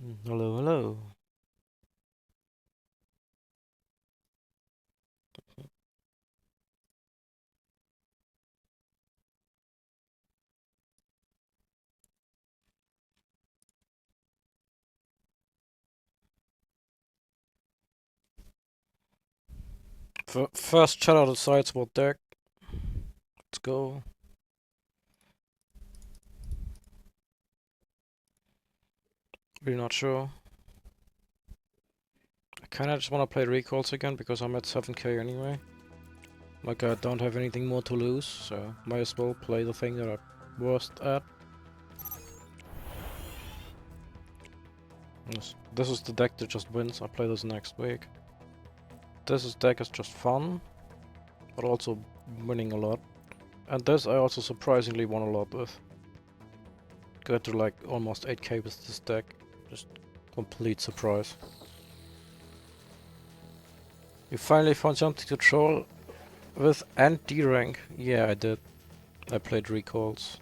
Hello, hello. First Shadow decides what deck. Let's go. Really not sure. I kinda just wanna play Recalls again because I'm at 7k anyway. Like I don't have anything more to lose, so might as well play the thing that I'm worst at. This is the deck that just wins. I play this next week. Deck is just fun, but also winning a lot. And this I also surprisingly won a lot with. Got to like almost 8k with this deck. Just complete surprise. You finally found something to troll with and D-rank. Yeah, I did. I played Recalls.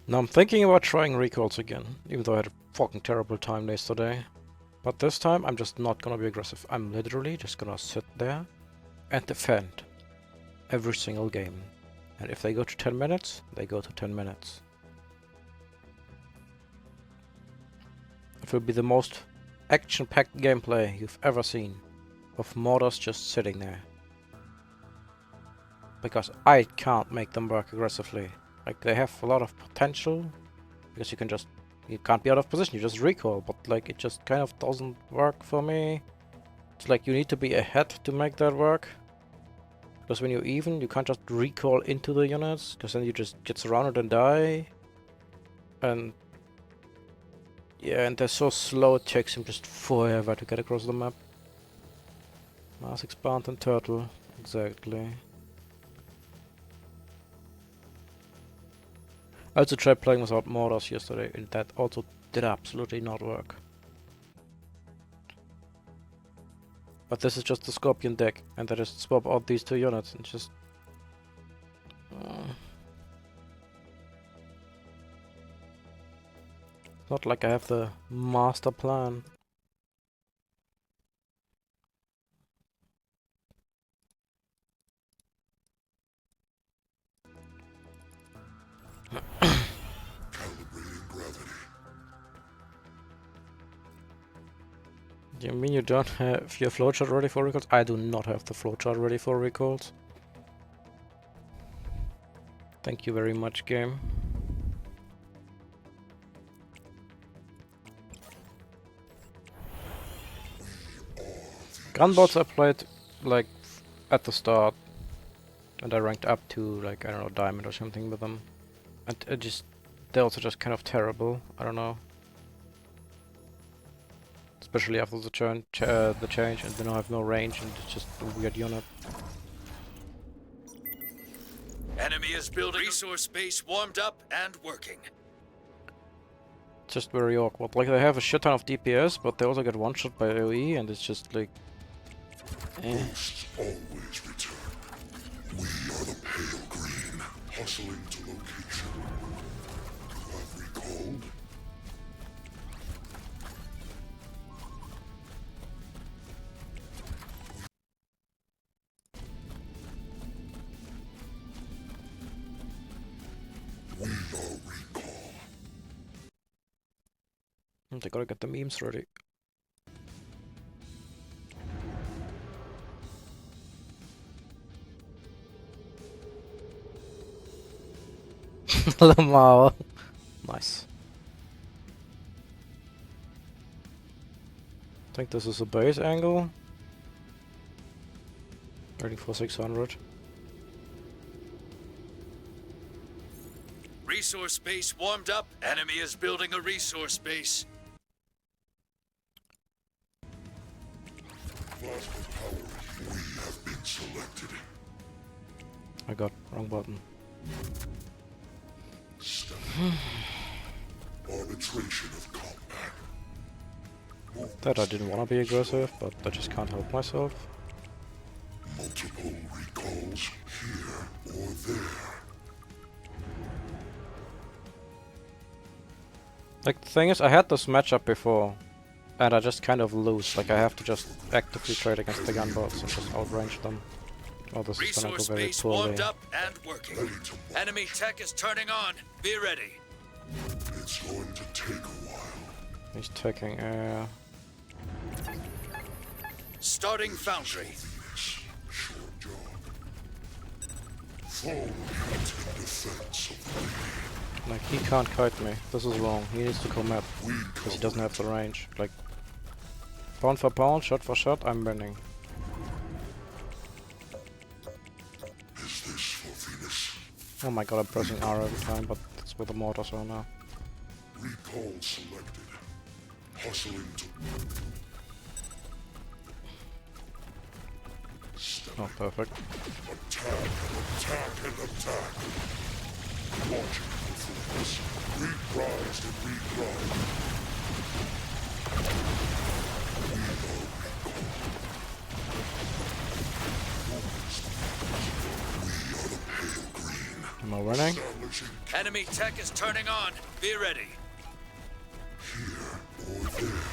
Now I'm thinking about trying Recalls again, even though I had a fucking terrible time yesterday. But this time I'm just not gonna be aggressive. I'm literally just gonna sit there and defend every single game. And if they go to 10 minutes, they go to 10 minutes. It will be the most action-packed gameplay you've ever seen, of Mortars just sitting there. Because I can't make them work aggressively. Like, they have a lot of potential, because you can't be out of position, you just recall, but like, it just kind of doesn't work for me. It's like you need to be ahead to make that work. Because when you're even, you can't just recall into the units, because then you just get surrounded and die. And yeah, and they're so slow, it takes him just forever to get across the map. Mass Expand and Turtle, exactly. I also tried playing without Mortars yesterday, and that also did absolutely not work. But this is just the Scorpion deck, and I just swap out these two units and just... not like I have the master plan. You mean you don't have your flowchart ready for recalls? I do not have the flowchart ready for recalls. Thank you very much, game. Gunbots I played like at the start, and I ranked up to like, I don't know, diamond or something with them. And they're also just kind of terrible. I don't know. Especially after the change, and then I have no range, and it's just a weird unit. Enemy is building resource base warmed up and working. Just very awkward. Like, they have a shit ton of DPS, but they also get one shot by AoE, and it's just like... Ghosts always return. We are the Pale Green, hustling to locate you. You have recalled? We are recall. They gotta get the memes ready. Lamau. Nice. I think this is a base angle. Ready for 600. Resource base warmed up. Enemy is building a resource base. Plasma power. We have been selected. I got wrong button. Arbitration of combat. That I didn't want to be aggressive, but I just can't help myself. Multiple recalls here or there. Like, the thing is, I had this matchup before, and I just kind of lose. Like, I have to just actively trade against the gunboats and just outrange them. Oh, this is gonna go Resource very base poorly. warmed up and working. Enemy tech is turning on. Be ready. It's going to take a while. He's taking Starting foundry. Venus, short job. Forward in defense of the lady. like, he can't kite me. This is wrong. He needs to come up because he doesn't have the range. Like, pound for pound, shot for shot, I'm winning. Is this for Venus? Oh my god, I'm pressing R every time, but it's with the mortars right now. Recall selected. Hustling to... Not perfect. Attack and attack and attack. Launching performance. Reprised and reprimed. We are recalled. We are the pale green. Am I winning? Establishing Enemy tech is turning on. Be ready. here or there.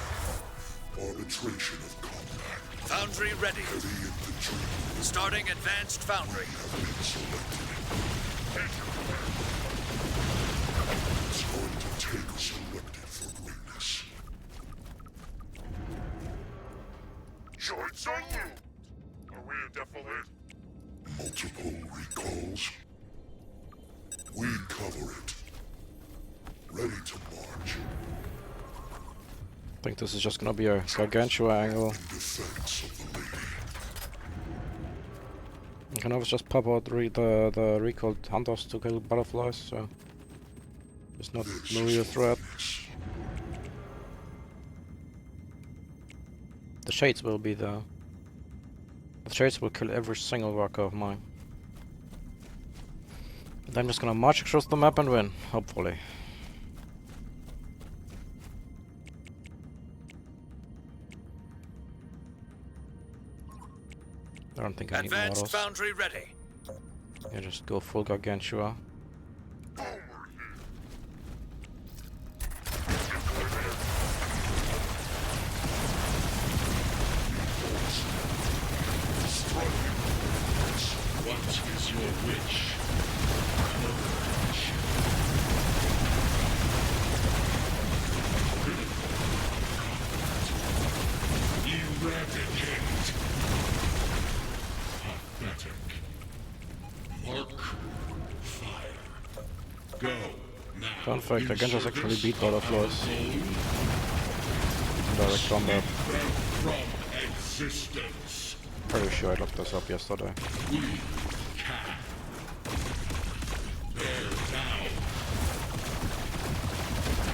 Arbitration of combat. Foundry ready. Heavy infantry Starting advanced foundry. have been selected. It's going to take a selected for greatness. Joints on you! Are we indefinite? Multiple recalls. We cover it. Ready to march. I think this is just gonna be a gargantua angle. In defense of the lady. You can always just pop out the recalled hunters to kill butterflies, so it's not This no is real for threat. Venus. The shades will be there. The shades will kill every single worker of mine. And I'm just gonna march across the map and win, hopefully. I don't think I need Advanced models. foundry ready. Yeah, just go full gargantua. What is your wish? Eradicate. Pathetic. Mark. Fire. Go. Now. Fun fact, Gargantuas actually beat butterflies in direct combat. From existence. Pretty sure I looked this up yesterday. We can. Bear down.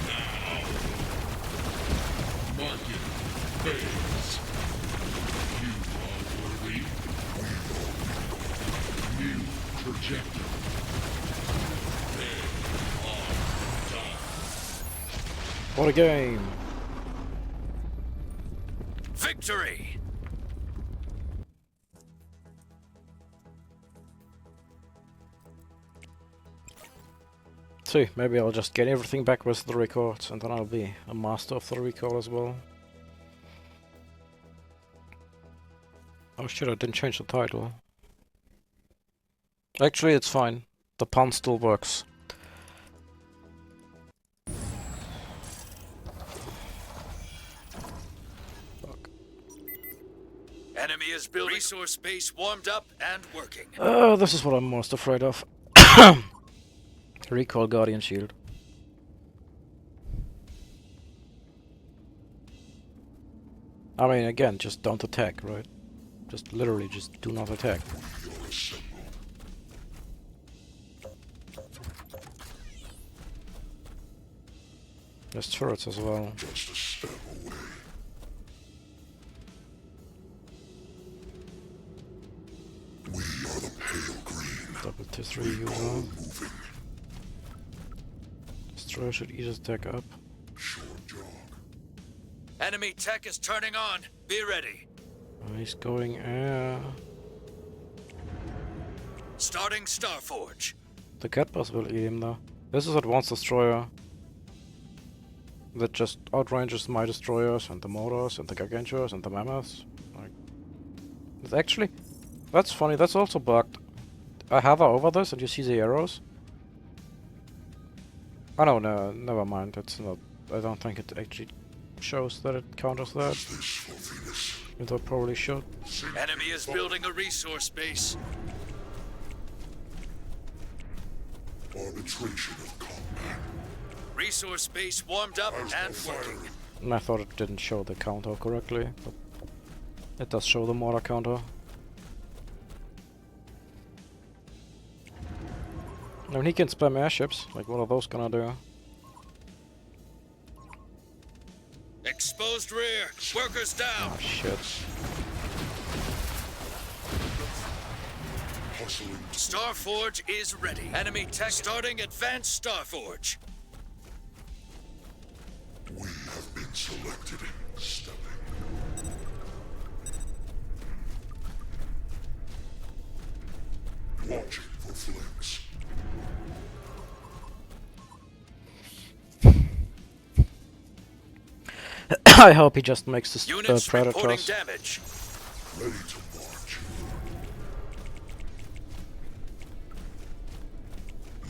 Now. Market phase. You are worthy. New trajectory. They are done. What a game! Victory! See, maybe I'll just get everything back with the records and then I'll be a master of the recall as well. Oh shit, I didn't change the title. Actually, it's fine. The pun still works. Fuck. Enemy is building. Resource base warmed up and working. Oh, this is what I'm most afraid of. Recall Guardian Shield. I mean, again, just don't attack, right? Just literally just do not attack. You're assembled. There's turrets as well. Just a step away. We are the pale green. Double to 3 user. Moving. Destroyer should eat his deck up. Short jog. Enemy tech is turning on. Be ready. He's going Starting Starforge. The cat boss will eat him though. This is Advanced Destroyer. that just outranges my destroyers and the mortars and the gargantuars and the mammoths. Like, it's actually, that's funny. That's also bugged. I hover over this and you see the arrows. Oh no, never mind. It's not. I don't think it actually shows that it counters that. Is this for Venus? It probably should. Enemy is building a resource base. Arbitration of combat. Resource base warmed up How's and the working. firing? And I thought it didn't show the counter correctly, but it does show the mortar counter. I mean, he can spam airships. Like, what are those gonna do? Exposed rear. Workers down. Oh shit. Hustling to Starforge is ready. Enemy tech starting advanced Starforge. we have been selected. Stepping. Watching for flanks. I hope he just makes the Units reporting predators. damage. Ready to march.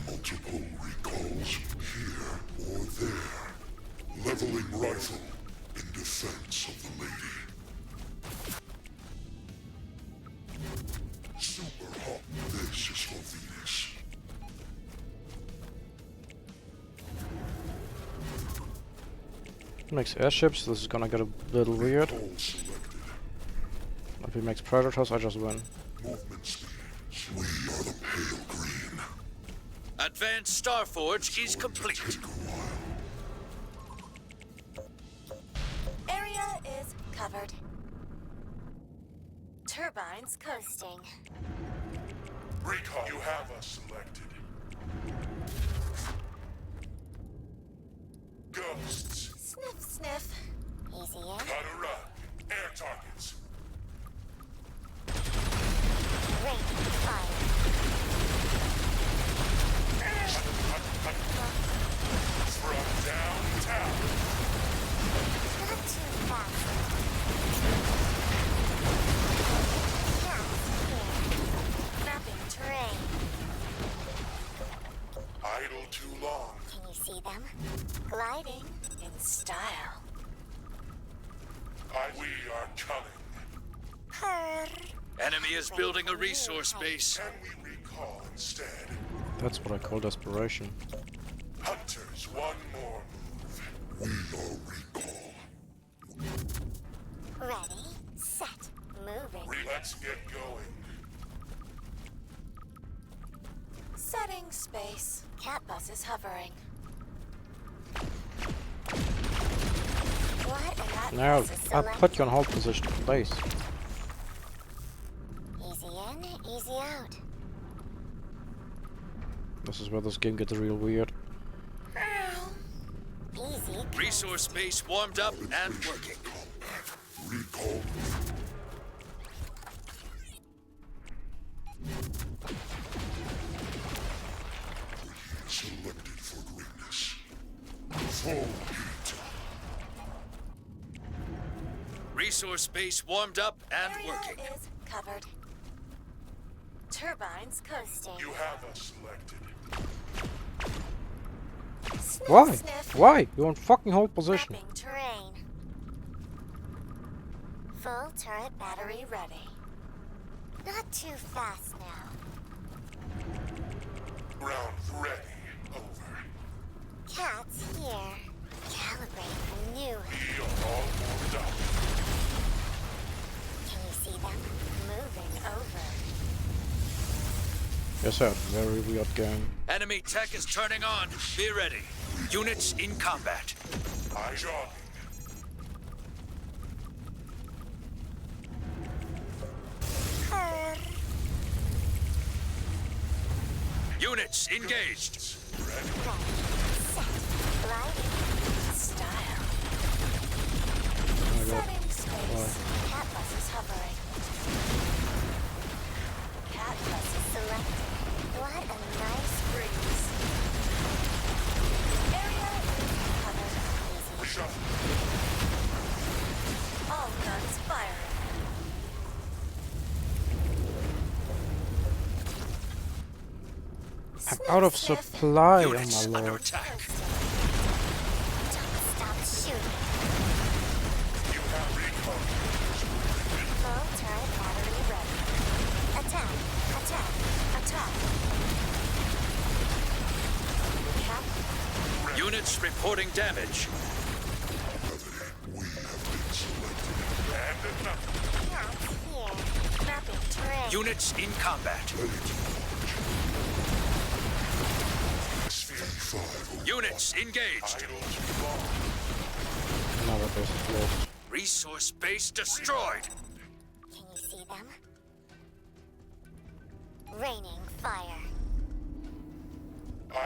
Multiple recalls here or there. Leveling rifle in defense of the lady. Super hot. This is for Venus. Makes airships. This is gonna get a little weird. All selected. If he makes predators, I just win. Movement speed. We are the pale green. Advanced Starforge is complete. Take a while. Area is covered. Turbines coasting. Recon, you have us selected. Ghosts. Sniff, sniff. Easy in. Cut a run. Air targets. Rain fire. From downtown. Not too fast. Cats here. Mapping terrain. Idle too long. Can you see them? Gliding in style. We are coming. Purr. Enemy is building a resource base. Can we recall instead? That's what I call desperation. Hunters, one more move. We are recall. Ready, set, moving. Let's get going. Setting space. Cat bus is hovering. What an that Now, bus is I'll select- put you on hold position for days. Easy in, easy out. This is where this game gets real weird. Easy. Resource base warmed up and working. Recall. Selected for greatness. Full heat. Resource base warmed up and Area working. is covered. Turbines coasting. You have us selected. Sniff, Why? sniff. Why? You're on fucking hold position. Mapping terrain. Full turret battery ready. Not too fast now. Round ready. Over. Cats here. Calibrate for new. We are all warmed up. Can you see them? Moving over. Yes, sir. Very weird game. Enemy tech is turning on. Be ready. Units in combat. I jogging. Purr. Units engaged. Ready, set, gliding. Style. Oh my god. Setting space. Cat bus is hovering. Cat bus is selected. What a nice breeze. Area is covered. Easy I'm out of supply, oh Units my under lord. attack. Don't stop shooting. You have recon. Full turret battery ready. Attack, attack, attack. Cap, Units reporting damage. We have been selected. And enough. Cats here. Mapping terrain. Units in combat. Ready to launch. V5. Units engaged. Idle too long. Another base is lost. Resource base destroyed. Can you see them? Raining fire.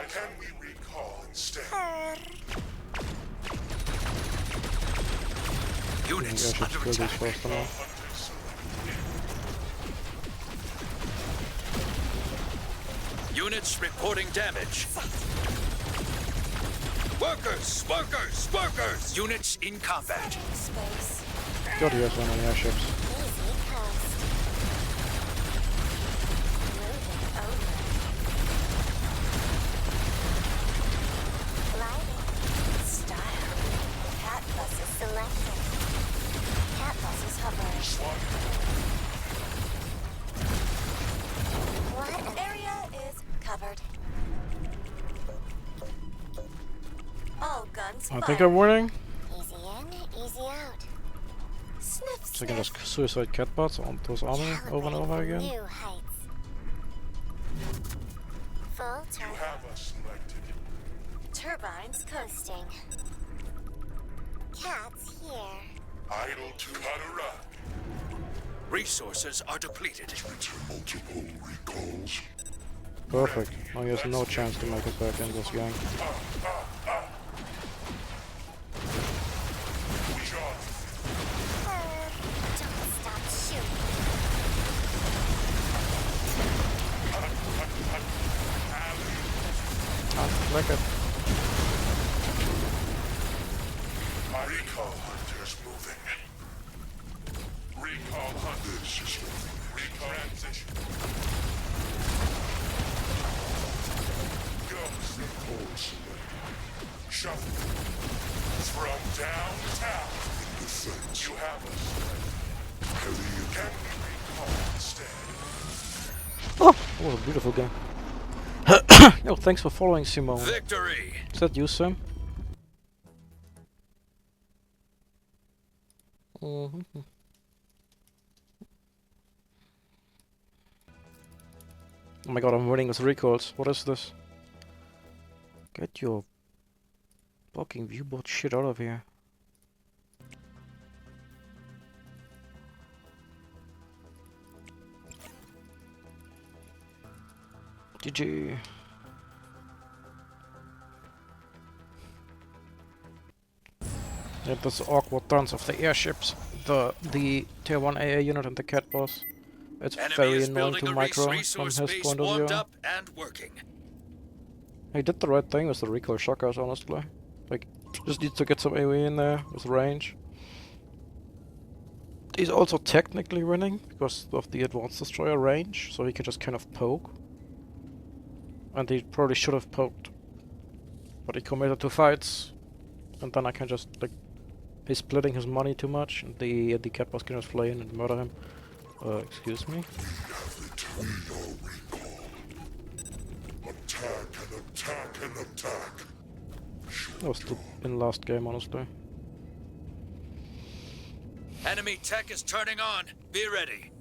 Can we recall instead? I think I Units should under kill these attack. first for now. Hunters selected. Units reporting damage. Workers! Workers! Workers! Units in combat. Space. God, he has so many airships. Easy coast. Moving over. Gliding. Style. Cat buses selected. Cat buses hovering. What an area is covered. All guns I think I'm winning. Easy in, easy out. Sniff, So I can sniff. just suicide catbots on those army over and over again. New heights. Full You turret. have us selected. Turbines coasting. Cats here. Idle to counteract. Resources are depleted. Multiple recalls. Perfect. Now he has no chance to make it back in this gang. Charge. Don't stop shooting. Like it. Recall hunters moving. Recall hunters is moving. Retransition. Go. Report select. Shuffle. From downtown. Defense. You have us. Can we recall instead? Oh, what a beautiful game. Yo, thanks for following, Simone. Victory! Is that you, Sim? Mhm. Oh my god, I'm winning with recalls. What is this? Get your fucking viewboard shit out of here. GG. Yeah, that's awkward turns of the airships. The tier 1 AA unit and the cat boss. It's Enemy very is annoying building to a micro from resource his base point of warmed view. up and working. He did the right thing with the recoil shockers, honestly. Like, just needs to get some AoE in there with range. He's also technically winning because of the advanced destroyer range, so he can just kind of poke. And he probably should have poked. But he committed to fights. And then I can just, like, he's splitting his money too much, and the cat boss can just fly in and murder him. Excuse me? We are recall. Attack and attack and attack. That was in last game, honestly. Enemy tech is turning on. Be ready.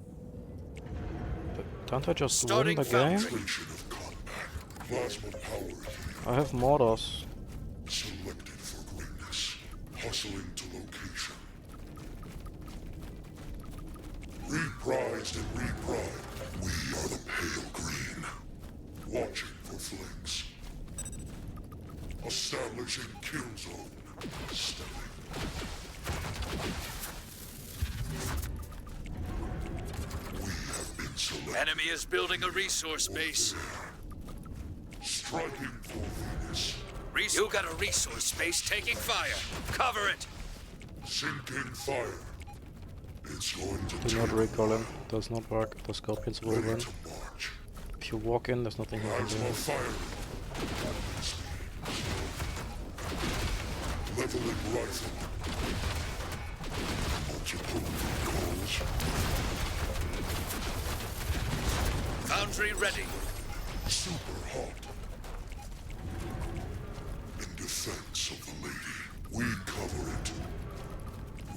Can't I just Starting win the game? foundry. Station of combat. Plasma power unit I have mortars. selected for greatness. Hustling to location. Reprised and reprimed. We are the pale green. Watching for flanks. Establishing kill zone. Stepping. We have been selected. Enemy is building a resource base. Striking for Venus. You got a resource base taking fire. Cover it. Sinking fire. It's going to Do not take recall him. Does not work. The scorpions will ready win. to march. If you walk in, there's nothing you can do. Plasma fire. Leveling rifle. Multiple recalls. Foundry ready. Super hot. In defense of the lady, we cover it.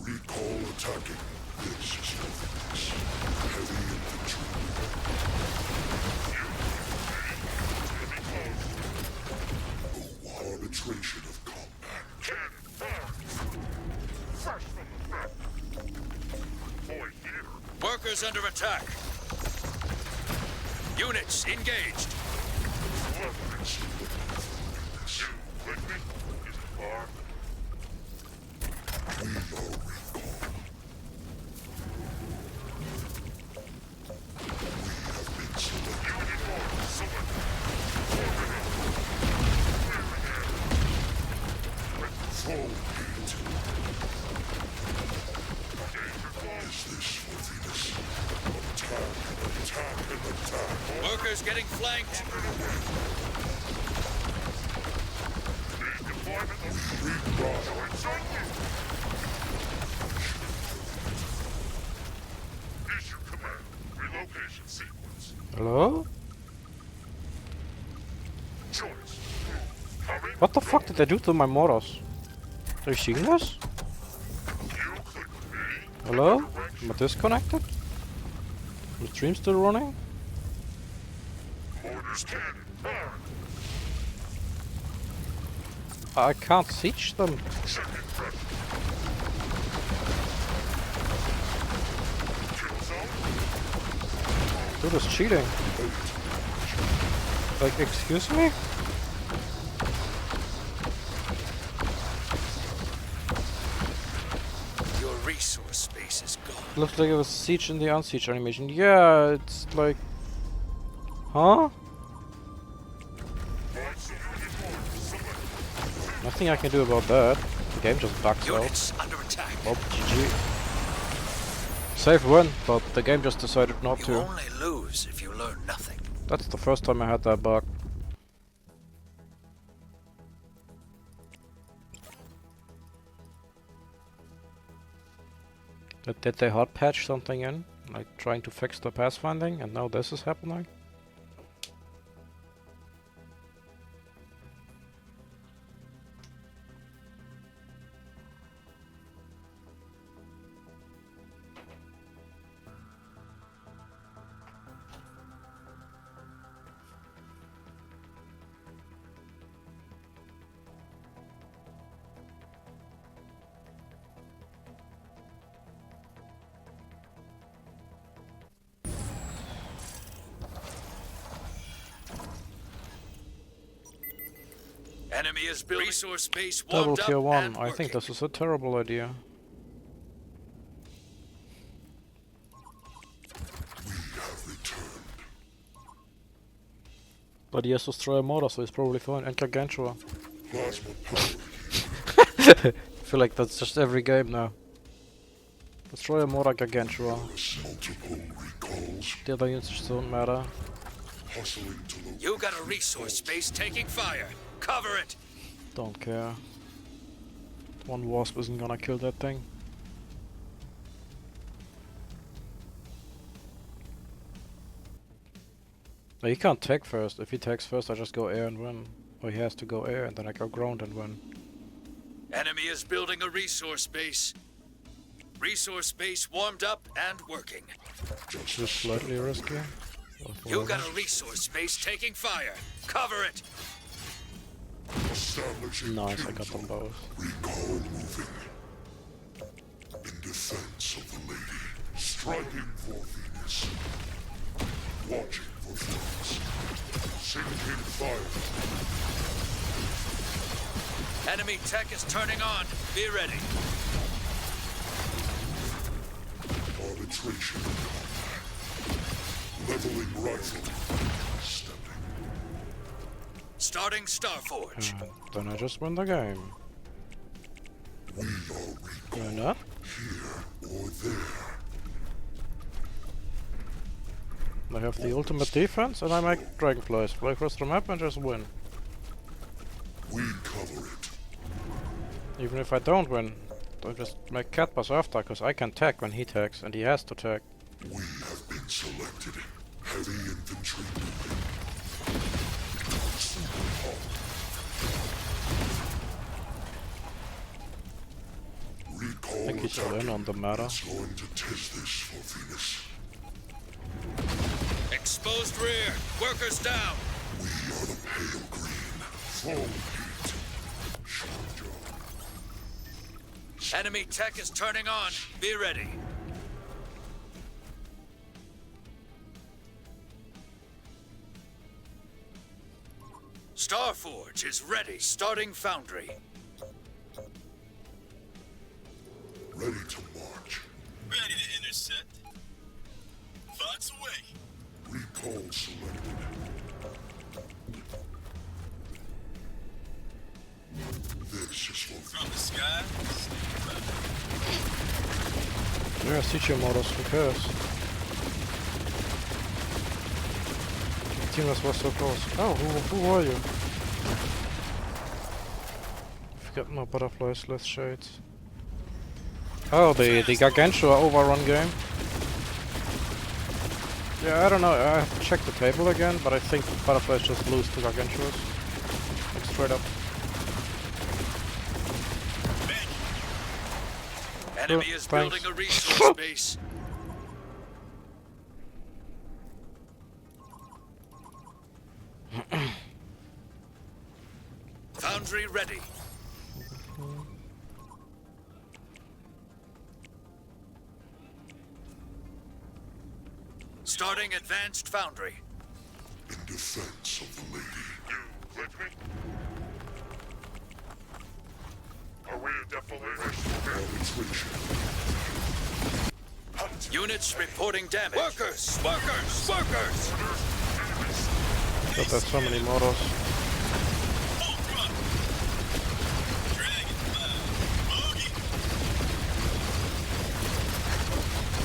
Recall attacking. This is nothing. Heavy infantry. No arbitration of combat. Workers under attack. Units engaged. We are recall. We have been selected. Full heat. Is this for Venus? Attack and attack. Workers getting flanked. Issue command. Relocation sequence. Hello? Choice. Coming. What the fuck did they do to my mortars? Are you seeing this? You click me. Hello? Am I disconnected? The stream still running? Orders cannon. Fire. I can't siege them. Second pressure. Kill zone. Dude is cheating. Like, excuse me? Your resource space is gone. Looks like it was siege in the unsiege animation. Yeah, it's like... Huh? Nothing I can do about that. The game just bugs out. Units under attack. Oh, GG. Safe win, but the game just decided not You to. only lose if you learn nothing. That's the first time I had that bug. Did they hard patch something in? Like trying to fix the pathfinding, and now this is happening? Enemy is building resource base Double warmed up tier 1. and I think working. this is a terrible idea. We have returned. But he has Destroyer Mortar, so he's probably fine. And Gargantua. Plasma power. I feel like that's just every game now. Destroyer Mortar, Gargantua. Multiple recalls. The other units just don't matter. Hustling to locate. You got a resource space taking fire. Cover it. Don't care. One wasp isn't gonna kill that thing. No, he can't tag first. If he tags first, I just go air and win. Or he has to go air and then I go ground and win. Enemy is building a resource base. Resource base warmed up and working. Just slightly risky. You got a resource base taking fire. Cover it. Establishing Nice, I kill got them zone. both. Recall moving. In defense of the lady. Striking for Venus. Watching for flames. Sinking fire. Enemy tech is turning on. Be ready. Arbitration combat. Leveling rifle. Stepping. Starting Starforge. Then I just win the game. We are recall You're not? here or there. I have the ultimate defense and I make dragonflies. Play across the map and just win. We cover it. Even if I don't win, I just make cat pass after, because I can tag when he tags and he has to tag. We have been selected. Heavy infantry moving. Recall I think he's still in on the matter. It's going to test this for Venus. Exposed rear. Workers down. We are the pale green. Full heat. Charge on. Enemy tech is turning on. Be ready. Starforge is ready. Starting foundry. Ready to march. Ready to intercept. Thoughts away. Recall selected. This is for From the sky. Yeah, CG models, who cares? Team was so close. Oh, who are you? Forget my butterflies, less shades. Oh, the Gargantua overrun game. Yeah, I don't know, I have to check the table again, but I think butterflies just lose to Gargantuas. Like straight up. Enemy is thanks. building a resource base. Foundry ready. Starting advanced foundry. in defense of the lady. You with me? Are we a defolition? Arbitration. Units reporting damage. Workers! Workers! Workers! But there's so many models.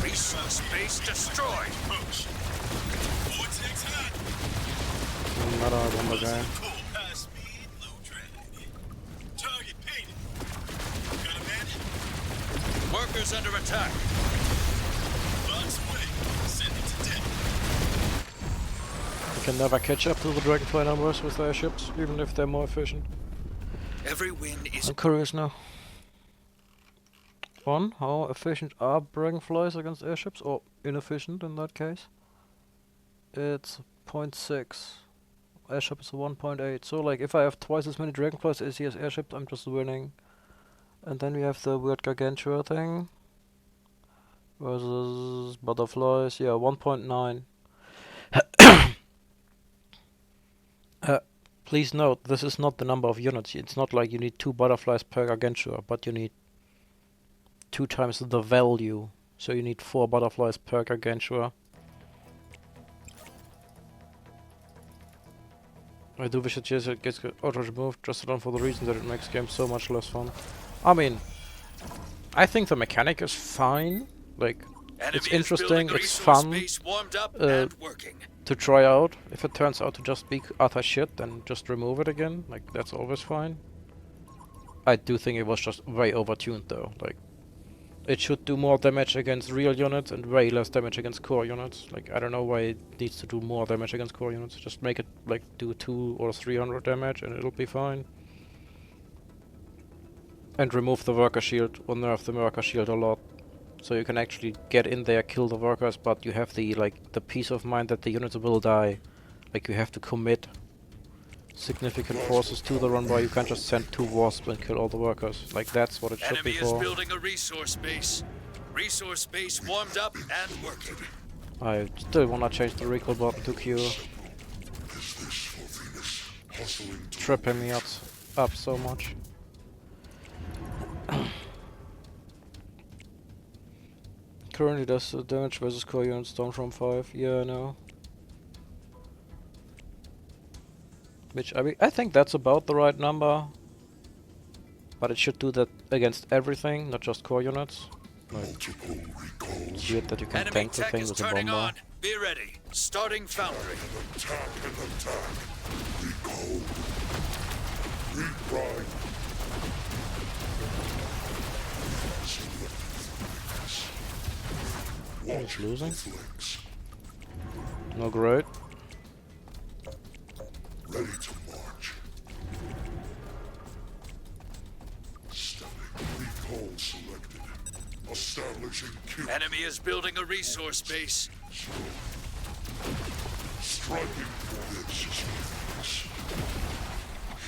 Resource base destroyed. Another Wonder game. Workers under attack. You can never catch up to the Dragonfly numbers with their ships, even if they're more efficient. Every win is I'm curious now. One, how efficient are Dragonflies against airships, or inefficient in that case? It's 0.6. Airship is 1.8. So like if I have twice as many Dragonflies as he has airships, I'm just winning. And then we have the weird Gargantua thing. Versus butterflies, yeah, 1.9. Please note, this is not the number of units. It's not like you need 2 butterflies per Gargantua, but you need 2 times the value. So you need 4 butterflies per Gargantua. I do wish that it gets auto-removed, just alone for the reason that it makes games so much less fun. I mean, I think the mechanic is fine. Like, it's interesting, it's fun warmed up and working. to try out. If it turns out to just be utter shit, then just remove it again. Like, that's always fine. I do think it was just way overtuned though. Like, it should do more damage against real units and way less damage against core units. Like, I don't know why it needs to do more damage against core units. Just make it, like, do 200 or 300 damage and it'll be fine. And remove the worker shield, or nerf the worker shield a lot. So you can actually get in there, kill the workers, but you have the, like, the peace of mind that the units will die. Like, you have to commit significant forces to the run by. You can't just send 2 wasps and kill all the workers. Like, that's what it should be Enemy for. is building a resource base. Resource base warmed up and working. I still wanna change the recall button to Q. Is this for Venus? Hustling to Tripping me up so much. Currently does damage versus core units down from 5. Yeah, I know. Which, I think that's about the right number. But it should do that against everything, not just core units. Like, multiple recalls. it's weird that you can Enemy tank the tech thing is with a turning bomber. on. Be ready. Starting foundry. Attack and attack. Recall. Reprime. He's losing. Flanks. No great. Ready to march. Stunning. Recall selected. Establishing kill. Enemy is building a resource base. Striking for this is weakness.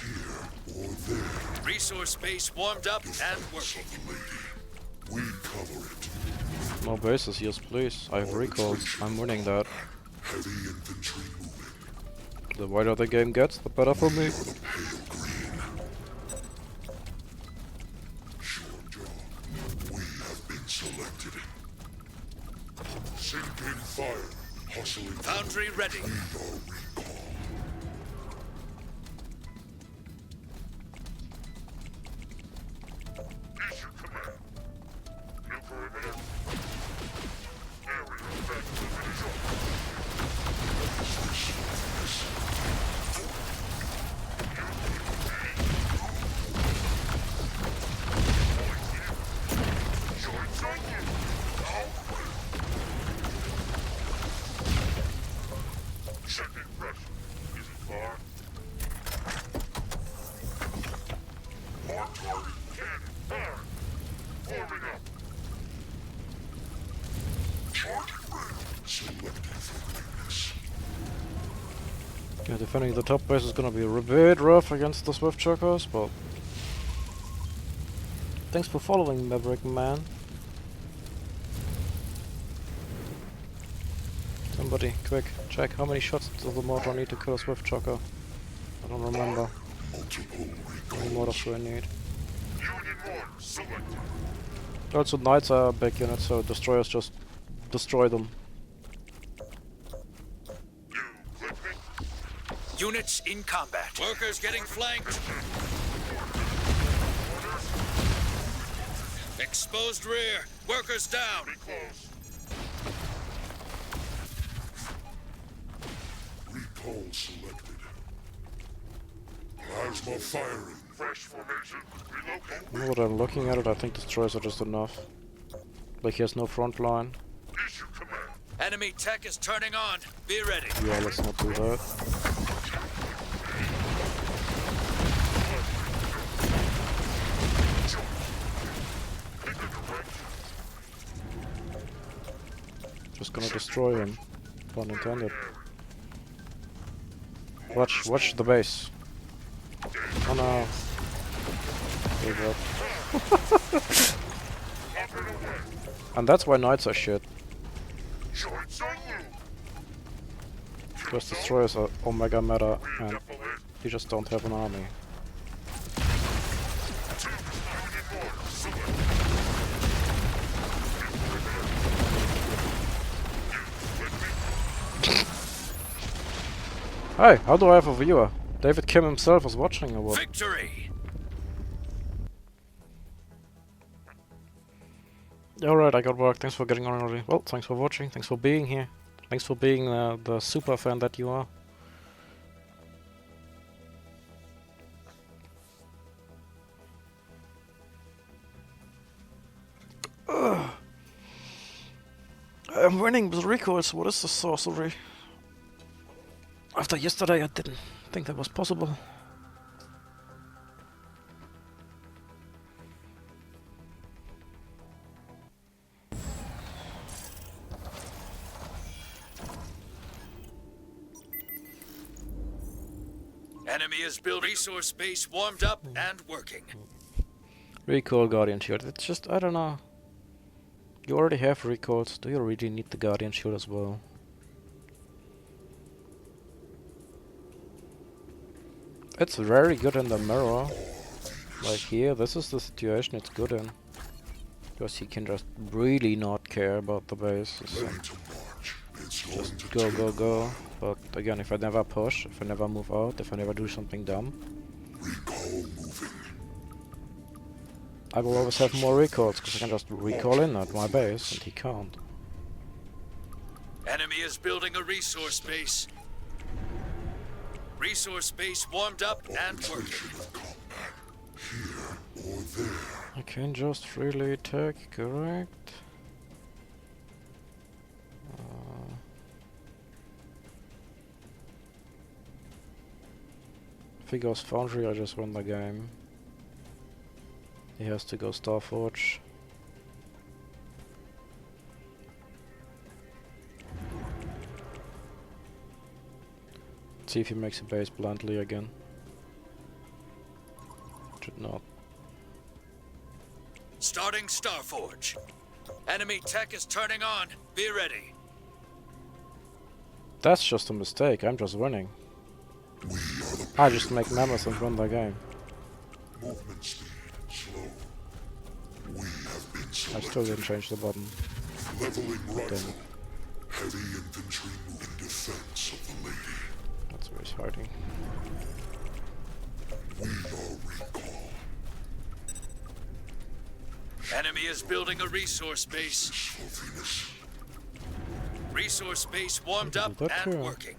Here or there. Resource base warmed up and working. Lady. We cover it. More bases, yes please. I have recalls. I'm winning that. Heavy infantry moving. The wider the game gets, the better for me. The pale green. Sure, Joe. We have been selected. Sinking fire. Hustling. Foundry ready. Need our recall. Issue command. New perimeter. Area effect visual. Joints on you. Checking pressure. Is it far? Mark target. Cannon. Fire. Warming up. Target ready. Selected for weakness. Yeah, defending the top base is gonna be a bit rough against the Swift Chuckers, but... Thanks for following, Maverick Man. Somebody, quick, check how many shots does the mortar need to kill a Swift Chucker? I don't remember. Multiple How many recalls. mortars do I need? Union mortar selected. Also, knights are big units, so destroyers just destroy them. You click me. Units in combat. Workers getting flanked. Exposed rear. Workers down. Be close. Recall selected. Plasma firing. Fresh formation. Relocate. Now that I'm looking at it, I think destroyers are just enough. Like he has no front line. Issue command. Enemy tech is turning on. Be ready. Yeah, let's not do that. Pick a direction. Just gonna destroy him. Pun intended. Watch the base. Oh no. Gave up. Up and away. And that's why knights are shit. Joints on you. Because destroyers are omega meta and Redeploy. you just don't have an army. Two. Union mortar selected. You click me. Hi, how do I have a viewer? David Kim himself was watching or what? Victory. Alright, I got work. Thanks for getting on already. Well, thanks for watching. Thanks for being here. Thanks for being the super fan that you are. Ugh. I'm winning with recoils. What is the sorcery? After yesterday, I didn't think that was possible. Enemy is building resource base warmed up and working. Recall Guardian Shield. It's just, I don't know. You already have recalls. Do you really need the Guardian Shield as well? It's very good in the mirror. Like here, this is the situation it's good in. Because he can just really not care about the base. So Ready to march. It's going just to go, take go, go. But again, if I never push, if I never move out, if I never do something dumb, recall moving. I will always have more recalls, because I can just recall in at my base, and he can't. Enemy is building a resource base. Resource base warmed up and working. Arbitration of combat. Here or there. I can just freely attack, correct? If he goes Foundry, I just win the game. He has to go Starforge. See if he makes a base bluntly again. Should not. Starting Starforge. Enemy tech is turning on. Be ready. That's just a mistake, I'm just winning. We are the I just make mammoths and win the game. movement speed. Slow. We have been I selected. still didn't change the button. Leveling rifle. Damn it. Heavy infantry moving defense of the lady. That's very hiding. We are recall. Enemy is building a resource base. For Venus. Resource base warmed Look up at that and girl. working.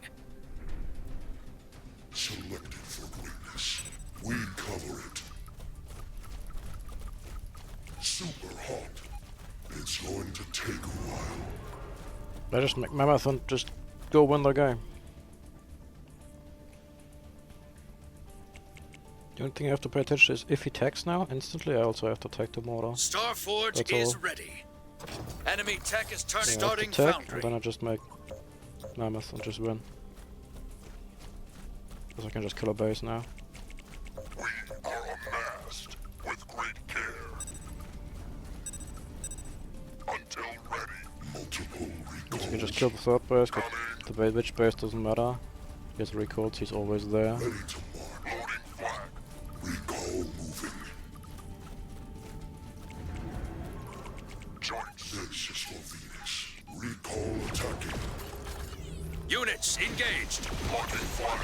Selected for greatness. We cover it. Super hot. It's going to take a while. I just make mammoth and just go win the game. The only thing I have to pay attention is if he attacks now, instantly I also have to attack the mortar. Starforge That's is all. ready. Enemy tech is Yeah, I have to starting attack, Foundry. and then I just make mammoth and just win. Because I can just kill a base now. We are amassed with great care. Until ready. Multiple recalls. So you can just kill the third base, but the which base doesn't matter. He has recalls, he's always there. Ready to mark. Loading flag. Recall moving. Joints. This is for Venus. Recall attacking. Units engaged. Locking flag.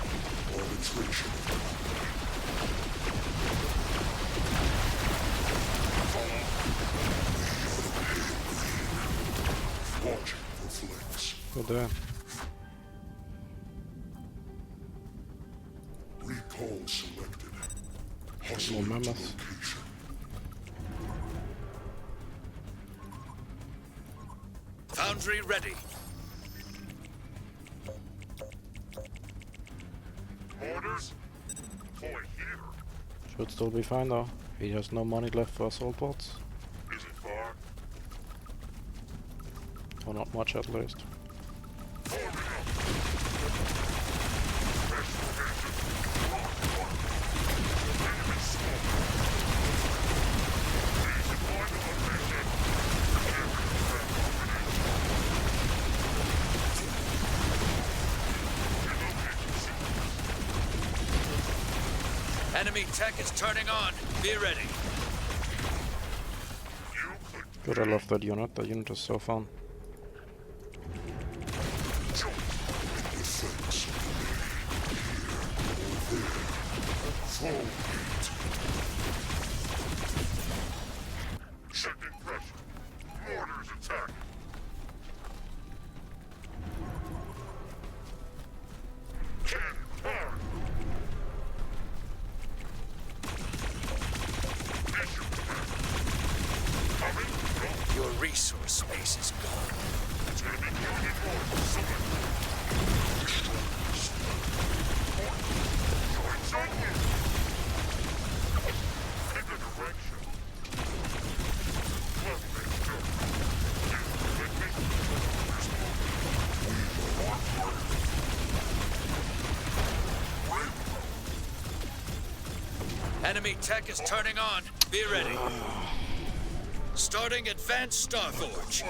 Arbitration. Watching for flicks. Good there. Recall selected. Hustling to mammoths. location. Foundry ready. Orders? Boy, here. Should still be fine though. He has no money left for assault bots. Is it far? Or not much at least. Enemy tech is turning on. Be ready. Good, I love that unit. That unit is so fun. Defense. Here or there. Checking pressure. Mortars attack. Cannon fire. Issue command. Coming. Go. Your resource space is gone. It's gonna be killing it more. Select. Joints on you. Pick a direction. Left base go. You with me? Enemy tech is turning on. Be ready. Starting advanced Starforge.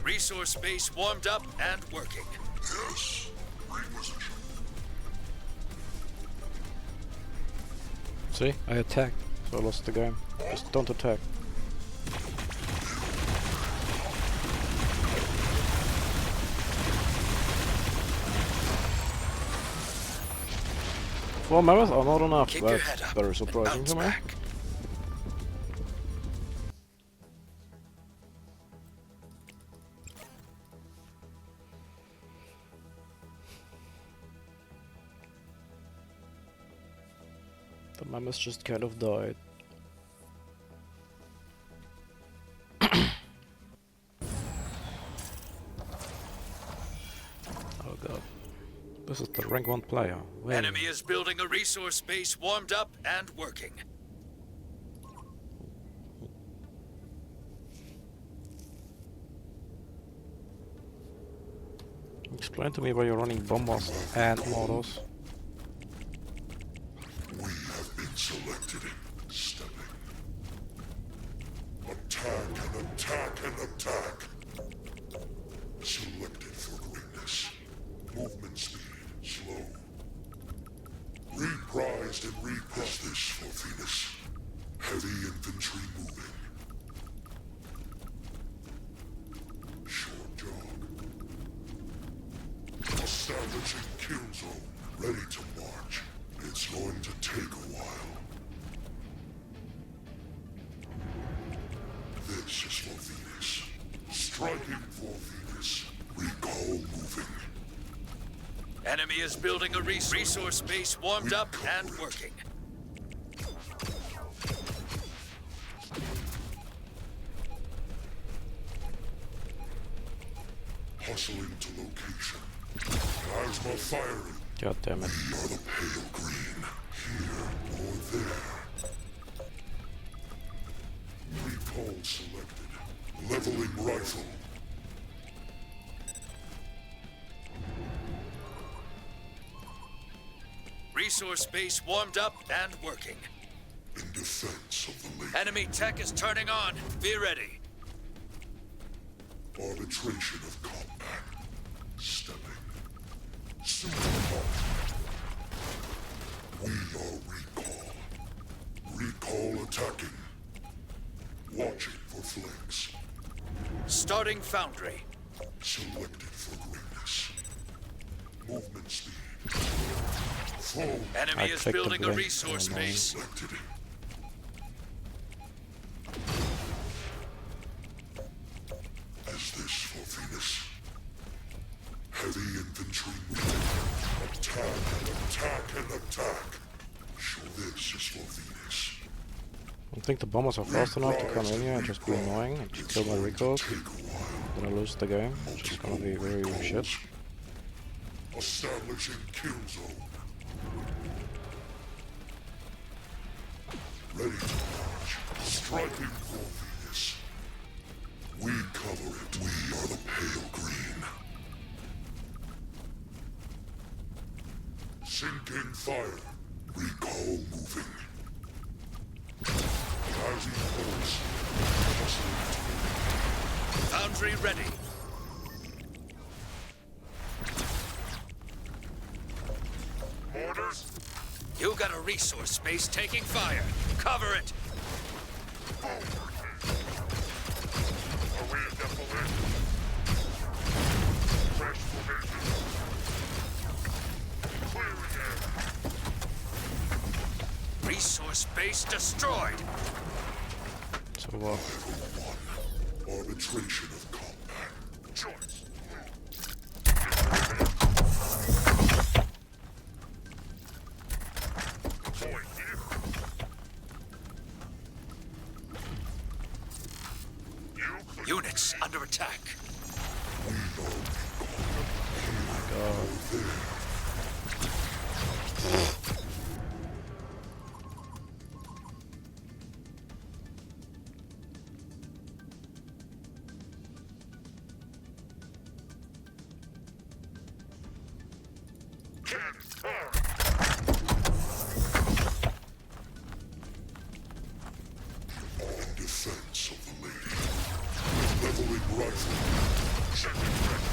Resource base warmed up and working. Yes. Reposition. See? I attacked, so I lost the game. Just don't attack. Four mammoths are not enough. Keep your That's head up. very and surprising bounce to me. back. The mammoth just kind of died. Oh god. This is the rank 1 player. Wait. Enemy is building a resource base warmed up and working. Explain to me why you're running bombers and mortars. We have been selected. Stepping. Attack and attack and attack. Selected for greatness. Movement speed slow. Reprised and repressed this for Venus. Heavy infantry moving. Short jog. Establishing kill zone. Ready to march. It's going to take a while. This is for Venus. Striking for Venus. Recall moving. Enemy is building a resource base warmed up and working. Hustling to location. Plasma firing. God damn it. We are the pale green. Here or there. Recall selected. Leveling rifle. Resource base warmed up and working. In defense of the lake. Enemy tech is turning on. Be ready. Arbitration of combat. Stepping. Super halt. We are recall. Recall attacking. Watching for flanks. Starting foundry. Selected for greatness. Movement speed. Foe Enemy I is clicked the building a blink. resource Oh, no. base. selected. Is this for Venus? Heavy infantry moving. Attack and attack and attack. Sure, this is for Venus. I don't think the bombers are fast enough to come in here and just be annoying and just kill my recalls. Take a while. Then I lose the game, which is gonna be very shit. Establishing kill zone. Ready to march. Striking for Venus. We cover it. We are the pale green. Sinking fire. Recall moving. Rising pulse. Hustling Foundry ready. Orders? You got a resource base taking fire. Cover it. Away at Depot End. Fresh formation. Clearing air. Resource base destroyed. So arbitration of combat. Choice. Deploying here. You Units under attack. can fire. In defense of the lady. Leveling rifle. Checking ready.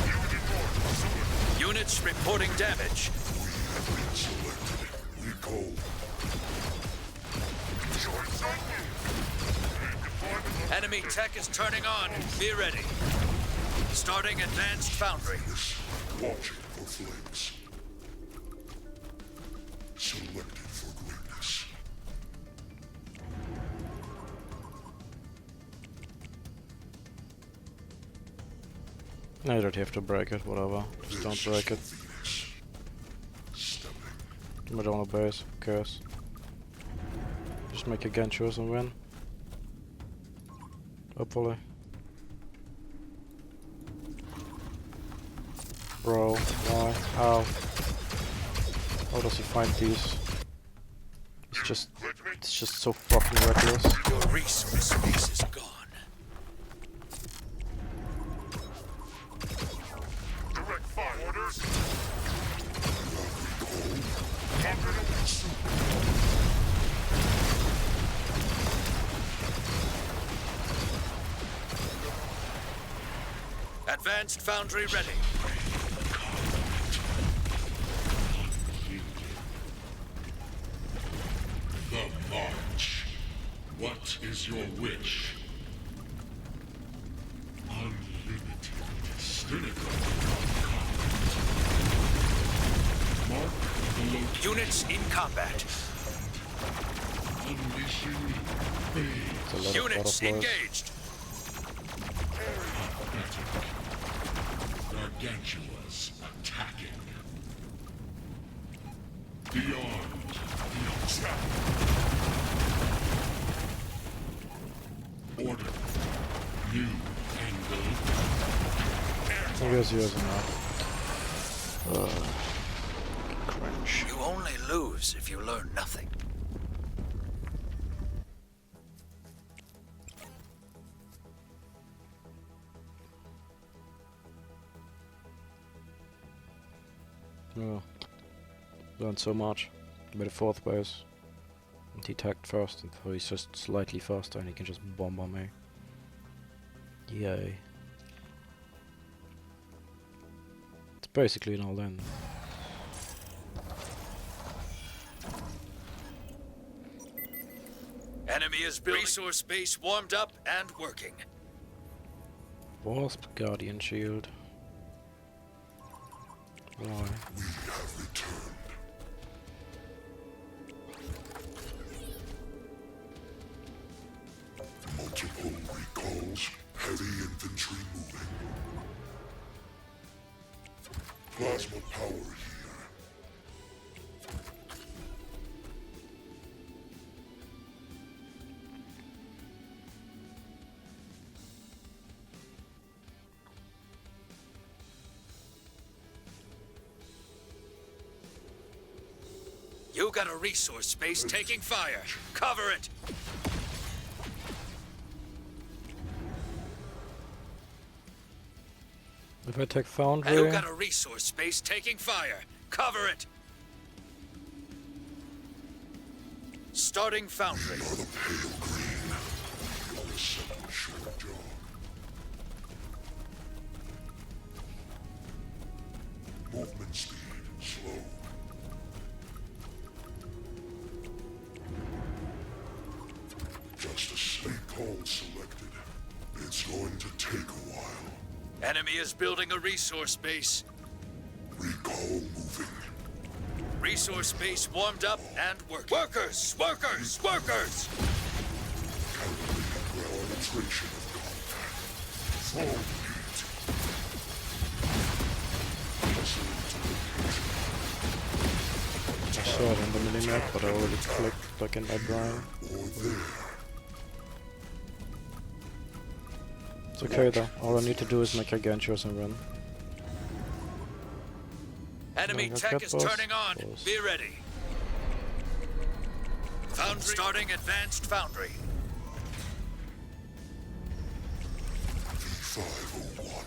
Unit order. Salute. Units reporting damage. We have been selected. Recall. Choice on you. Deployment. Enemy tech is turning on. Be ready. Starting advanced foundry. Venus. Watching for flanks. Selected for greatness. No, you don't have to break it, whatever. Just don't break it. Venus. Stepping. I don't want to base, who cares? Just make a Genshus and win. Hopefully. Bro, why? How? How does he find these? It's just so fucking reckless. Your resource space is gone. Direct fire orders. Advanced foundry ready. The March. What is your wish? Unlimited. Cynical. Mark the location. Units in combat. Unleashing It's a lot of Units butterflies. engaged. Gargantuas attacking. Beyond the attack. Order. New angle. I guess he has enough. Cringe. You only lose if you learn nothing. Yeah. Learned so much. Made a 4th base. And he tagged first, and so he's just slightly faster and he can just bomb on me. Yay. It's basically an all-in. Enemy is building. Resource base warmed up and working. Wasp, Guardian Shield. Why? We have returned. Multiple recalls. Heavy infantry moving. Plasma power here. You got a resource space taking fire. Cover it. If I take You Foundry, got a resource space taking fire. Cover it. Starting foundry. We are the pale green. The second short jaw. Movement speed slow. Just a snake call selected. It's going to take a while. Enemy is building a resource base. Recall moving. Resource base warmed up and working. Workers! Workers! Workers! Calculating parametration of contact. Full heat. Hustling to location. I saw it on the minimap, but I already clicked like in my brain. Or there. It's okay though, all I need to do is make a Genshus and win. Enemy Got tech that, is boss? turning on. Boss. Be ready. Foundry starting advanced foundry. V501.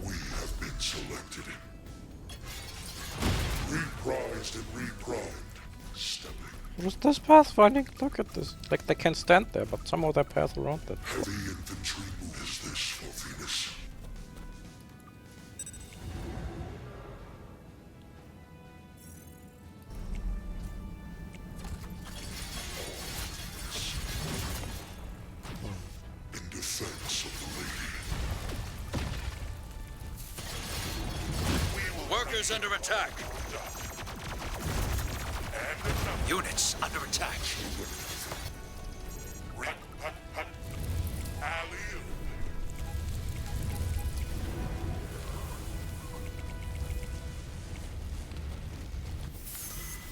We have been selected. Reprised and reprimed. Stepping. What's this pathfinding? Look at this. Like they can stand there, but somehow they path around it. Heavy infantry move. Is this for Venus? In defense of the lady. Workers under attack. Units under attack.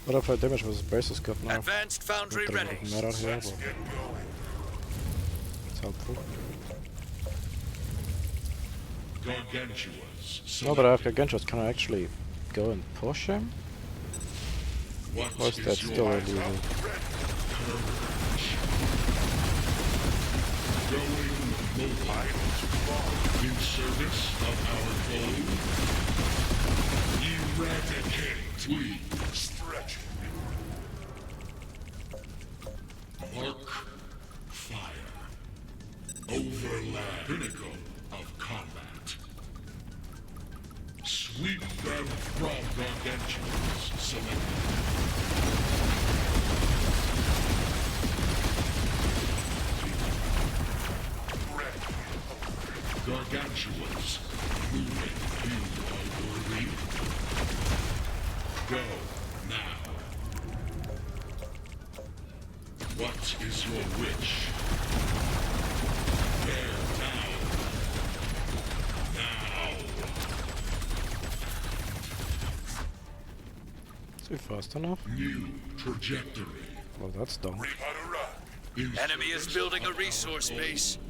Butterfly damage versus base is good now. Advanced foundry Not that ready. it doesn't matter here, Let's but get going. it's helpful. Gargantuas. Now that I have Gargantuas, can I actually go and push him? What Or is that your still eyes illegal? going mobile in service of our goal? Eradicate. We Stretch. mark fire. Overlap. Pinnacle of combat. Sweep them from Gargantuas. Selected. Gargantuas, moving, you are worthy. Go, now. What is your wish? Bear down. Now. Is he fast enough? New trajectory. Well, that's dumb. How to run. In Enemy is service building a of resource our base. goal.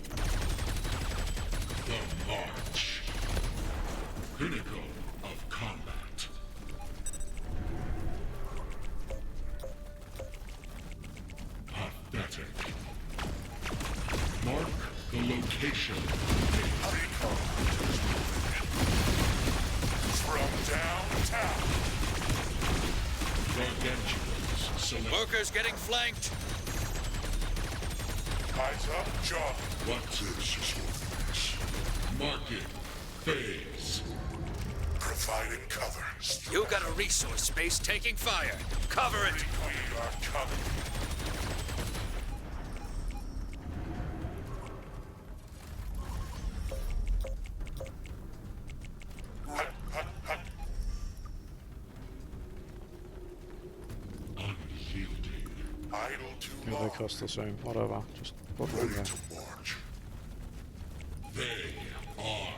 The march. Pinnacle of combat. Pathetic. Mark the location. From downtown. Gargantuas select. Workers getting flanked. Eyes up, jaw. What This is your face. market phase? Providing cover. You got a resource base taking fire. Cover it. We are coming. Hut, hut, hut. Unyielding. Idle too Yeah, long. they cost the same. Whatever. Just put them Ready there. to march. They are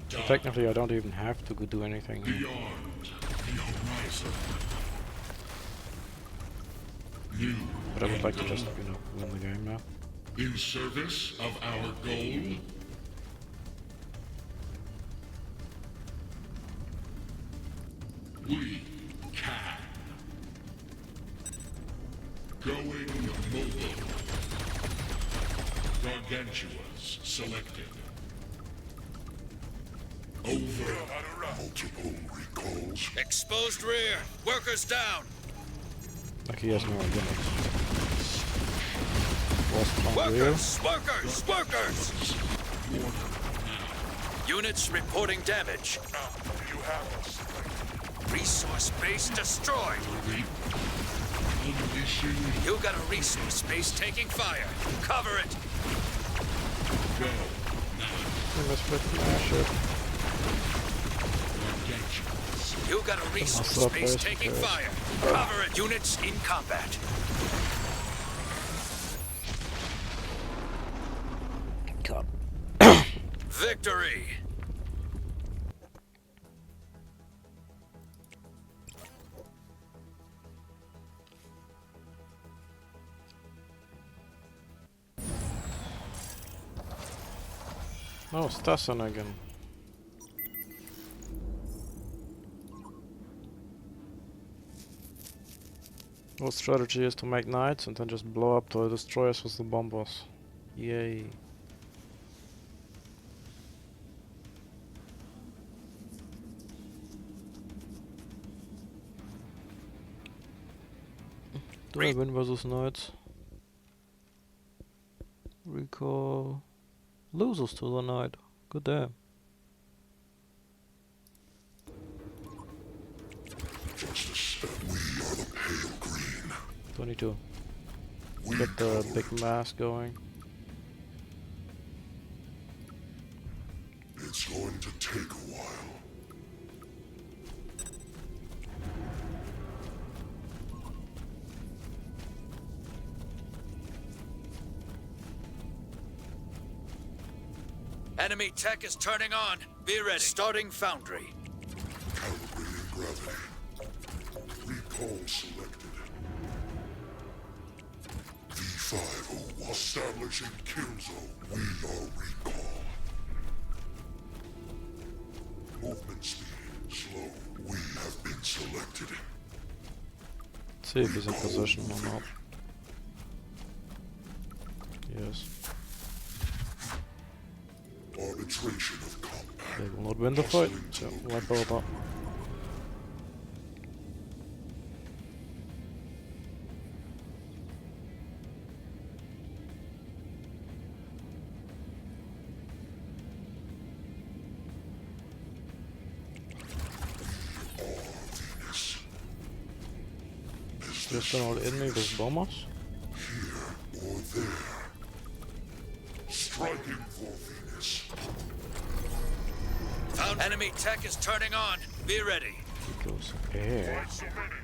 done. Technically, I don't even have to do anything here. Beyond the horizon. New But I would like to angle just, win the game now. in service of our goal. We can. Going mobile. Gargantuas selected. Over. How to run. Multiple recalls. Exposed rear. Workers down. Like he has no gimmicks. Lost on rear. Workers. Workers. Units reporting damage. Now, do you have us? Resource base destroyed. Unleashing. You got a resource base taking fire. Cover it. Go. Now. We must put smash it. Gargantuas. You got a resource Muscle base first, taking first. fire. Cover it. Units in combat. God. Victory. No, Stassen again. Our strategy is to make knights and then just blow up the destroyers with the bombers. Yay. Do I win versus knights? Recall. Loses to the knight. Good damn. Justice. We are the pale green. 22. We Get the cover big it. mass going. It's going to take a while. Enemy tech is turning on. Be ready. Starting foundry. Calibrating gravity. Recall selected. 5-0, establishing kill zone. We are recall. Movement speed slow. We have been selected. See if he's in position or not. Yes. Arbitration of combat. They will not win the fight, so why bother? Venus. Is Just this all in me with bombers. here or there? Striking for Venus. Found enemy tech is turning on. Be ready. He goes here. Why so many?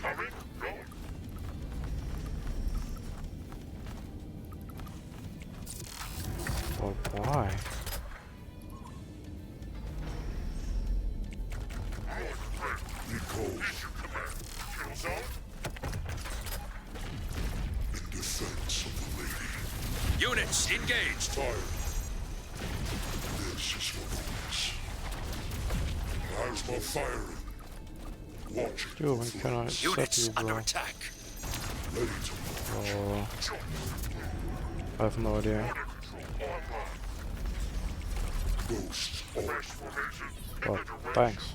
Coming? Going. Well, why? Recall Issue command. Kill zone? in defense of the lady. Units engaged. Fire. This is for Venus. Plasma firing. Watching. Dude, when can I set Units you, under bro? attack. Ready to Oh, I have no idea. ghost or Fresh formation. But thanks,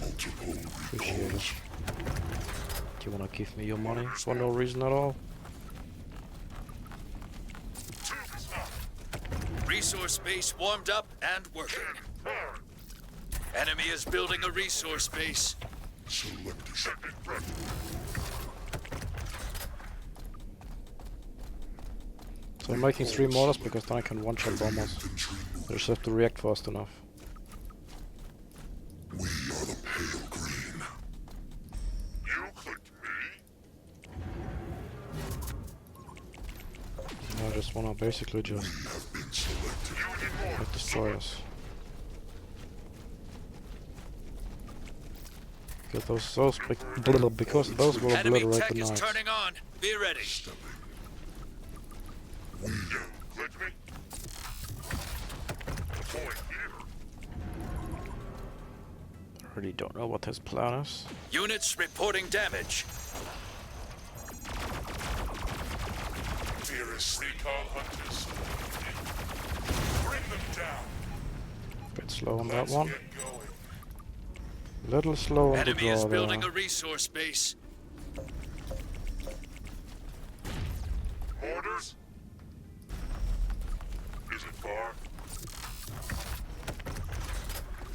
multiple appreciate it. recalls. Do you wanna give me your money for no reason at all? Resource base warmed up and working. Enemy is building a resource base. Selected. So I'm making 3 mortars because then I can one-shot bombers. Infantry I just have to react fast enough. We are the pale green. You clicked me? I just wanna basically just Have been selected. like destroy us. Because those will Enemy obliterate tech the is knights. turning on. Be ready. You clicked me? Deploying here. I really don't know what his plan is. Units reporting damage. Dearest recall hunters. Bring them down. Bit slow on that Let's one. get going. Little slow on the Enemy is draw building there. a resource base. Orders? Is it far?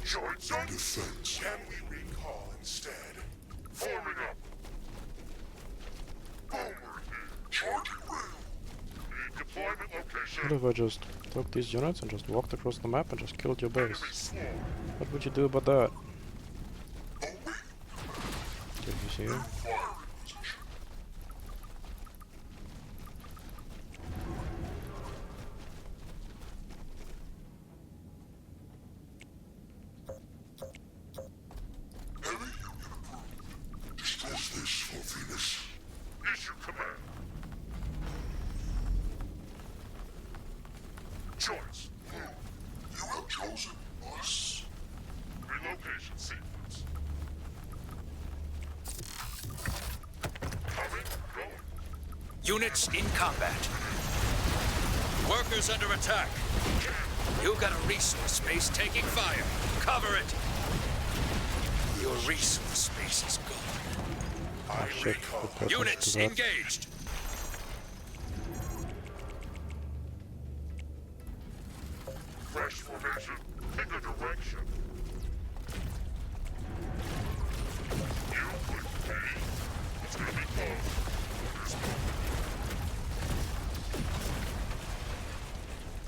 Joint zone? Defense. Can we recall instead? Forming up. Boomer here. Charging rail. Need deployment location. What if I just took these units and just walked across the map and just killed your base? Enemy swarm. What would you do about that? Did you see him? Is this for Venus? Issue command. Choice. You have chosen us. Relocation sequence. Coming, going. Units in combat. Workers under attack. You've got a resource base taking fire. Cover it. Your resource base is gone. Oh shit, good pay attention Units to that. engaged. Fresh formation. Pick a direction. You click me. It's gonna be close.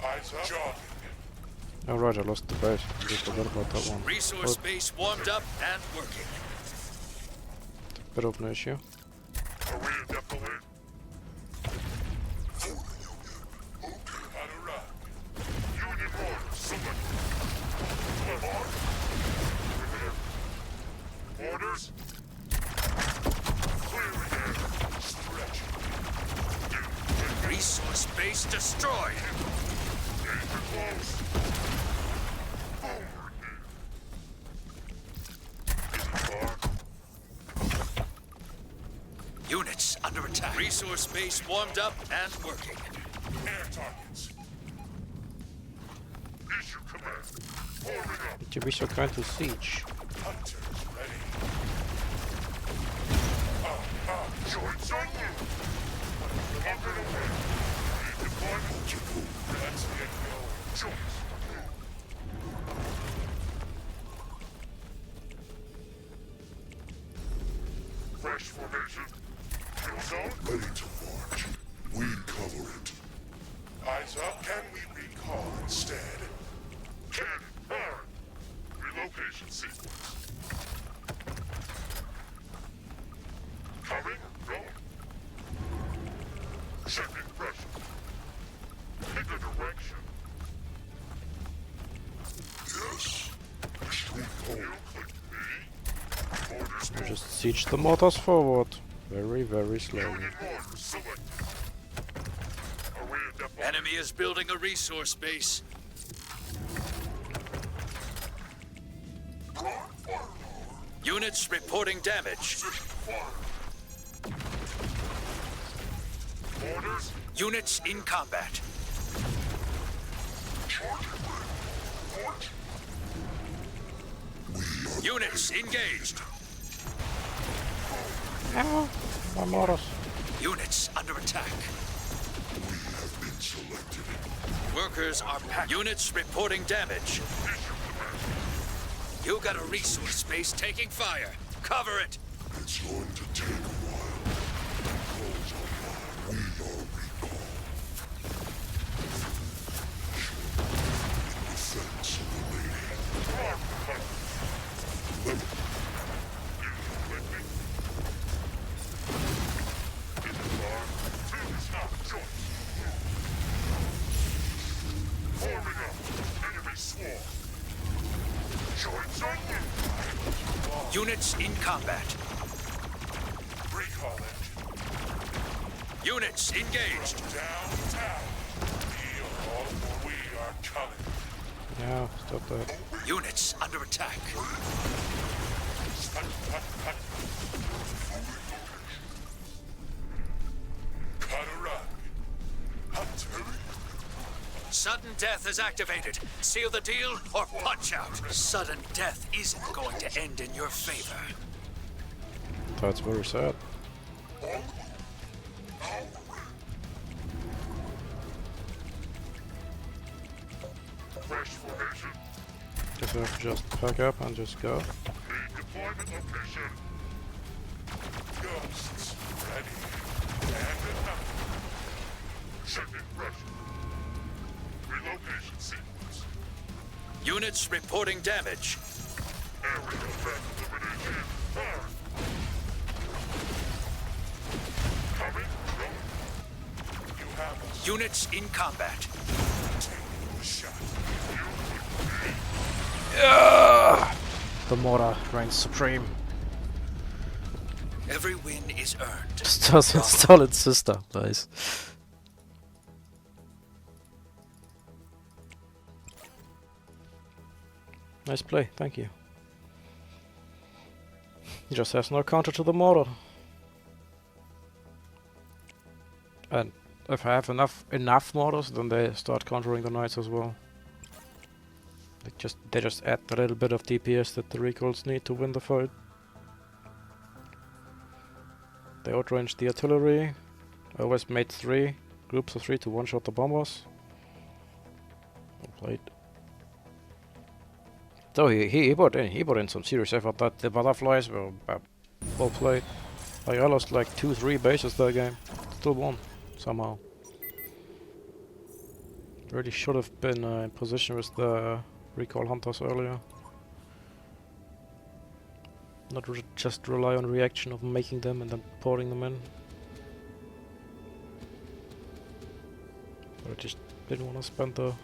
Eyes up. Jogging. Oh right, I lost the base. I just forgot about that one. Resource base warmed up and working. Bit of an issue. Arena depth alert. How to run. Union order. Select. Orders? Resource base destroyed. Danger close. Forward. Is it far? Units under attack. Resource base warmed up and working. Air targets. Issue command. Forming up. Did you be so kind to siege? Hunters ready. Joints on you. Hunted away. Redeployment. Let's get going. Joints. Fresh formation. Kill zone. Ready to march. We cover it. Eyes up. Can we recall instead? Cannon. Fire. Relocation sequence. Coming. Going. Checking pressure. Pick a direction. Yes. Street hole. You click me. Orders move. Just siege the mortars forward. Very, very slowly. Union orders selected. Array of depot. Enemy is building a resource base. Units reporting damage. Orders. Units in combat. Units engaged. Ow! My mortars. Units under attack. We have been selected. Workers are packed. Units reporting damage. You got a resource base taking fire. Cover it. It's going to take a while. Calls online. We are recall. Defense of the lady. Forming up. Enemy swarm. Joints on you. Units in combat. Recall engine. Units engaged. Downtown. Feel all for we are coming. Yeah, stop that. Units under attack. Hut, hut, hut. Cut a run. Hunter. Sudden death is activated. Seal the deal or punch out. Sudden death isn't going to end in your favor. That's very sad. Fresh formation. Guess I have to just pack up and just go. Lead deployment location. Ghosts ready. And enough. Checking pressure. Relocation sequence. Units reporting damage. Area effect elimination. Fire. Coming. Going. You have us. Units in combat. Take the shot. The mortar reigns supreme. Every win is earned. Just does install its sister. Nice. Nice play, thank you. He just has no counter to the mortar. And if I have enough mortars, then they start countering the knights as well. They just add a little bit of DPS that the recalls need to win the fight. They outranged the artillery. I always made 3 groups of 3 to one-shot the bombers. Well played. So he put in some serious effort. That the butterflies were well played. Like I lost like 2-3 bases that game. Still won somehow. Really should have been in position with the recall hunters earlier. Not just rely on reaction of making them and then pouring them in. But I just didn't want to spend the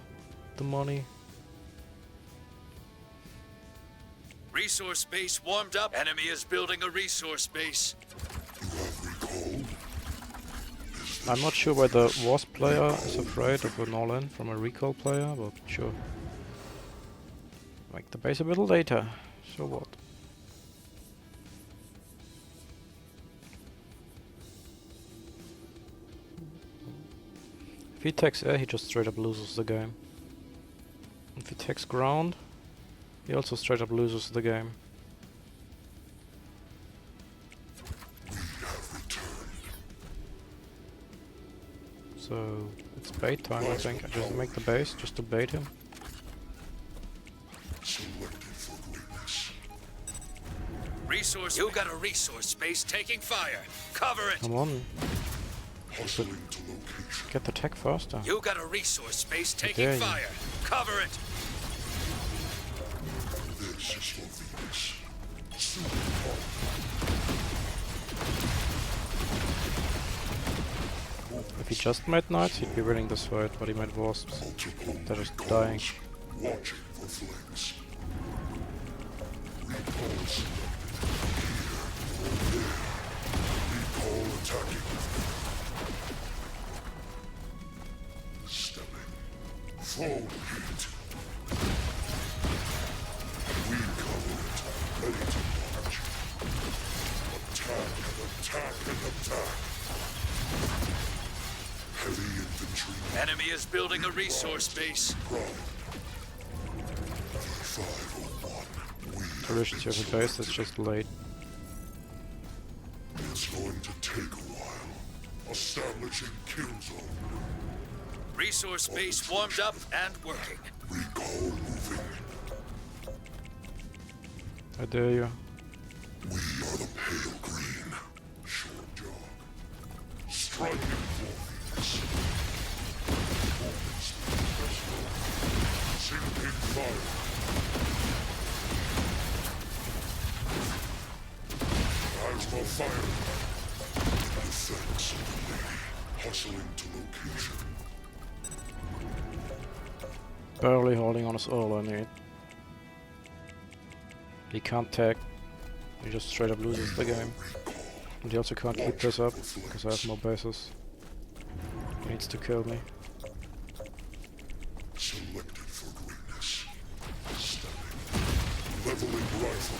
money. Resource base warmed up. Enemy is building a resource base. You have recalled? Is I'm not sure why the Wasp player is afraid of an all-in from a recall player, but sure. Make the base a little later, so what? If he takes air, he just straight up loses the game. If he takes ground, he also straight up loses the game. So it's bait time, I think. I just make the base just to bait him. Resource. You got a resource space taking fire. Cover it. Come on, Hustling to location. get the tech faster. You got a resource space dare taking you. fire. Cover it. This is for Venus. If he just made knights, he'd be winning this fight, but he made wasps. Multiple They're just dying. watching for flanks. Recall selected. Here or there. Recall attacking. Stepping. Full heat. We cover it. Ready to march. Attack and attack and attack. Heavy infantry. Enemy is building a resource base. Prime. 501. We Traditions have a base that's just late. It's going to take a while. Establishing kill zone. Resource base warmed up and working. Recall moving. I dare you. We are the pale green. Short jog. Striking for Venus. Sinking fire. Plasma fire. Defense of the lady. Hustling to location. Barely holding on is all I need. He can't tag. He just straight up loses the game. And he also can't keep this up, because I have more bases. He needs to kill me. Selected for greatness. Stepping. Leveling rifle.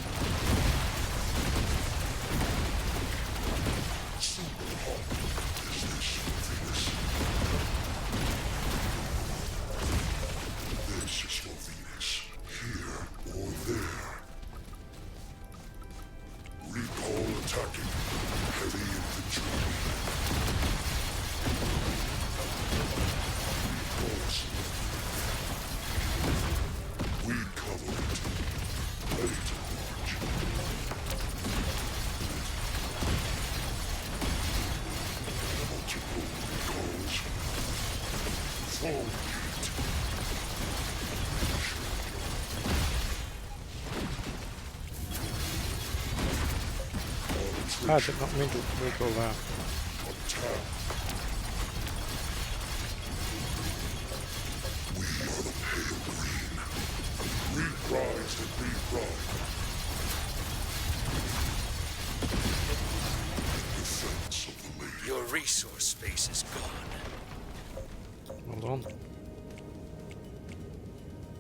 Super hot. Is this Venus? This is for Venus. Here or there. Recall attacking. Heavy infantry. Recall selected. We cover it. Ready to march. Multiple recalls. Full heat. I did not mean to recall that. Attack. We are the pale green. Reprised and reprimed. Defense of the lady. Your resource space is gone. Hold on.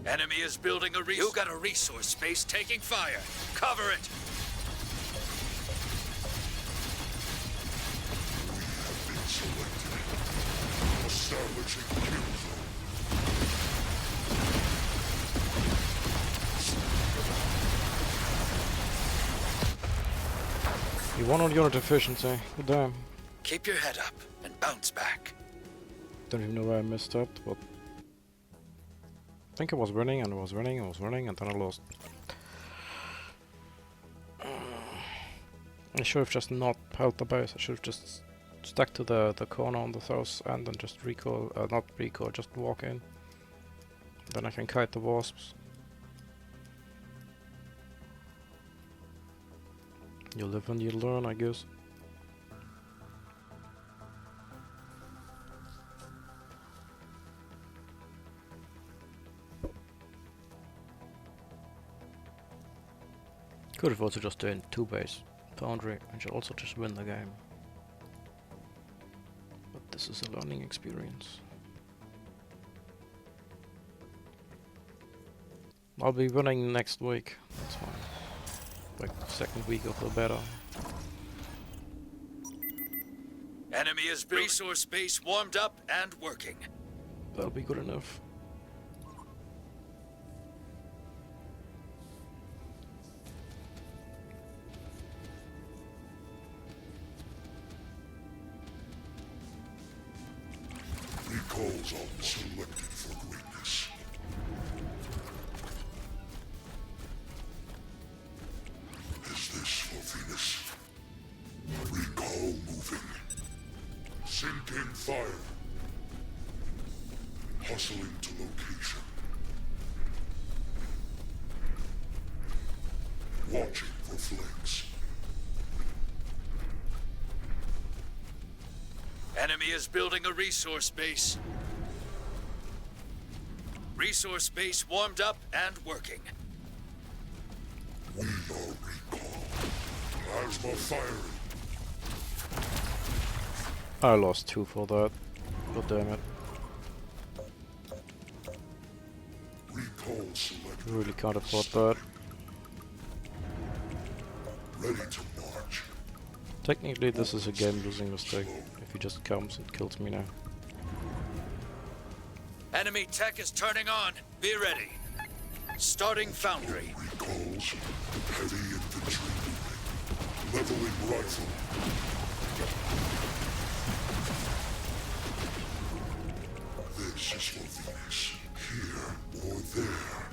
Enemy is building a resource. You got a resource space taking fire. Cover it. Been selected. Establishing kill zone. You won on unit efficiency. Good damn. Keep your head up and bounce back. Don't even know where I messed up, but I think I was winning and I was winning and I was winning and then I lost. I should have just not held the base. I should have just stuck to the corner on the south end and just recall, not recall, just walk in. Then I can kite the wasps. You live and you learn, I guess. Could have also just done 2 base foundry and should also just win the game. But This is a learning experience. I'll be winning next week. That's fine. Like the second week of the beta. Enemy is built. Resource base warmed up and working. That'll be good enough. Recalls are selected for greatness. Is this for Venus? Recall moving. Sinking fire. Hustling to location. Watching for flanks. Enemy is building a resource base. Resource base warmed up and working. We are recall. Plasma firing. I lost 2 for that. God damn it. Recall select. Really can't afford that. Ready to march. Technically this is a game losing mistake. If he just comes and kills me now. Enemy tech is turning on. Be ready. Starting foundry. Recalls. Heavy infantry moving. Leveling rifle. This is for Venus. Here or there.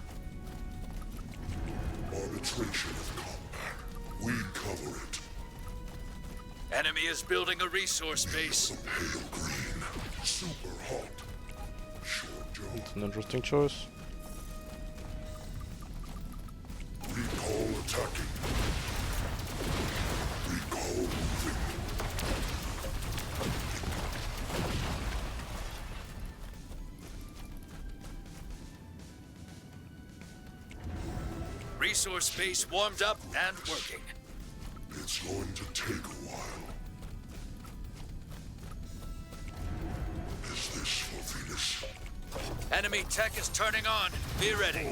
Arbitration of combat. We cover it. Enemy is building a resource base. The pale green. Super hot. Short Joe. It's an interesting choice. Recall attacking. Recall moving. Resource base warmed up and working. It's going to take a while. Is this for Venus? Enemy tech is turning on. Be ready.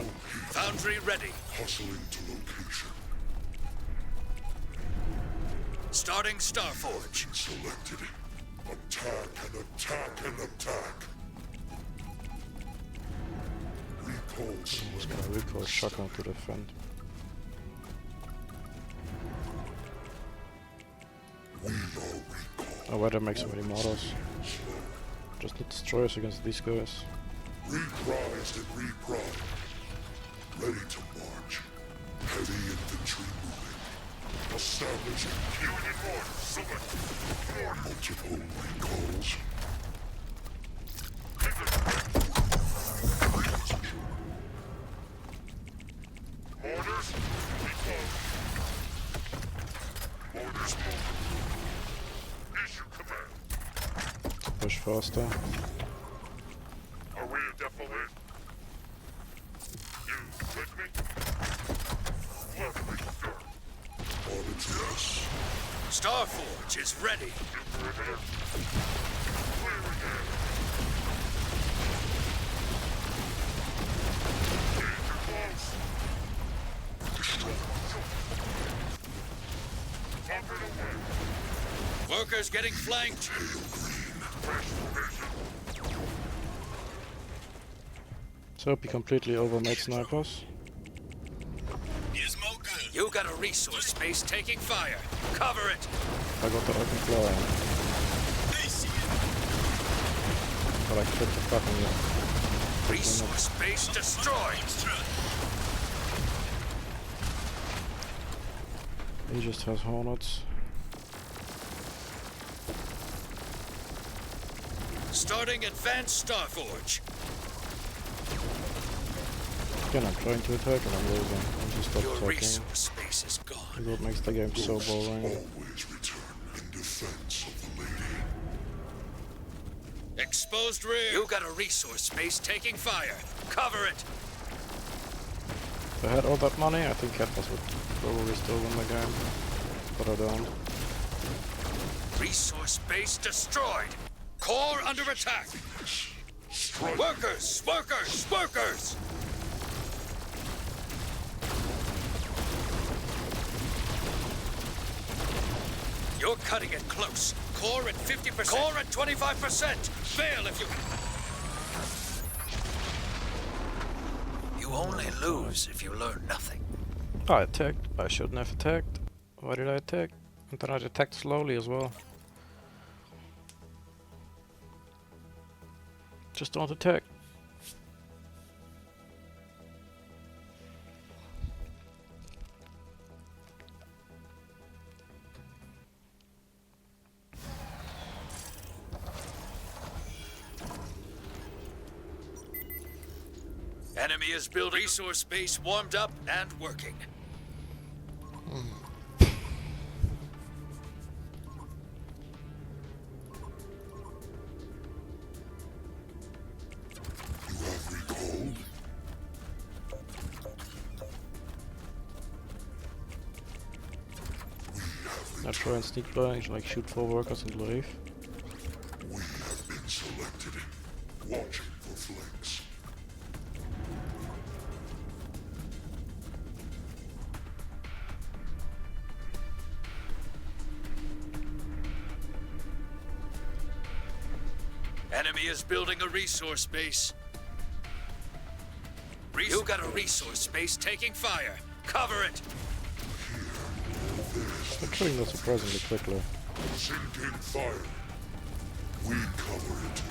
Foundry ready. Hustling to location. Starting Starforge. Selected. Attack and attack and attack. Recall Just selected. gonna recall shotgun to defend. We are recall. I better make so many models. Just need destroyers against these guys. Reprised and reprimed. Ready to march. Heavy infantry moving. Establishing unit order. Select. Multiple recalls. Orders. Recall. Orders moving. Issue command. Push faster. Are we indefinite? You with me? Leveling start. Auditors. Starforge is ready. Perimeter. Clearing air. Danger close. Covered away. Workers getting flanked. Fresh provision. So he completely overmade snipers. Gizmo good. You got a resource space taking fire. Cover it. I got the open flyer, They see it. but I killed the fucking Resource base destroyed. Extra. He just has hornets. Starting advanced Starforge. Again, I'm trying to attack and I'm losing. I'm just stop Your attacking. resource space is gone. What makes the game so boring. Always return in defense of the lady. Exposed rear. You got a resource space taking fire. Cover it. If I had all that money, I think Katniss would probably still win the game. But I don't. Resource base destroyed. Core under attack. Workers! Workers! Workers! You're cutting it close. Core at 50%. Core at 25%. Fail if you... You only lose if you learn nothing. I attacked. I shouldn't have attacked. Why did I attack? And then I attacked slowly as well. Just don't attack. Enemy is building. Resource base warmed up and working. You have recalled? Not try and sneak by, like shoot 4 workers and leave. We have been selected. Watching for flanks. Enemy is building a resource base. You got a resource base taking fire. Cover it. They're killing that surprisingly quickly. Sinking fire. We cover it.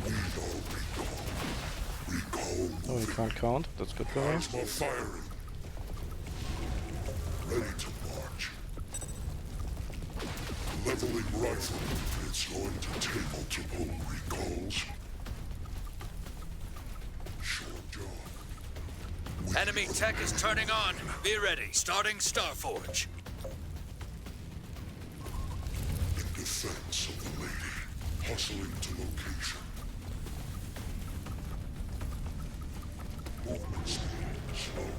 We all recall. Recall Oh, he can't count. That's good for me. plasma firing. Ready to march. Leveling rifle. It's going to take multiple recalls. Short job. Enemy tech is turning on. Be ready. Starting Starforge. In defense of the lady. Hustling to location. Movement speed slow.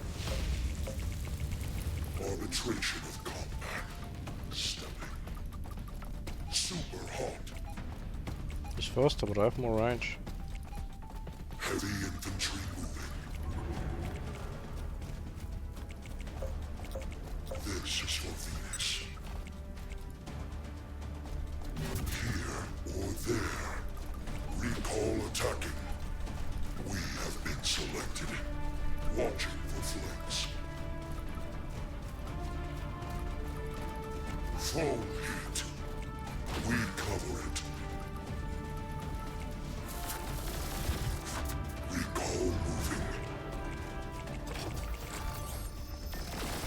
Arbitration of combat. Stepping. Super hot. He's faster, but I have more range. Heavy infantry moving. This is for Venus. Here or there. Recall attacking. We have been selected. Watching for flanks. Full heat. We cover it. Recall moving.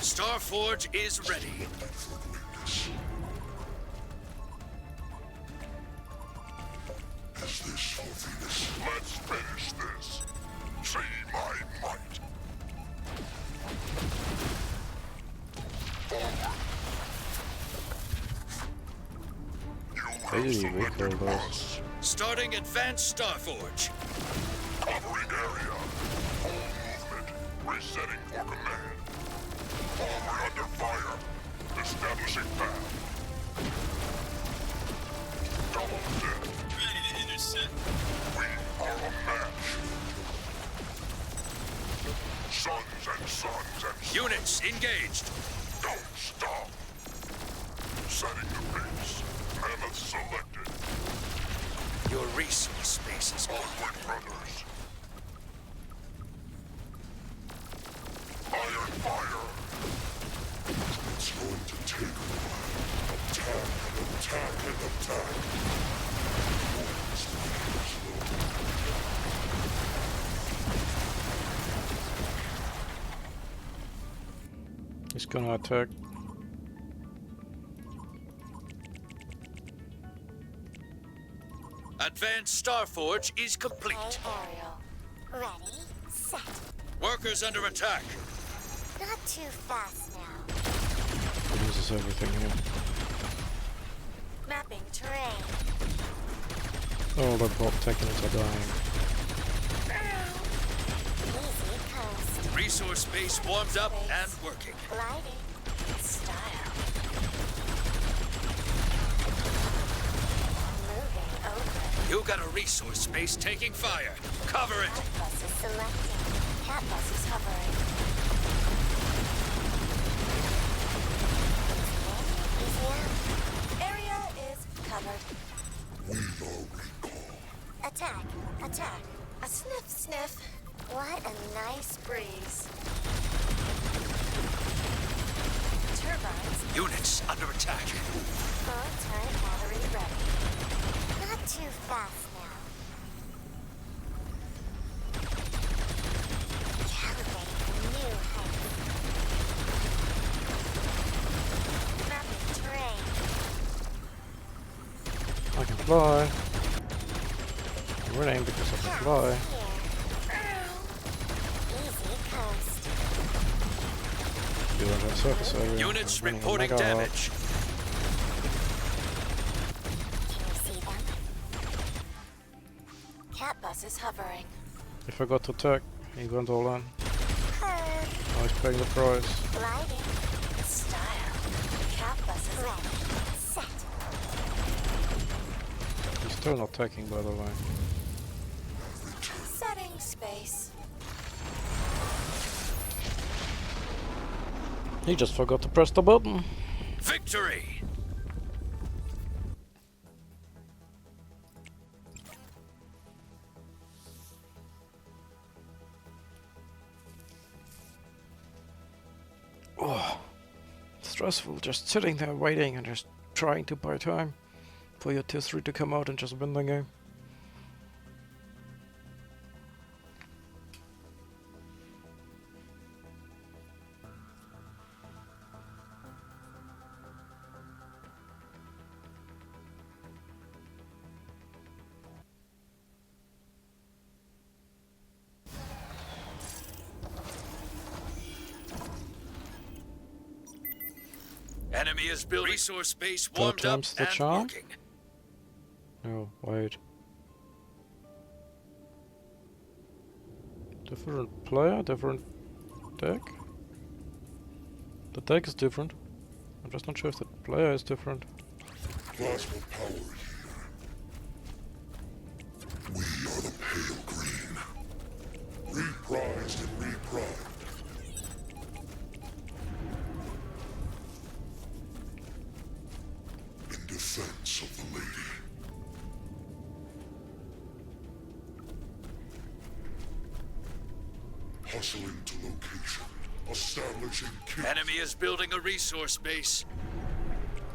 Starforge is ready. For greatness. Is this for Venus? Let's finish this. See my might. They didn't recall those. Starting Advanced Starforge. Covering area. Whole movement. Resetting for command. Forward under fire. Establishing path. Double death. Ready to intercept. We are a match. Sons and sons and Units engaged. don't stop. Setting the pace. Mammoth selected. Your resource base is Onward, brothers. Iron fire. It's going to take a while. Attack and attack and attack. Movement speed slow. He's gonna attack. Advanced Starforge is complete. Okay, Ariel. Ready, set. Workers under attack. Not too fast now. He loses everything here. Mapping terrain. Oh, the bot tech units are dying. Easy coast. Resource base warmed up and working. Gliding. Style. You got a resource space taking fire. Cover it. Cat bus is selected. Cat bus is hovering. Easy out. Area is covered. We are recall. Attack. Attack. A sniff sniff. What a nice breeze. Turbines. Units under attack. Full turret battery ready. Not too fast now. Calibrating for new heights. Mapping terrain. I can fly. I'm winning because I can fly. Here. Easy coast. You have a surface area. Units I'm winning a reporting mega hub. damage. Can you see them? Cat bus is hovering. He forgot to attack. He went all in. Heard. Now he's paying the price. Gliding. Style. Cat bus is ready. Set. He's still not attacking, by the way. Setting space. He just forgot to press the button. Victory! Oh, stressful. Just sitting there waiting and just trying to buy time for your tier 3 to come out and just win the game. Enemy is building resource space Third warmed up time's the and charm? working. No, wait. Different player, different deck? The deck is different. I'm just not sure if the player is different. Plasma power here. We are the pale green. Reprised and reprimed. In defense of the lady. Hustling to location. Establishing kill. Enemy is building a resource base.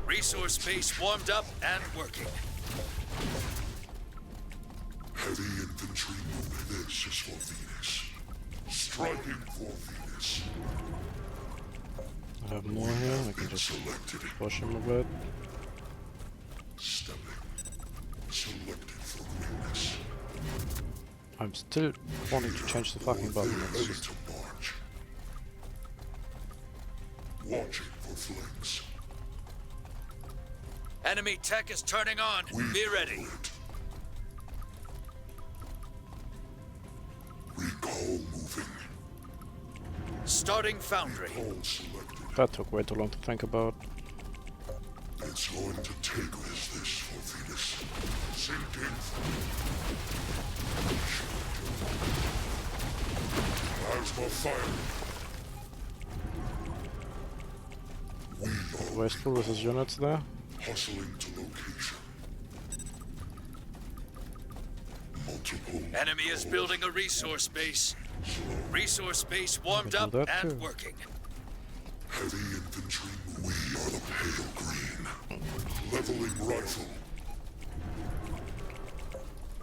Resource base warmed up and working. Heavy infantry move. This is for Venus. Striking for Venus. I have more here, I can Been just selected. push him a bit. Stepping. Selected for Venus. I'm still wanting to change the fucking button. It's Ready just to march. Watching for flanks. Enemy tech is turning on. We Be ready. cover it. Recall moving. Starting foundry. All selected. that took way too long to think about. It's going to take us this for Venus. Sinking. Plasma fire. We are Wasteful with his units there. hustling to location. Multiple. Enemy is building a resource base. Resource base warmed can up do that and too. working. Heavy infantry. We are the pale green. Leveling rifle.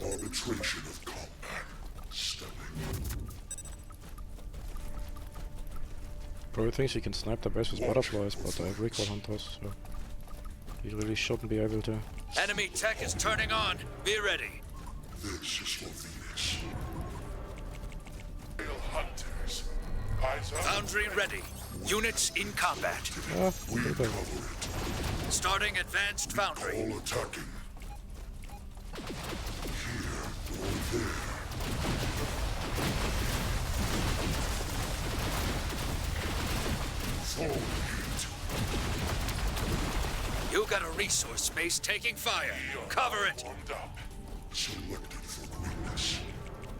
Arbitration of combat. Stepping. Probably thinks he can snipe the base with butterflies, but I have recall hunters, so he really shouldn't be able to. Enemy tech is turning on. Be ready. This is for Venus. Hail hunters. Eyes up. Foundry ready. Units in combat. Ah, We okay. cover it. Starting advanced foundry. All attacking. Here or there. Full heat. You got a resource space taking fire. Cover it. Warmed up. Selected for greatness.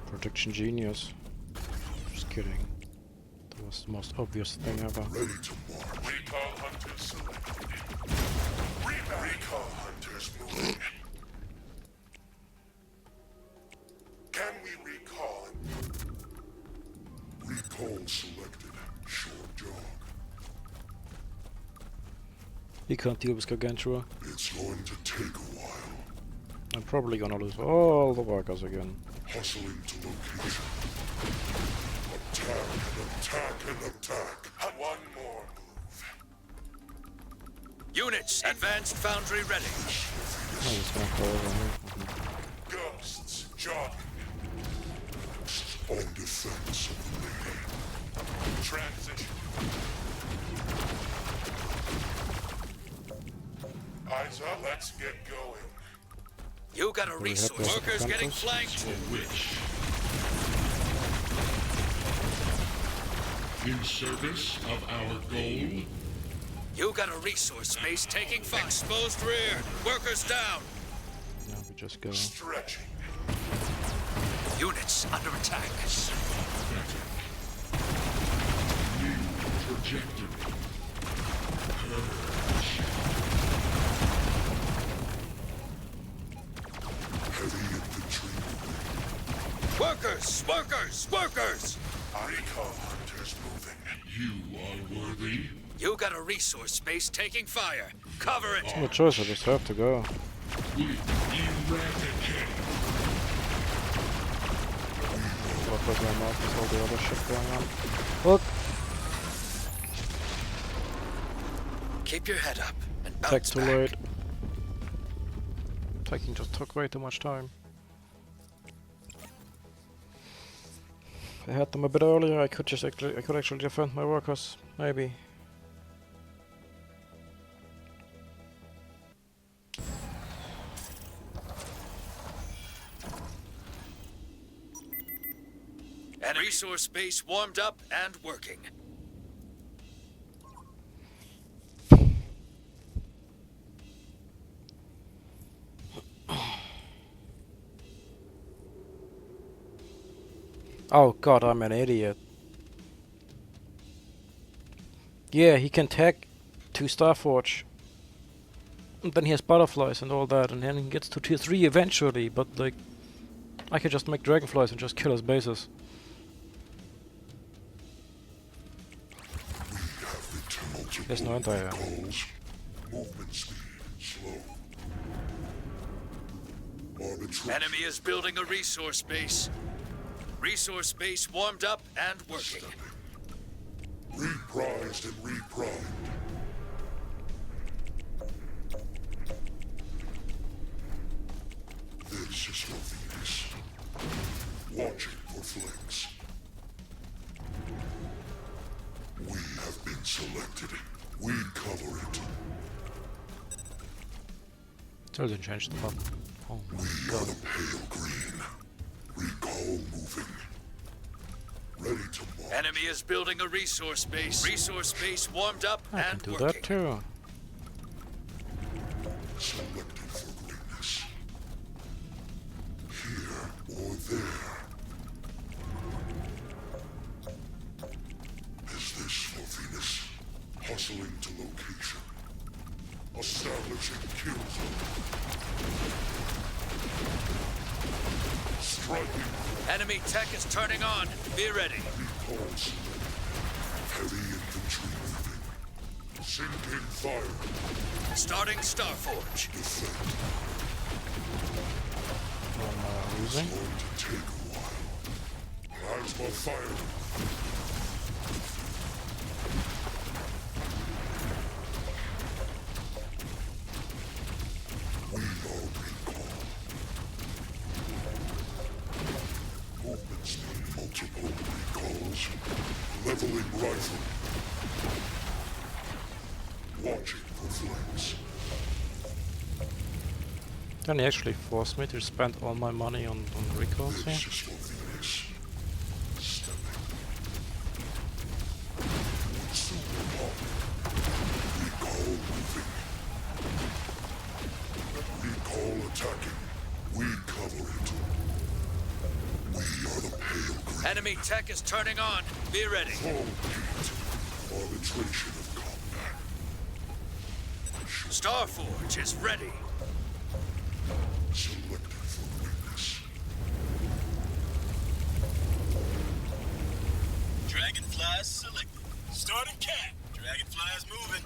Prediction genius. Just kidding. That was the most obvious thing ever. Ready to march. Recall hunters selected. Recall hunters moving. Can we recall? Recall selected. Short jog. He can't deal with Gargantua. It's going to take a while. I'm probably gonna lose all the workers again. Hustling to location. Attack and attack and attack. One more move. Units, advanced foundry ready. I'm just gonna go over here. Ghosts jogging. On defense of the lady. Transition. Eyes up, let's get going. You got a We have resource. those Workers getting defenders. flanked. Which? In service of our goal. You got a resource space taking fire. Exposed rear. Workers down. Now we just go. Stretching. Units under attack. New trajectory. Heavy infantry. Workers! Workers! Workers! Recall hunters moving. You are worthy. You got a resource space taking fire. Cover it. No choice, I just have to go. We eradicate. What was my mouth with all the other shit going on? Look! Keep your head up and Tech bounce too back. late. Taking just took way too much time. If I had them a bit earlier, I could actually defend my workers, maybe. And resource space warmed up and working. Oh god, I'm an idiot. Yeah, he can tag to Starforge. And then he has butterflies and all that, and then he gets to tier 3 eventually, but like... I could just make dragonflies and just kill his bases. There's no anti-air. Calls. Movement speed slow. Arbitration. Enemy is building a resource base. Resource base warmed up and working. Reprised and reprimed. This is for Venus. Watching for flanks. We have been selected. We cover it. Still didn't change the button. Oh my We are god. the pale green. Recall moving. Ready to march. Enemy is building a resource base. Resource base warmed up I can and do working. that too. Selected for greatness. Here or there. Is this for Venus? Hustling to location. Establishing kill zone. Striking Enemy tech is turning on. Be ready. repulse. Heavy infantry moving. Sinking fire. Starting Starforge. Defend. Losing. Going to take a while. Plasma fire. We are recall. Movement speed. Multiple recalls. Leveling rifle. Watching for flanks. Then he actually forced me to spend all my money on recalls here. This is for Venus. Stepping. Super pop. Recall moving. Recall attacking. We cover Enemy tech is turning on. Be ready. Arbitration of combat. Starforge is ready. Selected for witness. Dragonflies selected. Starting cat. Dragonflies moving.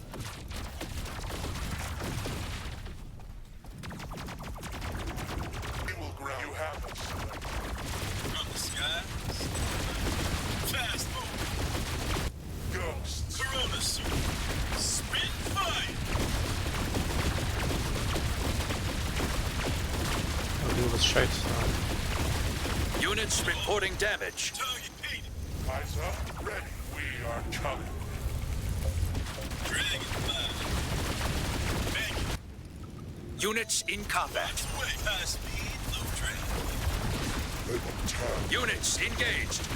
We will ground. You have us. From the sky. Fast move. Ghosts. Corona suit. Spit fire. I'll deal with shades now. Units reporting damage. Target painted. Eyes up. Ready. We are coming. Dragonfly. Bang. Units in combat. Way. High speed. Low drag. Attack. Units engaged.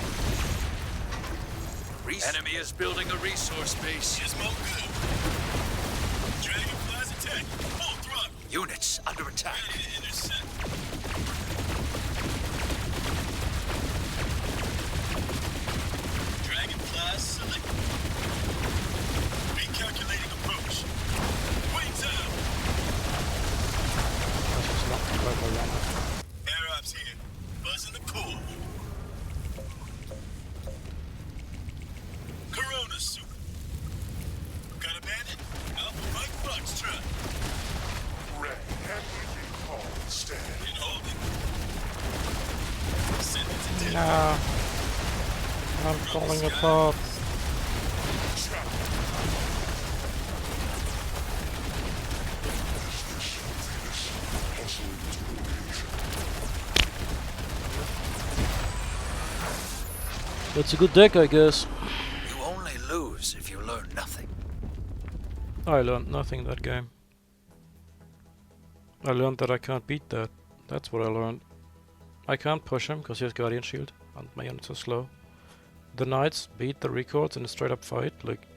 Enemy is building a resource base. Gizmo good. Dragonflies attack. Full throttle. Units under attack. Ready to intercept. Dragonflies selected. Recalculating approach. Wings out. This is not quite a runner. Air ops here. Buzzing the core. Corona suit. Got a bandit? Alpha Mike Foxtrot. Ready. Can we recall instead? In holding. Send it to dinner. Nah. I'm falling apart. That's a good deck, I guess. You only lose if you learn nothing. I learned nothing that game. I learned that I can't beat that. That's what I learned. I can't push him because he has Guardian Shield and my units are slow. The Knights beat the Recalls in a straight up fight, like...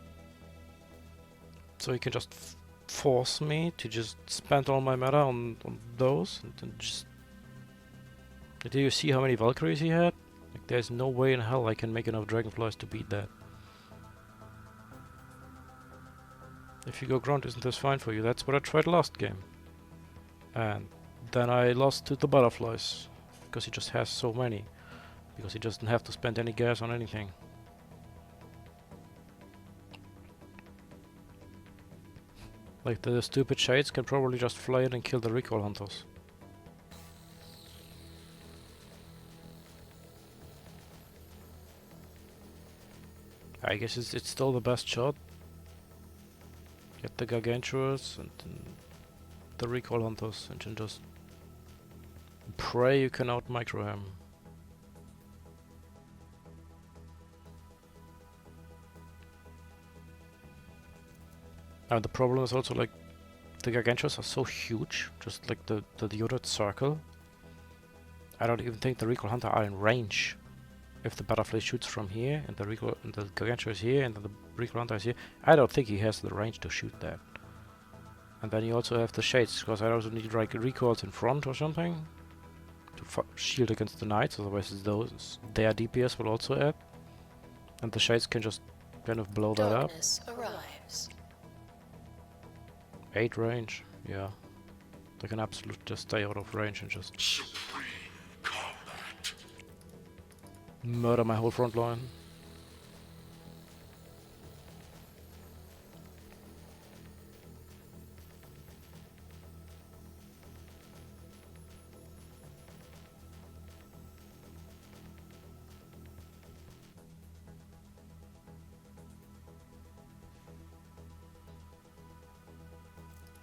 So he can just force me to just spend all my mana on those and then just... Do you see how many Valkyries he had? Like, there's no way in hell I can make enough Dragonflies to beat that. If you go ground, isn't this fine for you? That's what I tried last game. And then I lost to the Butterflies. Because he just has so many. Because he doesn't have to spend any gas on anything. Like, the stupid Shades can probably just fly in and kill the Recall Hunters. I guess it's still the best shot. Get the Gargantuars and the Recall Hunters and then just pray you can out micro him. And the problem is also like the Gargantuars are so huge, just like the unit circle. I don't even think the Recall Hunter are in range. If the Butterfly shoots from here and the Gargantua is here and then the Recall Hunter is here, I don't think he has the range to shoot that. And then you also have the Shades, because I also need like recalls in front or something to shield against the Knights, otherwise their DPS will also add. And the Shades can just kind of blow that up. Arrives. 8 range, yeah. They can absolutely just stay out of range and just Supreme combat. murder my whole front line.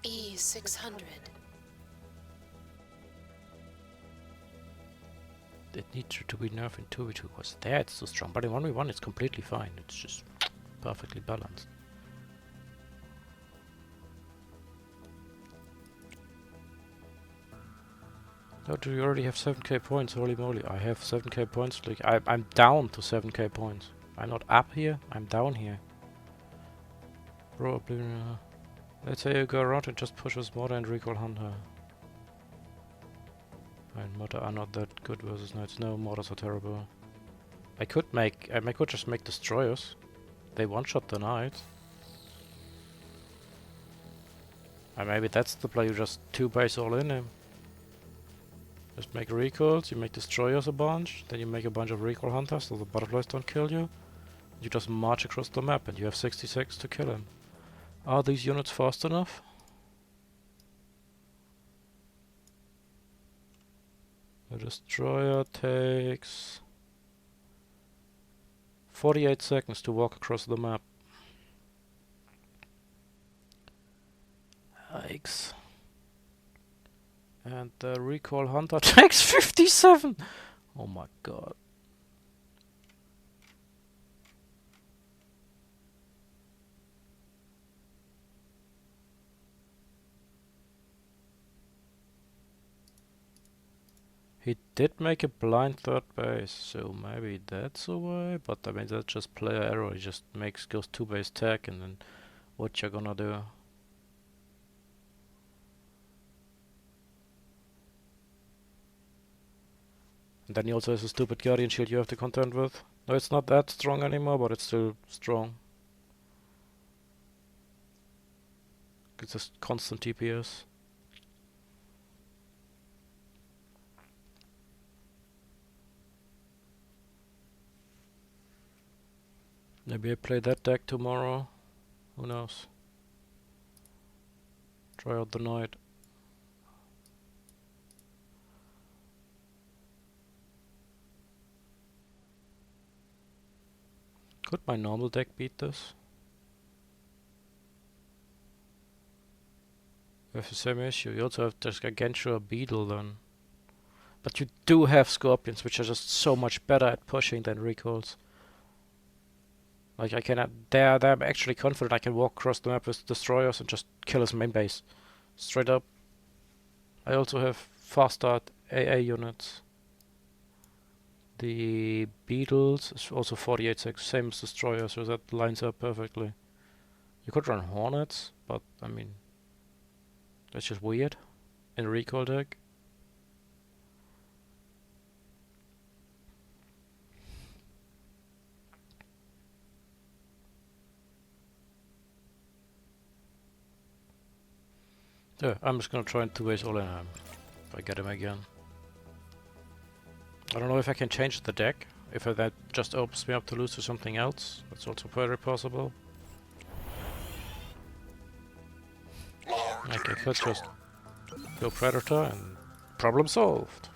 E600. It needs to be nerfed in 2v2 because there it's so strong, but in 1v1 it's completely fine. It's just perfectly balanced. Oh, do you already have 7k points? Holy moly, I have 7k points. Like I'm down to 7k points. I'm not up here, I'm down here. Probably. Let's say you go around and just push with Mortar and Recall Hunter. And Mortar are not that good versus Knights. No, Mortars are terrible. I could just make destroyers. They one-shot the knight. And maybe that's the play, you just 2-base all in him. Just make recoils, you make destroyers a bunch, then you make a bunch of recoil hunters so the butterflies don't kill you. You just march across the map and you have 66 to kill him. Are these units fast enough? The destroyer takes 48 seconds to walk across the map. Yikes. And the recoil hunter takes 57! Oh my god. He did make a blind 3rd base, so maybe that's a way, but I mean that's just player error, he just goes 2-base tech and then what you're gonna do? And then he also has a stupid guardian shield you have to contend with. No, it's not that strong anymore, but it's still strong. It's just constant TPS. Maybe I play that deck tomorrow. Who knows? Try out the knight. Could my normal deck beat this? We have the same issue. You also have this Gargantua Beetle then. But you do have Scorpions, which are just so much better at pushing than recoils. Like I cannot, there I'm actually confident I can walk across the map with destroyers and just kill his main base. Straight up. I also have fast start AA units. The Beetles is also 48-6, same as destroyer, so that lines up perfectly. You could run Hornets, but I mean, that's just weird in a recoil deck. Yeah, I'm just gonna try and 2-base all in him if I get him again. I don't know if I can change the deck, if that just opens me up to lose to something else. That's also very possible. Like I could just go Predator and problem solved.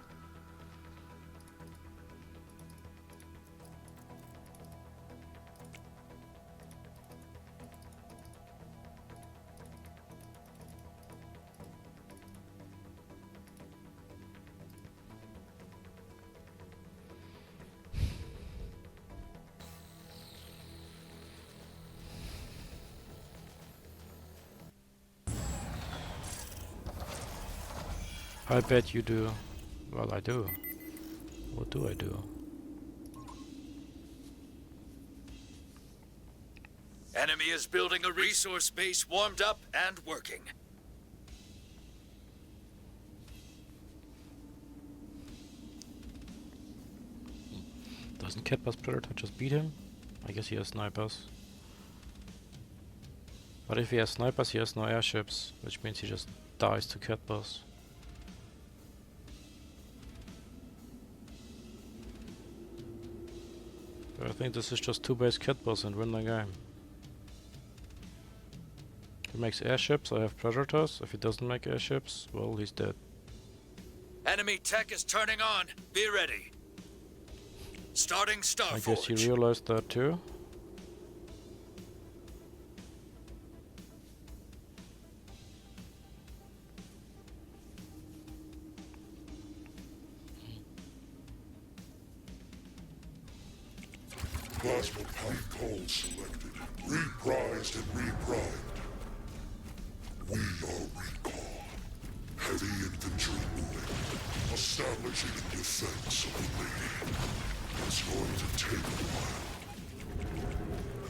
I bet you do. Well, I do. What do I do? Enemy is building a resource base warmed up and working. Doesn't Catbus Predator just beat him? I guess he has snipers. But if he has snipers, he has no airships, which means he just dies to Catbus. I think this is just 2-base Catbus and win the game. If he makes airships, I have Predators. If he doesn't make airships, well, he's dead. Enemy tech is turning on. Be ready. Starting Starforge. I guess he realized that too. Plasma pipe coal selected. Reprised and reprimed. We are recall. Heavy infantry moving. Establishing a defense of the lady. It's going to take a while.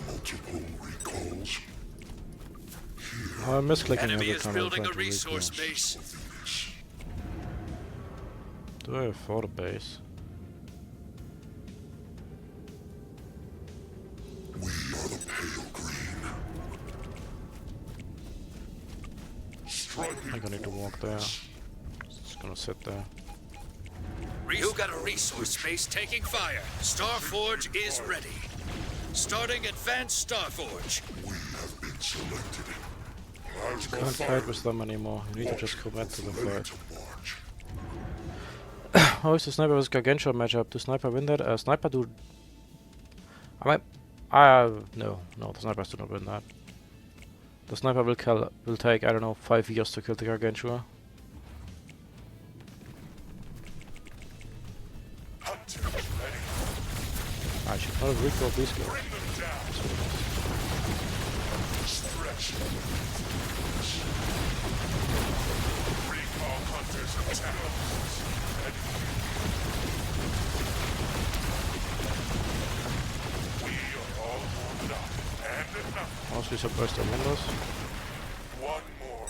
Multiple recalls. Here. I'm misclicking Enemy every is time I'm building trying a to resource recall. base. Venus. Do I have 4 base? walk there. It's gonna sit there. You got a resource space taking fire. Starforge is ready. Starting Advanced Starforge. We have been selected. Plasma Can't fire fight with them anymore. You need to just commit to the ready fight. to march. How is the Sniper vs Gargantua matchup? Do Sniper win that? Sniper do... No, the Snipers do not win that. The Sniper will take, I don't know, 5 years to kill the Gargantua. Hunter ready. I should not have recalled these guys. Bring them down. Stretch. Recall hunters attack. Ready. We are all warmed up and enough. Mostly suppressed their windows. One more.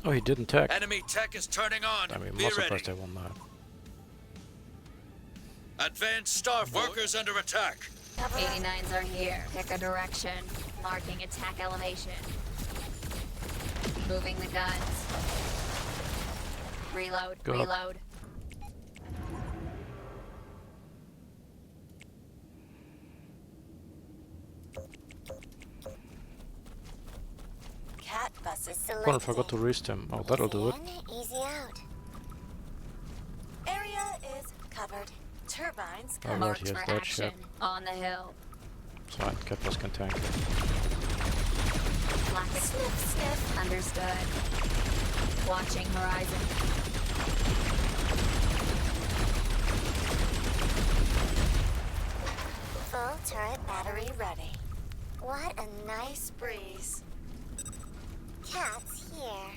Oh, he didn't tech. Enemy tech is turning on. I mean, Be more ready. surprised they won that. Advanced Starforge. Workers under attack. 89s are here. Pick a direction. Marking attack elevation. Moving the guns. Reload. Go up. Reload. Cat bus is selected. Connor forgot to rest him. Oh, that'll do it. Easy in, easy out. Area is covered. Turbines Oh, covered. Lord, Marked he has for that action. shit. On the hill. It's fine, Kepler's can tank it. Black it. Sniff, sniff. Understood. Watching horizon. Full turret battery ready. What a nice breeze. Cat's here.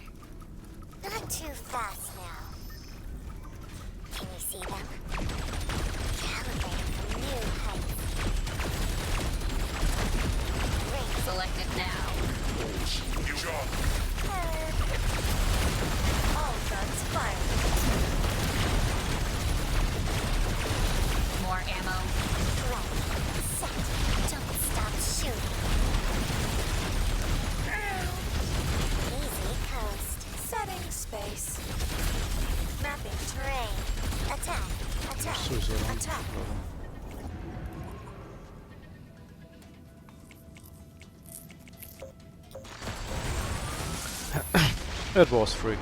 Not too fast now. Can you see them? Calibrating from new heights. Ring Selected now. You John. heard. All guns fired. More ammo. Right. Set. Don't stop shooting. Easy coast. Setting space. Mapping terrain. Attack. Attack. Suicide. Attack. It was free.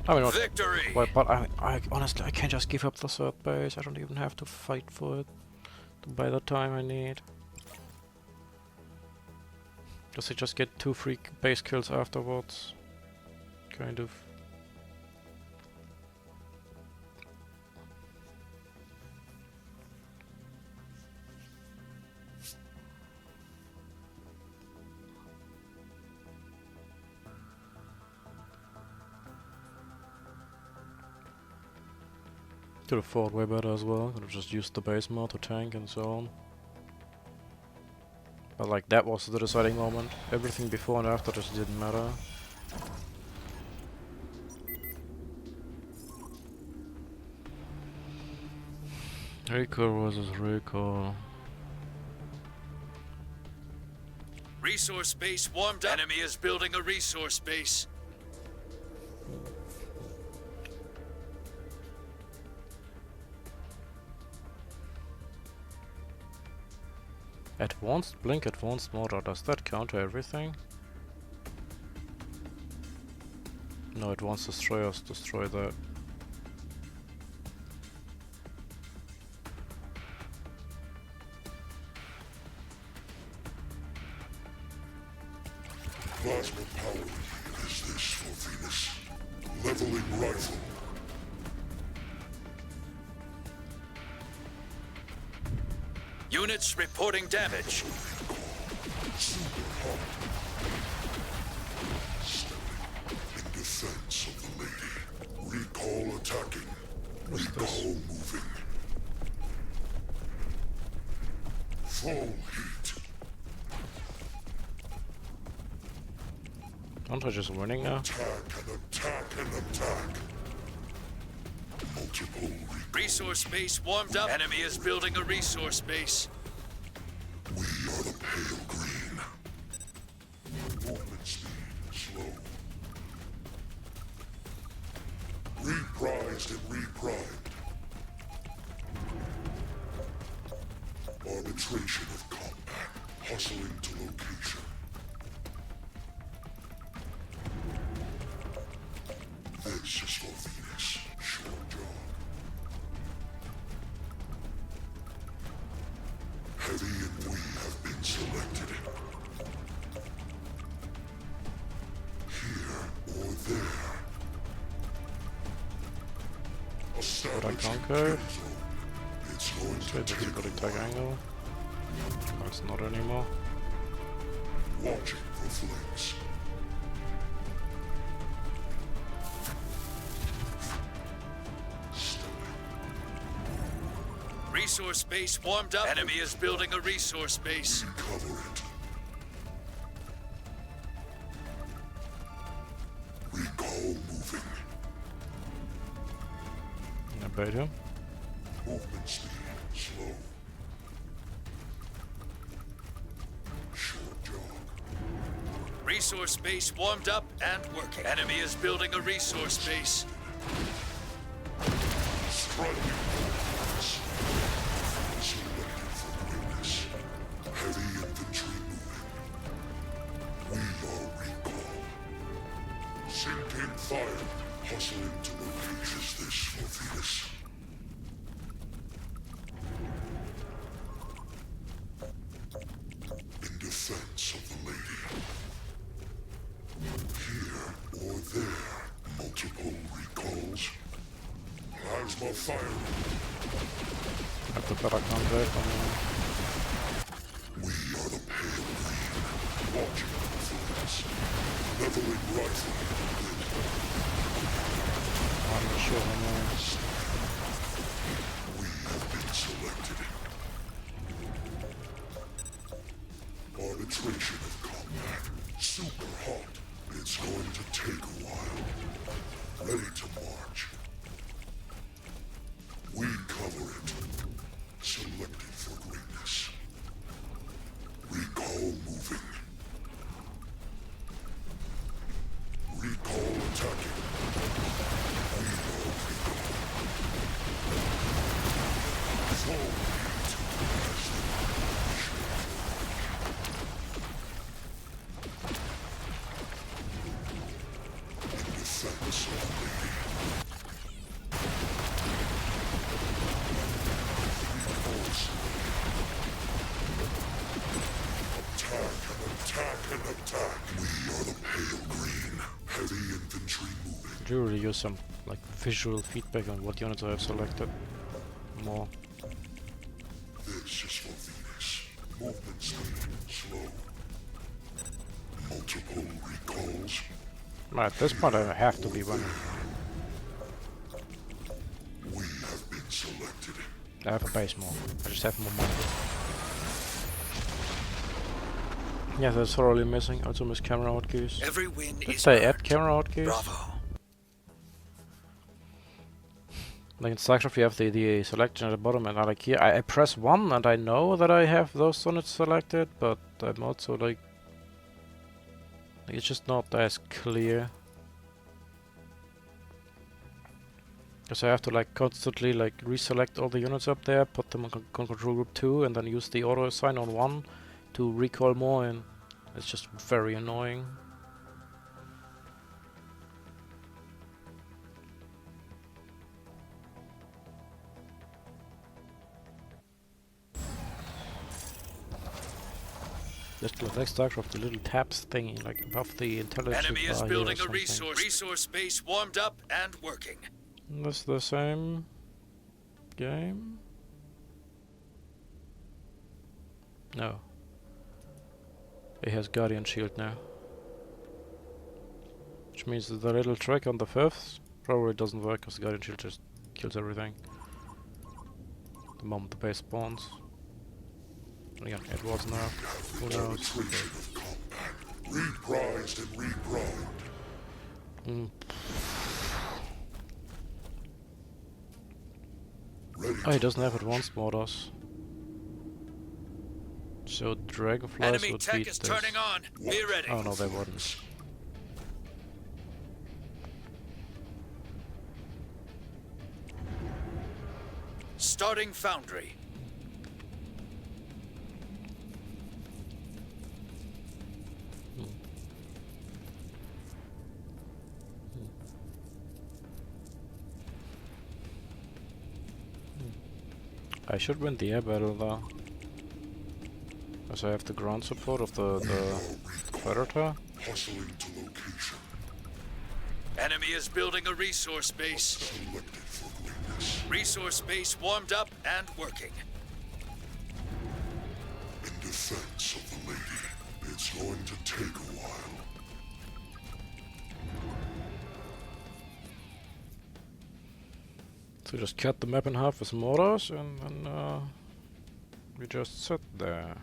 I mean, not Victory. but I honestly, I can't just give up the third base. I don't even have to fight for it by the time I need. Does it just get 2 free base kills afterwards? Kind of. Could have fought way better as well. Could have just used the base mod to tank and so on. But like that was the deciding moment. Everything before and after just didn't matter. Recall versus recall. Resource base warmed up. Enemy is building a resource base. Advanced blink, advanced mortar. Does that counter everything? No, advanced destroyers destroy that. Plasma power. Is this for Venus? Leveling rifle. Units reporting damage. In defense of the lady. Recall attacking. Recall moving. Full heat. Aren't I just winning now? Attack and attack and attack. Multiple Resource base warmed up. Enemy is building a resource base. We are the pale green. Arbitration of combat. Hustling to location. This is for Venus. Short job. Heavy and we have been selected. Here or there. Establish a conquer? kill zone. It's going to Wait, take this is a attack while. angle. No, it's not anymore. Watching for flanks. Resource base warmed up. Enemy is building a resource base. Recover it. Recall moving. I bait him. Movement speed slow. Short jog. Resource base warmed up and working. Enemy is building a resource base. Striking. Selected for greatness. Heavy infantry moving. We are recall. Sinking fire. Hustling to locate. Is this for Venus? In defense of the lady. Here or there. Multiple recalls. Plasma fire. Have the better convert on We are the pale green. Watching influence. Leveling rifle. I'm not sure how many. We have been selected. Arbitration of combat. Super hot. It's going to take a while. Ready to march. We cover it. Selected for greatness. Recall moving. Recall attacking. We are recall. Full heat as the in defense of the lady. Recalls. Attack and attack. We are the pale green. Heavy infantry moving. Do you really use some like visual feedback on what units I have selected? More. This is for Venus. Movement speed slow. Multiple recalls. At this point I have to be one. We have been selected. I have a base more. I just have more money. Yeah, that's thoroughly missing. Also miss camera hotkeys. Every win Let's is say add earned. camera hotkeys. Bravo. Like in StarCraft you have the selection at the bottom, and like here I press 1 and I know that I have those units selected, but I'm also like it's just not as clear. Because I have to like constantly like reselect all the units up there, put them on control group 2 and then use the auto assign on 1 to recall more, and it's just very annoying. Just like StarCraft, the little tabs thingy like above the intelligence Enemy is bar here or building a something. resource base warmed up and working. That's the same game? No. It has Guardian Shield now. Which means that the little trick on the 5th probably doesn't work because the Guardian Shield just kills everything. The moment the base spawns. Again, it was now. Who knows? Arbitration of combat. Reprised and reprimed. Mm. Ready Oh, he to doesn't have march. advanced mortars. So Dragonflies Enemy would tech beat is this. turning on. Be ready. Oh no, they wouldn't. Starting foundry. I should win the air battle though. As I have the ground support of the Predator. Hustling to location. Enemy is building a resource base. Selected for greatness. Resource base warmed up and working. In defense of the lady, it's going to take a while. So just cut the map in half with mortars and then we just sit there.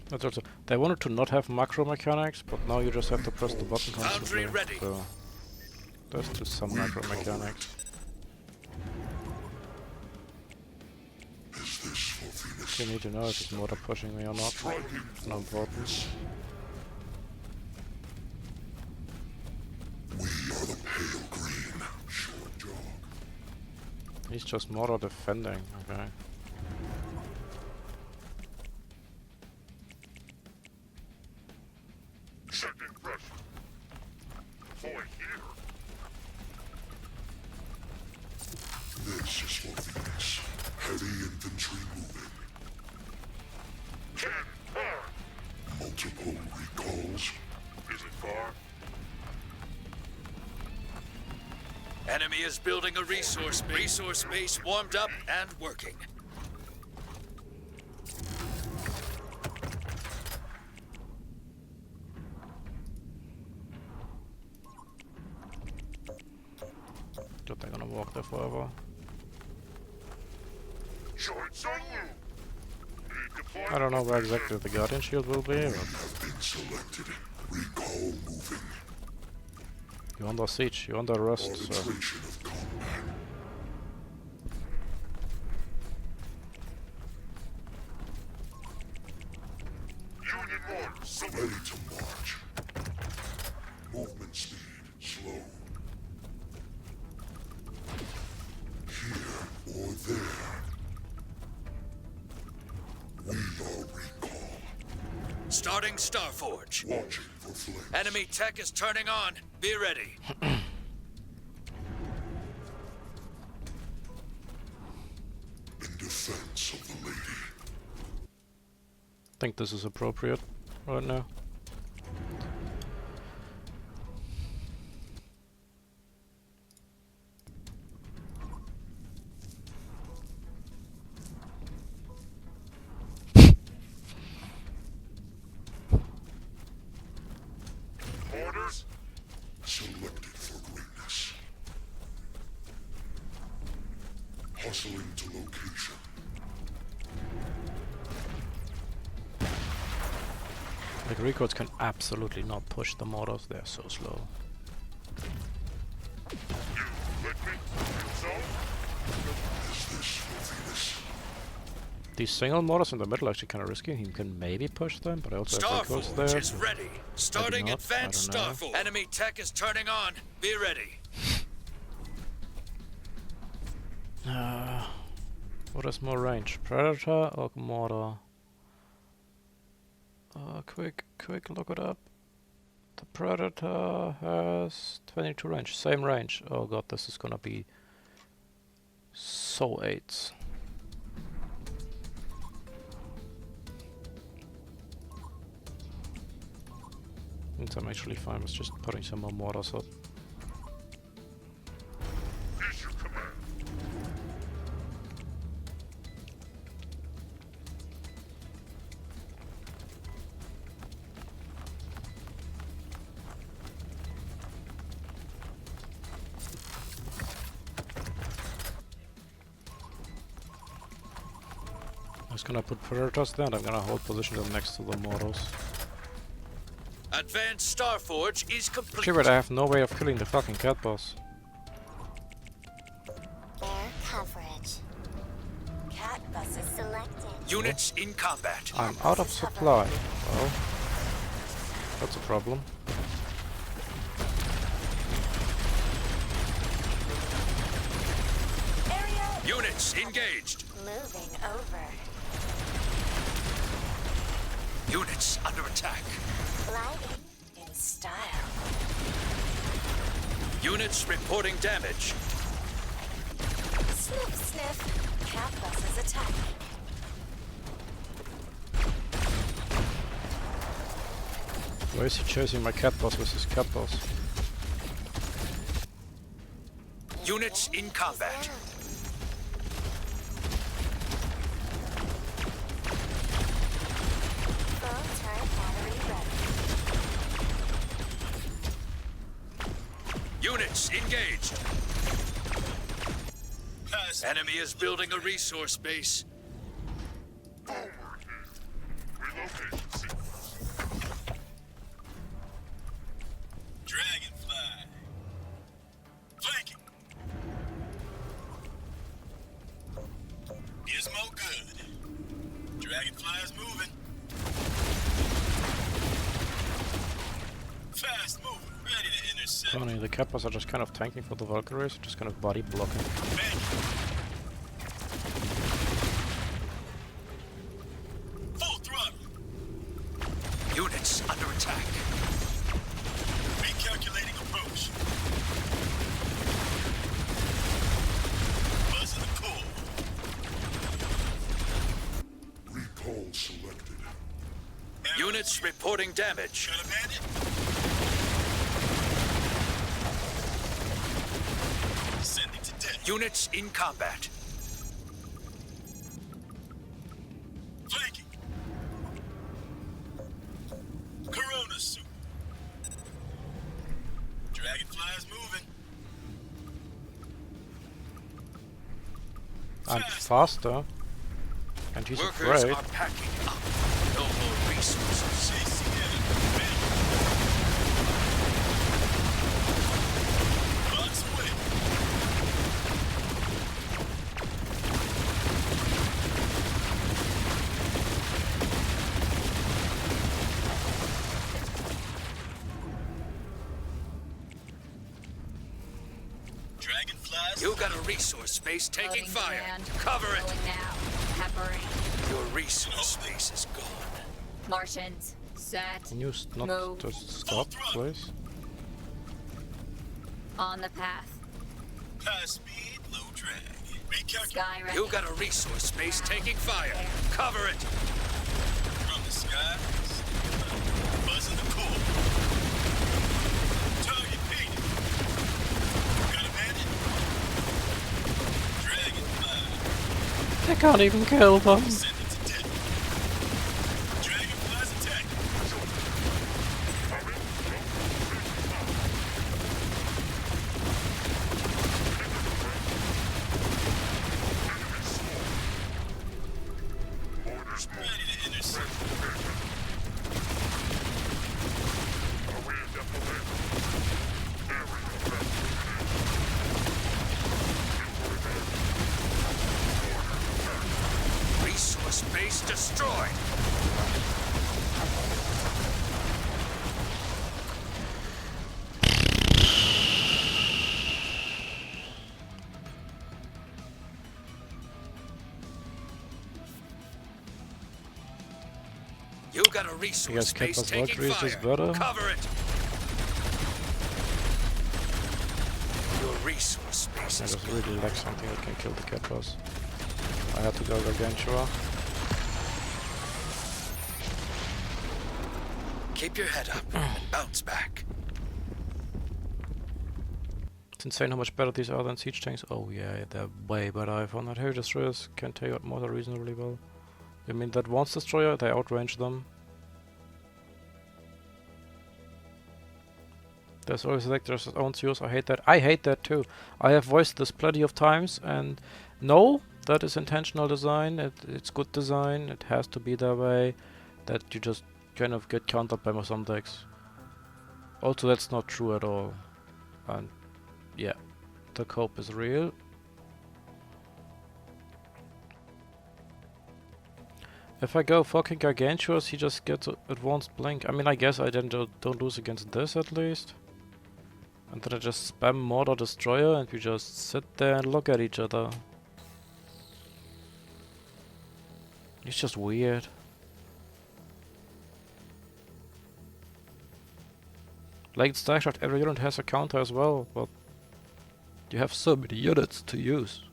That's also, they wanted to not have macro mechanics, but now you just have to press the button constantly. Foundry ready. So there's just some macro mechanics. Is this for Venus? You need to know if it's mortar pushing me or not. Striking It's not important. We are the pale green. Short jog. He's just mortar defending, okay. Checking pressure. Boy, here. This is for Venus. Heavy infantry moving. Cannon fire. Multiple recalls. Is it far? Enemy is building a resource base. Resource base warmed up and working. But they're gonna walk there forever. Joints on you. Need deployment. I don't know where exactly the Guardian Shield will be, but Have been selected. Recall moving. you're under siege, you're under arrest, so Arbitration of combat. Union mortars. Ready to march. Movement speed slow. Here or there. We are recall. Starting Starforge. Watching for flames. Enemy tech is turning on. Be ready. In defense of the lady. I think this is appropriate right now. Orders. Selected for greatness. Hustling to location. Like recruits can absolutely not push the mortars, they're so slow. You with me? So? Is this for Venus? These single mortars in the middle are actually kind of risky. He can maybe push them, but I also have recruits Starforge there. is so- ready. Starting not, advanced I don't know. Starforge. Enemy tech is turning on. Be ready. What is more range, Predator or mortar? Quick, look it up. The Predator has 22 range, same range. Oh god, this is gonna be so AIDS. Means I'm actually fine with just putting some more mortars up. Issue command. I'm just gonna put Predators there and I'm gonna hold position them next to the mortars. Advanced Starforge is complete. Shit, I have no way of killing the fucking cat boss. Air coverage. Cat buses selected. Units in combat. I'm out of supply. Well, that's a problem. Area Units engaged. moving over. Units under attack. Gliding in style. Units reporting damage. Sniff, sniff. Cat bus is attacking. Why is he chasing my cat boss with his cat boss? Units in combat. Full turret battery ready. Units engaged. Pass. Enemy is building a resource base. Relocation sequence. Dragonfly. Flanking. Gizmo good. Dragonfly's moving. Fast moving. Ready to intercept. Funny, the cat boss are just kind of tanking for the Valkyries, just kind of body blocking. Bang. Full throttle. Units under attack. Recalculating approach. Buzzing the core. Recall selected. Units reporting damage. Got a bandit? Sending to death. Units in combat. Flanking. Corona suit. Dragonfly's moving. I'm faster. And he's Workers afraid. are packing up. No more resources. Chasing enemy. Bang. Box away. Dragonflies. You got a resource space taking Loading fire. command. Cover it. Going now. Peppering. Your resource space is gone. Martians. Set. Can you not Move. just stop, please? On the path. High speed, low drag. Recalculate Sky ready. You got a resource space taking fire. Cover it. from the skies. Buzzing the core. Target painted. Got a bandit? Dragonfly. I can't even kill them. Send it to death. Dragonflies attack. Orders Ready to intercept. away definitely. Resource base destroyed. You got a resource space Kepler's taking Valkyries fire. is better. Cover it. Your resource space I is just really like something that can kill the cat boss. I had to go Gargantua. Keep your head up and bounce back. It's insane how much better these are than siege tanks. Oh yeah, they're way better. I found that heavy destroyers can take out mortar reasonably well. I mean that once destroyer, they outrange them. There's always like there's own use. I hate that. I hate that too. I have voiced this plenty of times, and no, that is intentional design. It's good design. It has to be that way. That you just kind of get countered by some decks. Also, that's not true at all. And yeah, the cope is real. If I go fucking Gargantuous, he just gets advanced blink. I mean, I guess I then don't lose against this at least. And then I just spam Mortar Destroyer and we just sit there and look at each other. It's just weird. Like in StarCraft, every unit has a counter as well, but you have so many units to use.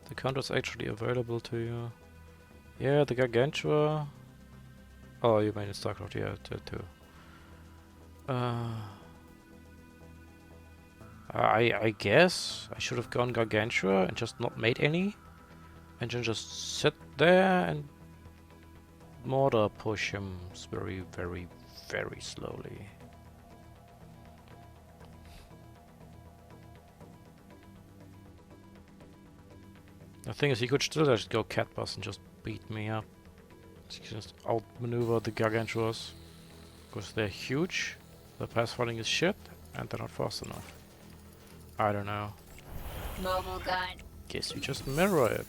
The counter is actually available to you. Yeah, the Gargantua. Oh, you mean in StarCraft? Yeah, too. I guess I should have gone Gargantua and just not made any, and then just sit there and mortar push him very, very, very slowly. The thing is, he could still just go Cat Bus and just beat me up. He can just outmaneuver the Gargantuas. Because they're huge, the pathfinding is shit, and they're not fast enough. I don't know. Mobile gun. Guess you just mirror it.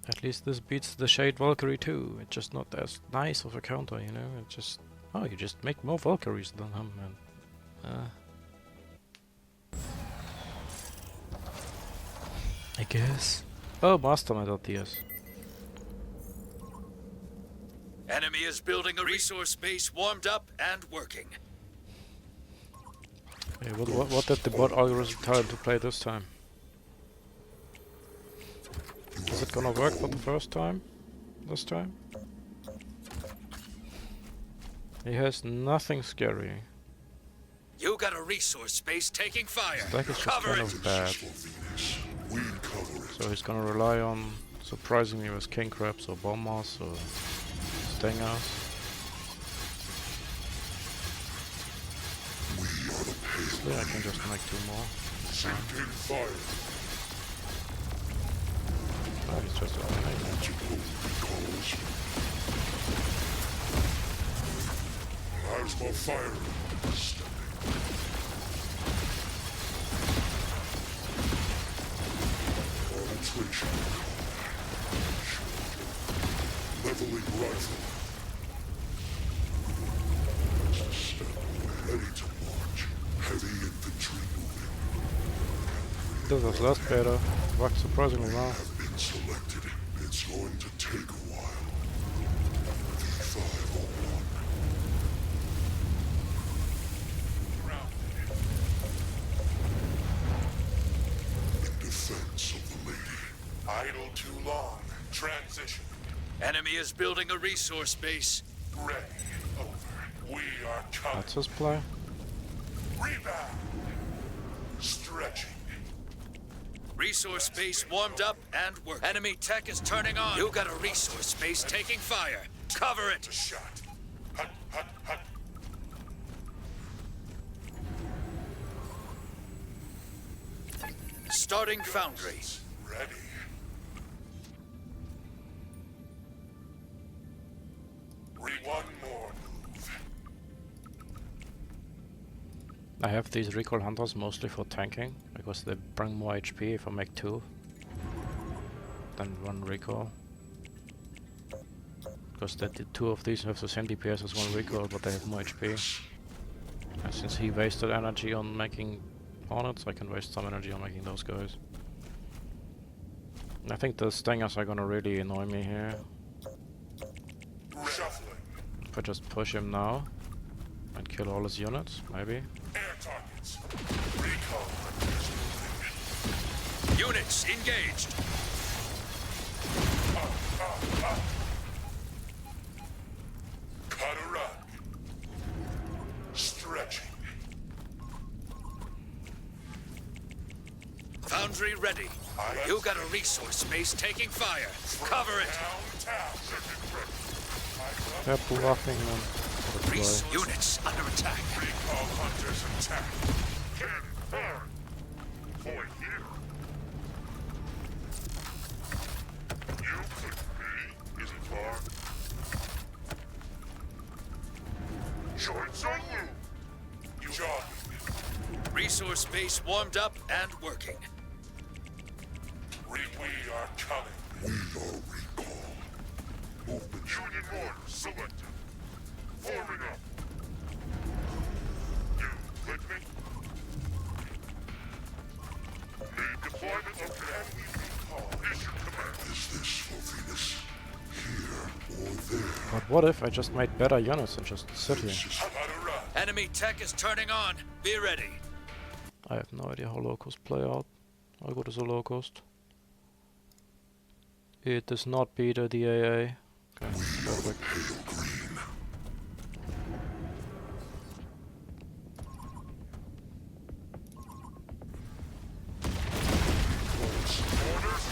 At least this beats the Shade Valkyrie too. It's just not as nice of a counter, you know? It just... Oh, you just make more Valkyries than him, and... I guess. Oh, Mastermind RTS. Enemy is building a resource base warmed up and working. Hey, what did the bot algorithm tell him to play this time? Is it gonna work for the first time? This time? He has nothing scary. You got a resource base taking fire. Stack is just Cover kind it. of bad. So he's gonna rely on surprising me with King Crabs or Bombers or Stingers. Actually, I can just make 2 more. Sinking fire. Oh, he's just eliminating. Plasma fire. Arbitration. Leveling rifle. Ready to march. Heavy infantry moving. This was last beta. Worked surprisingly well. Have been selected. It's going to take a while. V501. In defense of the lady. Idle too long. Transition. Enemy is building a resource base. Ready. Over. We are coming. That's his play. Rebound. Stretching. Resource base warmed up and working. Enemy tech is turning on. You got a resource base taking fire. Cover it. A shot. Hut, hut, hut. Starting foundry. Ready. One more move. I have these recall hunters mostly for tanking, because they bring more HP if I make 2 than 1 recall. Because the 2 of these have the same DPS as 1 recall, but they have more HP. And since he wasted energy on making Hornets, I can waste some energy on making those guys. I think the Stingers are gonna really annoy me here. Shuffling. If I just push him now and kill all his units, maybe. Air targets. Recall hunters moving. Units engaged. Cut a rug. Stretching. Foundry ready. You got a resource base taking fire. Cover it. Downtown. They're bluffing them. Deploy. Units under attack. Recall hunters attack. Confirmed. Point here. You couldn't be. Is it far? Joints on you. Jogging. Resource base warmed up and working. We are coming. We are recall. Movement. Union Recon selected. Forming up. You with me? Need deployment of the enemy recon. Issue command. Is this for Venus? Here or there? But what if I just made better units and just sit here? How about a run? Enemy tech is turning on. Be ready. I have no idea how low cost play out. I'll go to the low cost. It does not beat the AA. Okay, perfect. Pale green. Orders.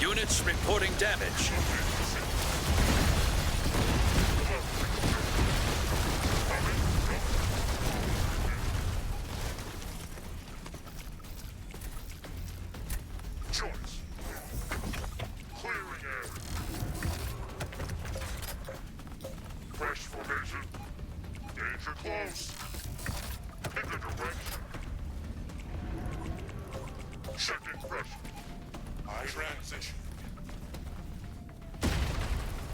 Units reporting damage. Choice. Clearing air. Fresh formation. Danger close. Pick a direction. Checking fresh. I transition.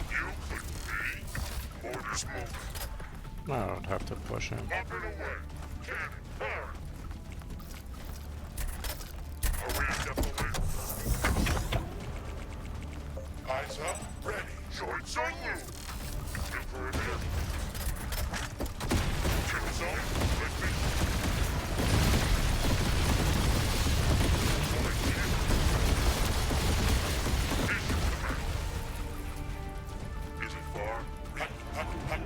You couldn't be. Orders moving. No, I don't have to push him. Up and away. Cannon hard. Arena deployed. Eyes up. Ready. Joints on loop. New perimeter. Kill zone. With me. Point here. Issue command. Is it far? Hut, hut, hut.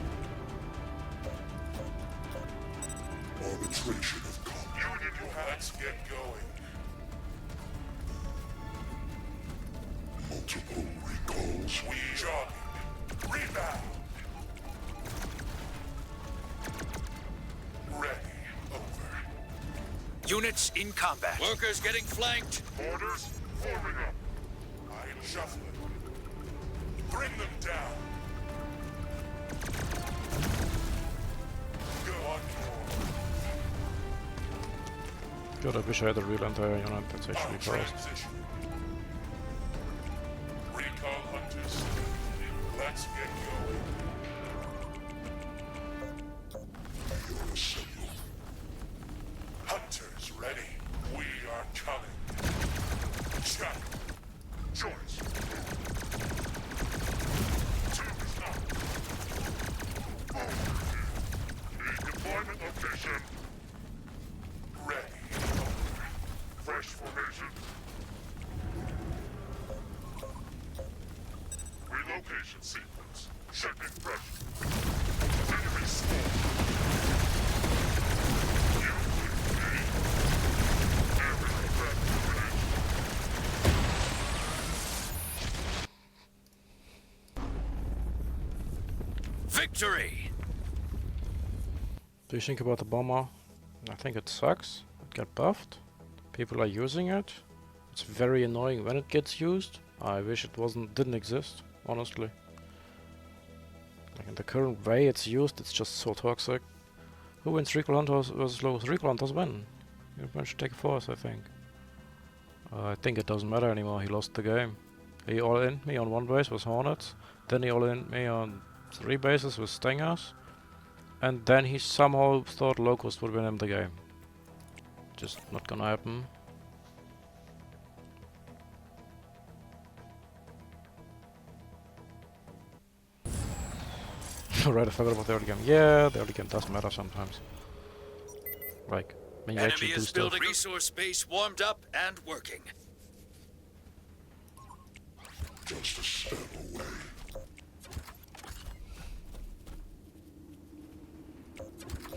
Arbitration of combat. Union, you have. Let's get going. Multiple recalls. We jogging. Rebound. Ready. Over. Units in combat. Workers getting flanked. Orders forming up. I'm shuffling. Bring them down. Go on board. God, I wish I had a real entire unit. That's actually fast. Transition. Recall hunters. Let's get going. You're assembled. Hunters ready. We are coming. Check. Choice. Two is not. Need deployment location. Ready. Fresh formation. Relocation sequence. Checking fresh. Enemy swarm. You with me. Area evacuation. Victory! Do you think about the bomber? I think it sucks. It got buffed. People are using it. It's very annoying when it gets used. I wish it didn't exist, honestly. Like in the current way it's used, it's just so toxic. Who wins Recall Hunters versus Locust? Recall Hunters win. You should take a force, I think. I think it doesn't matter anymore, he lost the game. He all-in me on one base with Hornets, then he all-in me on 3 bases with Stingers, and then he somehow thought Locust would win him the game. Just not gonna happen. Right, I forgot about the early game. Yeah, the early game does matter sometimes. Like, when you Enemy actually do is stuff. building resource base warmed up and working. Just a step away.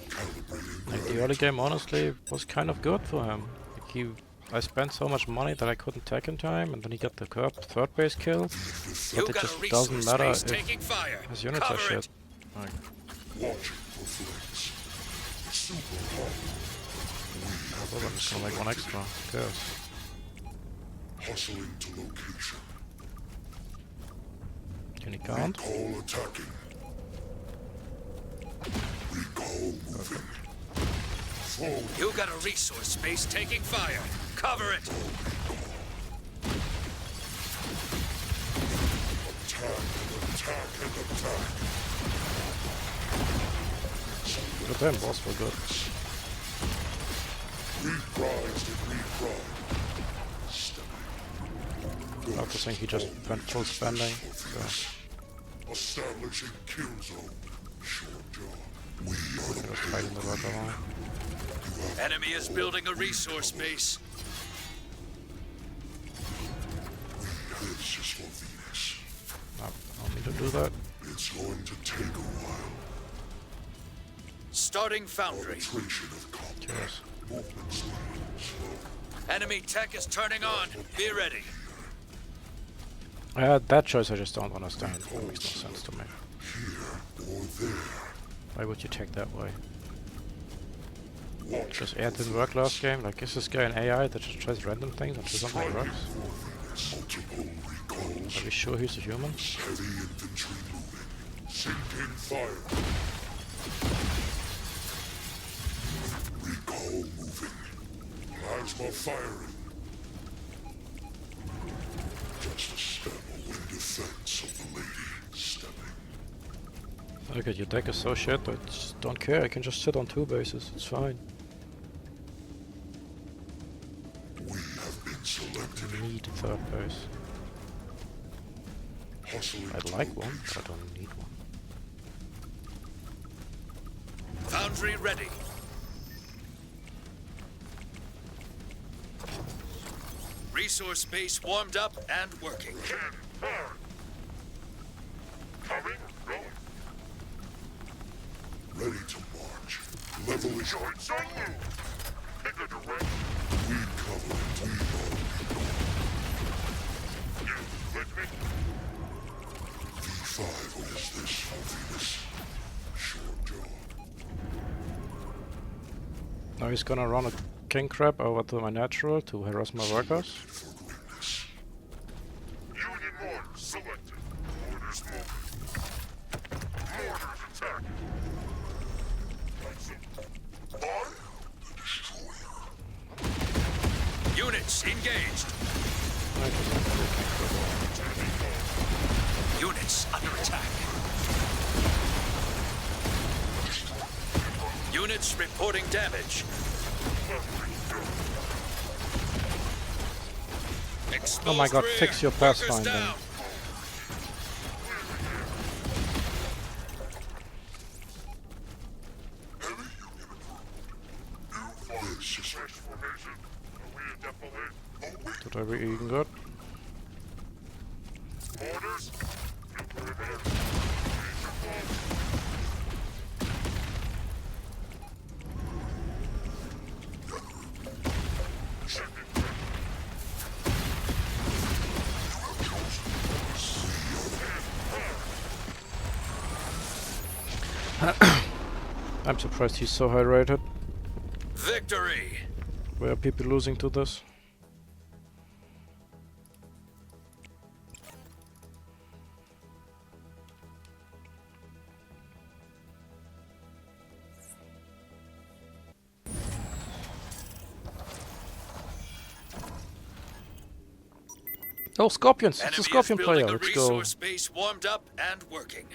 Calibrating Like, the early game honestly was kind of good for him. Like, I spent so much money that I couldn't tag in time, and then he got the third base kill. You But it got a just doesn't resource matter base if taking fire. his units are Cover shit. it. Like, watching for flames. Super hot. well, I'm just gonna make one extra. Who cares? Hustling to location. Can he count? Recall attacking. Recall moving. Forward. You got a resource base taking fire. Cover it. Attack. Attack and attack. The damn boss were good. Reprised and reprimed. I also think he just went full spending. So. Establishing kill zone. Short jaw. We are He the was fighting the right line. Enemy is building a resource base. This is for Venus. No, I don't need to do that. It's going to take a while. Starting foundry. Penetration of combat. Cheers. Movement speed. Slow. Enemy tech is turning on. Be ready. That choice I just don't understand. It makes no sense to me. Here or there. Why would you take that way? Watch Because air didn't work last game? Like, is this guy an AI that just tries random things until something works? multiple recalls. Are we sure he's a human? Heavy infantry moving. Sinking fire. Recall moving. Plasma firing. Just a step away. Defense of the lady. Stepping. Okay, your deck is so shit, I just don't care. I can just sit on 2 bases. It's fine. We have been selected. I need a 3rd base. Hustling I'd to like one, location. but I don't need one. Foundry ready. Resource base warmed up and working. Coming, going. Ready to march. Level is Joints on move. Pick a direction. we cover it. We are You with me? V5. What is this for Venus? Short jaw. Now he's gonna run a king crab over to my natural to harass my workers. For greatness. Union mortar selected. Mortars moving. Mortars attacking. Lights up. I am the destroyer. Units engaged. I just have to do king crab. Units under attack. Units reporting damage. Oh my god, Exposed fix rear. your Workers pathfinder. down. This is Fresh formation. Are we a defilade? Did I be eating good? Orders. Nuclear there. Major forward. Shipping ready. I'm surprised he's so high rated. Victory. Where are people losing to this? Oh, Scorpions! It's a Enemy is Scorpion building player. a Let's go. resource base warmed up and working.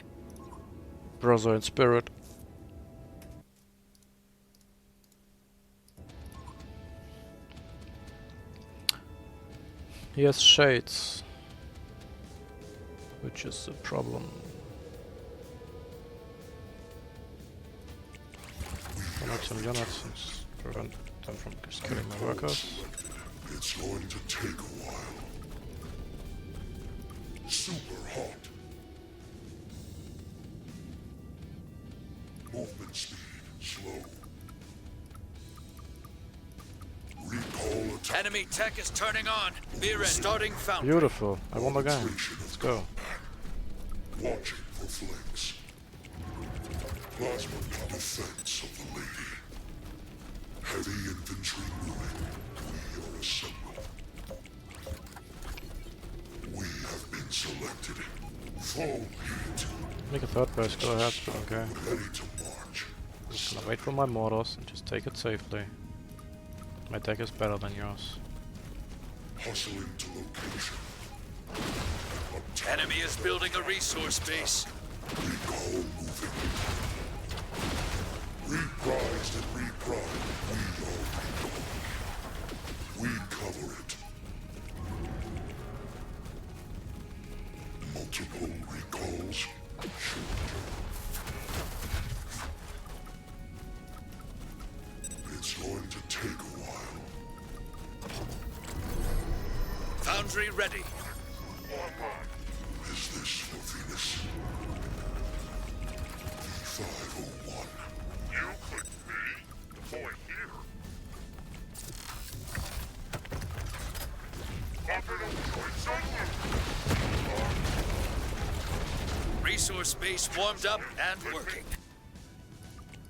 Brother in spirit. He has shades, which is a problem. Connect some units and prevent them from just killing my workers. It's going to take a while. Super hot. Movement speed slow. Recall attack. Enemy tech is turning on. Be ready. Starting foundry. Beautiful. I won the game. Let's go. Watching for flanks. Plasma defense of the lady. Heavy infantry moving. We are assembled. We have been selected. Full heat. Make a 3rd base, go ahead. Okay. Ready to march. I'm just gonna wait for my mortars and just take it safely. My deck is better than yours. Hustling to location. Enemy is building a resource base. Recall moving. Reprised and reprimed. We are recall. We cover it. Multiple recalls. It's going to take a while. Foundry ready. Is this for Venus? V501. You clicked me. Deploy here. Orbital droids on loop. Resource base warmed up and working.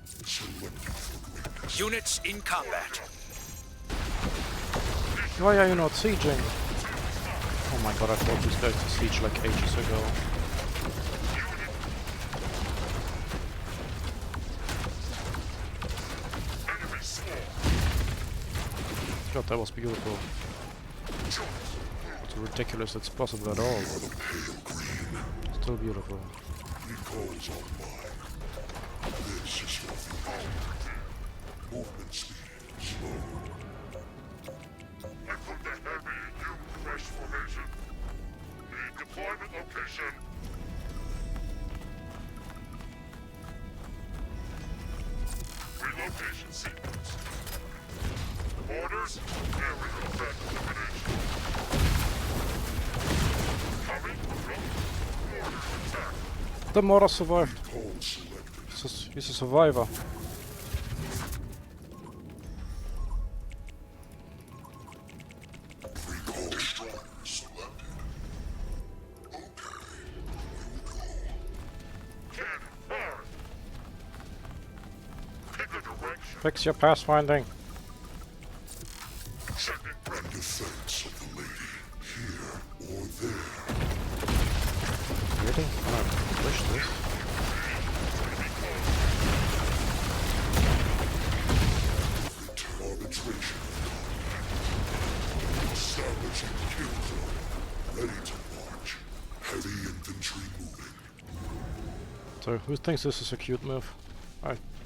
Selected for greatness. Units in combat. Why are you not sieging? Oh my god, I thought these guys to siege like ages ago. Enemy swarm. God, that was beautiful. It's ridiculous it's possible at all. Still beautiful. Recalls online. This is for Venus. Movement speed slow. I put the heavy in you, fresh formation. Need deployment location. Relocation sequence. Orders, area effect elimination. Coming from orders attack. The Mora survived. Recall selected. He's a survivor. Recall destroyer selected. Okay, here Cannon fired. Pick a direction. Fix your pathfinding. Sending we go. ready. In defense of the lady, here or there. Really? I'm gonna push this. Return arbitration. Establishing kill zone. Ready to march. Heavy infantry moving. So, who thinks this is a cute move?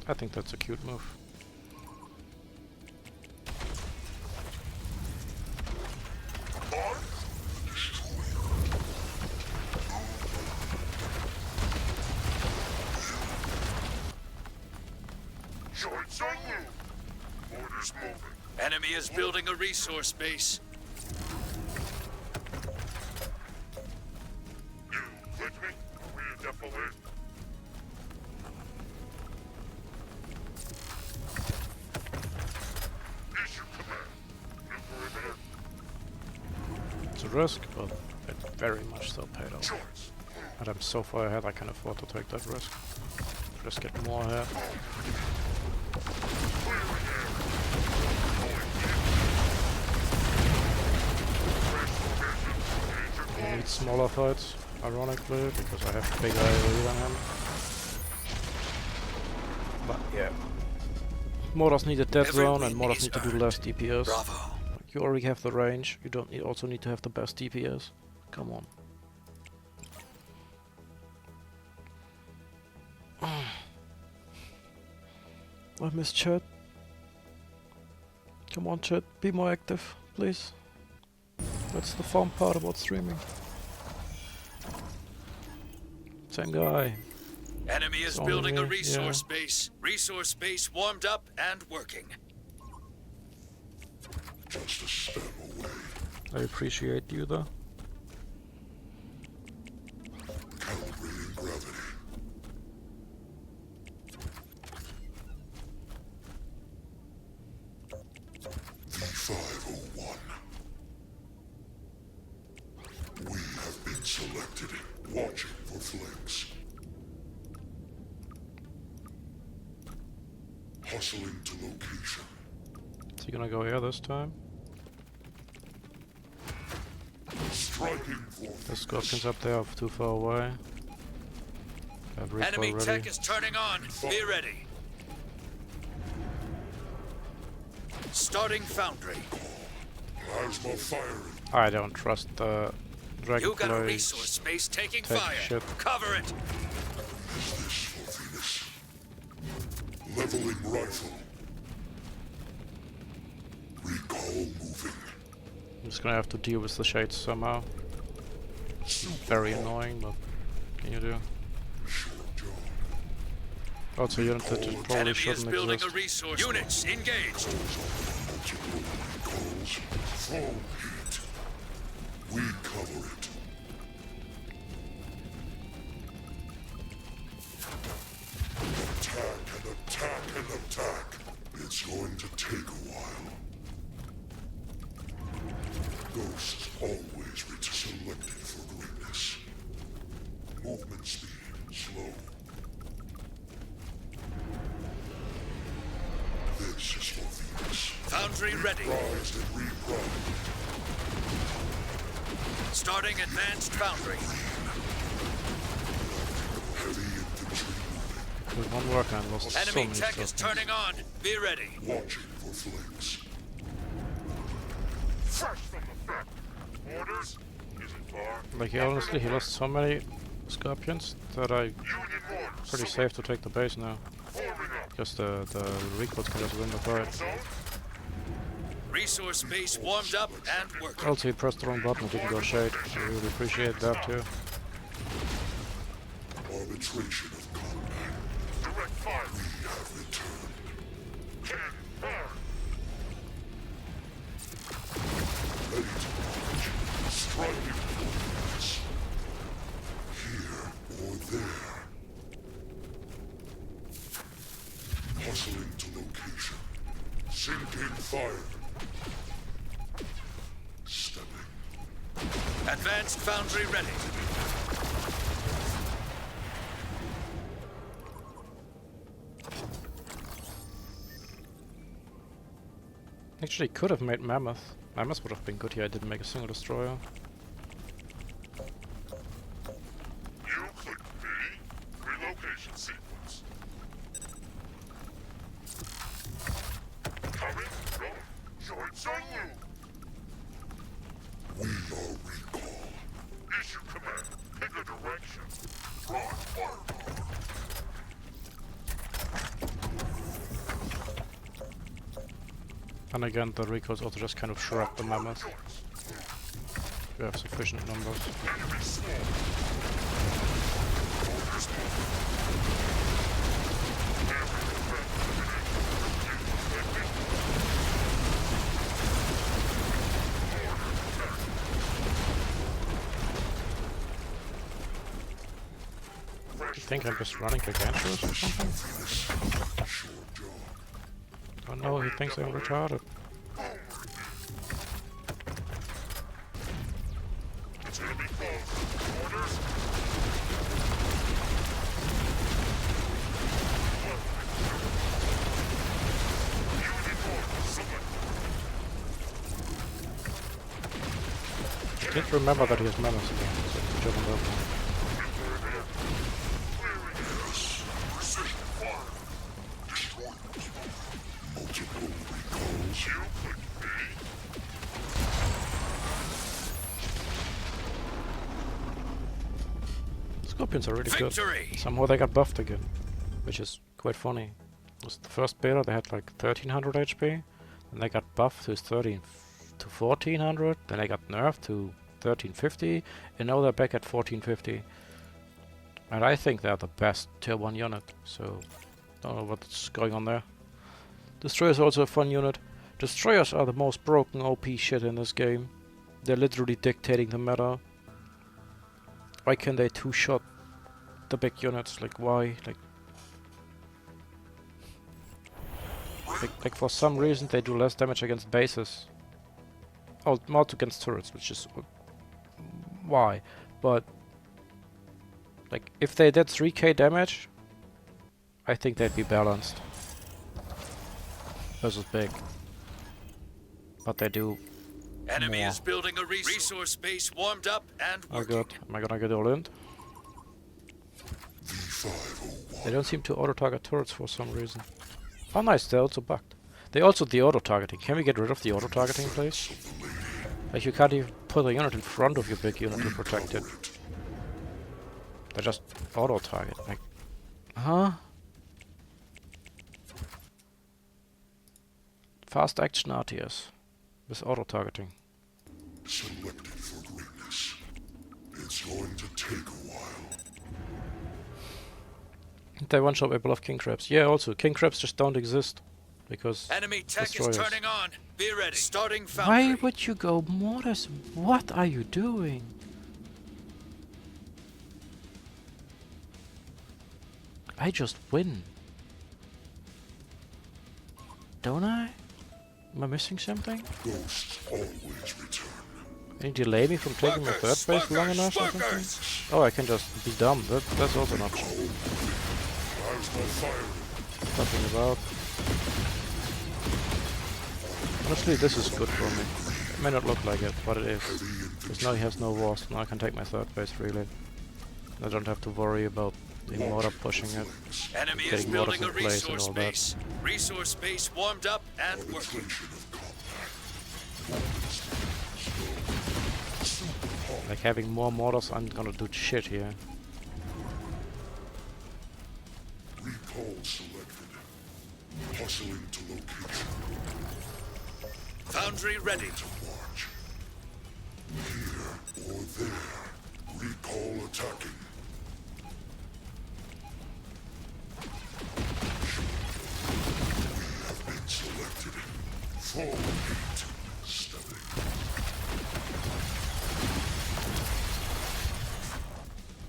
I think that's a cute move. Droids on loop. Orders moving. Enemy is building a resource base. You with me? Redeploy. Issue command. New perimeter. It's a risk, but it very much so paid off. Choice. And I'm so far ahead I can afford to take that risk. Just get more ahead. Clearing area. Fresh formation. Major I need smaller fights, ironically, because I have bigger AoE than him. But yeah. Mortars need a dead Every zone and win Mortars is need to do earned. less DPS. Bravo. You already have the range, you don't also need to have the best DPS. Come on. I miss chat. Come on chat, be more active, please. That's the fun part about streaming. Same guy. Enemy is It's building a only me, resource base. Resource base warmed up and working. Just a step away. I appreciate you though. Calibrating gravity. V501. We have been selected. Watching for flanks. Hustling to location. Is he gonna go here this time? Striking for The Scorpions up there are too far away. Have Enemy recoil tech ready. is turning on. Be ready. Starting foundry. plasma firing. I don't trust the You got a Dragonfly. resource space taking Take fire. shit. Cover it. Is this for Venus? Leveling rifle. Recall moving. I'm just gonna have to deal with the shades somehow. Very annoying, but what can you do? Short job. Also, unit that just probably Enemy is shouldn't building exist. a resource. Units engaged. Multiple recalls. Foam heat. We cover it. Attack and attack and attack. It's going to take a while. Ghosts always selected for greatness. Movement speed slow. This is for Venus. Foundry ready. Reprised and reprimed. Starting advanced foundry. Heavy infantry With one worker and lost so Enemy many tech is stuff. turning on. Be ready. watching for flanks. Fresh from the front. Orders? Is it far? Like, honestly, he lost so many Scorpions that I Union orders. pretty safe to take the base now. Forming up. Because the recruits can just win the fight. Zone? Resource base warmed up and working. Also, he pressed the wrong button and didn't go shade. I really appreciate that too. Arbitration of combat. Direct fire. We have returned. Cannon fire. Ready to march. Striking forwards. Here or there. Hustling to location. Sinking fire. Stepping. Advanced foundry ready. Actually, could have made Mammoth. Mammoth would have been good here. I didn't make a single destroyer. You couldn't be. Relocation sequence. Coming. Going. Joints on you. We are recall. Issue command. Pick a direction. Broad firepower. And again, the recalls also just kind of shrug the Mammoth. We have sufficient numbers. Enemy swarm. You think I'm just running Gargantuous or something? Short job. Oh no, he thinks I'm retarded. It's enemy close. Orders? Union orders. Select. I did remember that he has Mammoth again, so it's a job on that one. Precision fire. Destroyers. Multiple recalls. You couldn't be. Scorpions are really good. Victory! Somehow they got buffed again, which is quite funny. It was the first beta, they had like 1300 HP, and they got buffed to 1400, then they got nerfed to 1350, and now they're back at 1450. And I think they're the best tier 1 unit, so don't know what's going on there. Destroyers are also a fun unit. Destroyers are the most broken OP shit in this game. They're literally dictating the meta. Why can they two-shot the big units? Like, why? Like for some reason they do less damage against bases. Oh, more against turrets, which is why. But like, if they did 3k damage, I think they'd be balanced versus big. But they do. Enemy more. is building a resource base warmed up and Oh working. god, am I gonna get all in? V501. They don't seem to auto-target turrets for some reason. Oh nice, they're also bugged. They also the auto-targeting. Can we get rid of the auto-targeting, please? Like, you can't even put a unit in front of your big unit to protect it. They just auto-target. Like, huh? Fast action RTS with auto-targeting. Selected for greatness. It's going to take a while. They one-shot able of king crabs. Yeah, also, king crabs just don't exist. Because Enemy tech is destroyers. turning on. Be ready. Starting Why foundry. would you go mortars? What are you doing? I just win. Don't I? Am I missing something? Ghosts always return. Can you delay me from taking my third base long enough or something? Oh, I can just be dumb. That's also an option. Plasma fire. Nothing about. Honestly, this is good for me. It may not look like it, but it is. Because now he has no wars. Now I can take my third base freely. I don't have to worry about the mortar pushing it. Enemy is Getting mortars building a in place and resource all that. base. Resource base warmed up and working. Arbitration of combat. Like having more mortars, I'm gonna do shit here. Recall selected. Hustling to location. Foundry ready. To march. Here or there. Recall attacking. We have been selected. Forward gate. Stepping.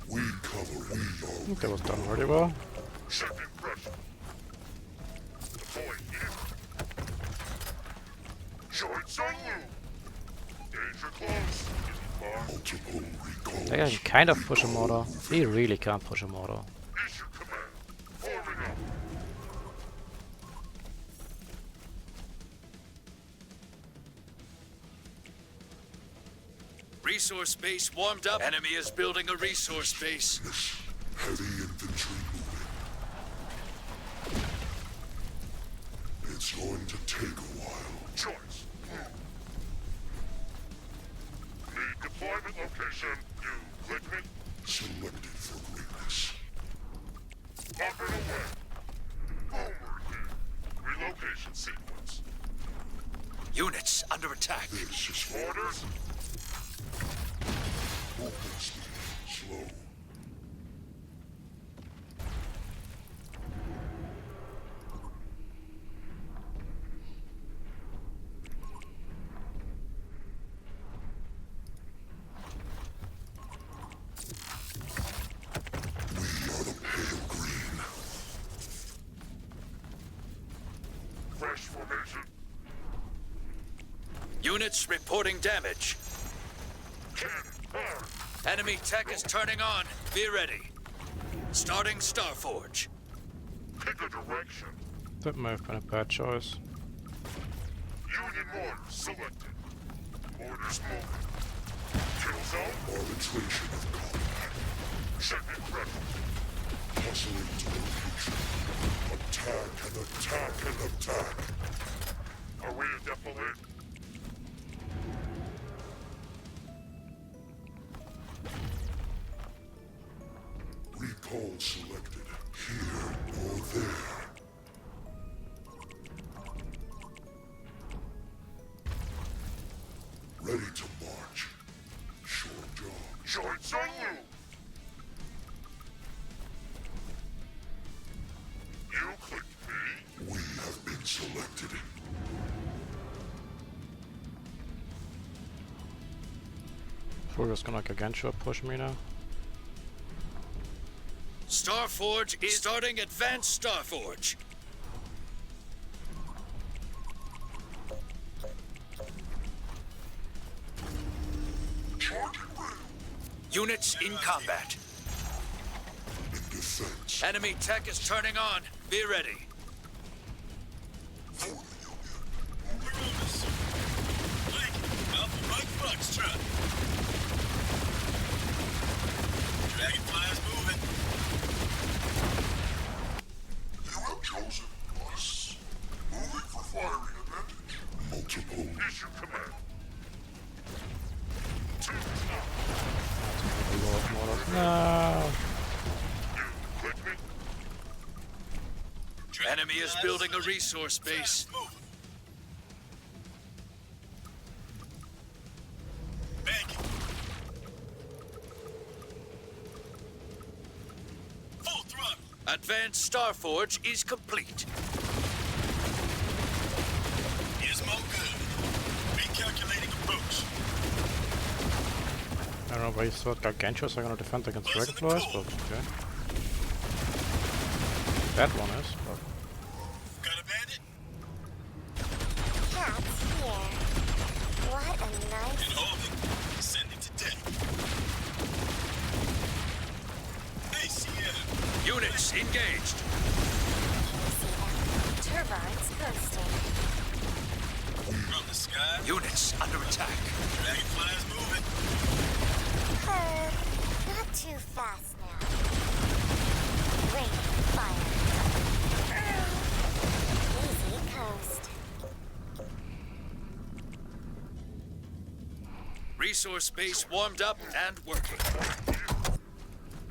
We cover. We I are. think that was done pretty well. Second pressure. Deploying here. Joints on you. Danger close. Far. Multiple recalls. They can kind of push a mortar. He really can't push a mortar. Issue command. Forming up. Resource base warmed up. Enemy is building a resource base. Heavy infantry moving. It's going to take a while. Choice. Need deployment location. You click me. Selected for greatness. Up and away. Boomer here. Relocation sequence. Units under attack. This is Orders. movement speed. Slow. We are the pale green. Fresh formation. Units reporting damage. Cannon. Fire. Enemy tech is turning on. Be ready. Starting Starforge. Pick a direction. That may have been a bad choice. Union mortar selected. Orders moving. Kill zone. Arbitration of combat. Second pressure. Hustling to location. Attack and attack and attack. Are we a defilade? Recall selected. Here or there. Ready to march. Short jog. Joints on you. You clicked me. We have been selected. We're just gonna Gargantua push me now. Starforge is starting advanced Starforge. Charging ready. Units in combat. In defense. Enemy tech is turning on. Be ready. We're on this. Mike, Alpha Mike Foxtrot. Dragonfly's moving. You have chosen us. Moving for firing advantage. Multiple. Issue command. No. Enemy is building a resource base. Move. Banking. Full throttle. Advanced Starforge is complete. Gizmo good. Recalculating approach. I don't know why you thought Gargantuars are gonna defend against Dragonflies, but okay. That one is, but Got a bandit? Cat's here. What a nice... And holding. Sending to deck. ACM. Units engaged. Turbines coasting. From the sky. Units under attack. Dragonflies moving. Not too fast now. Rain, fire. Easy coast. Resource base warmed up and working.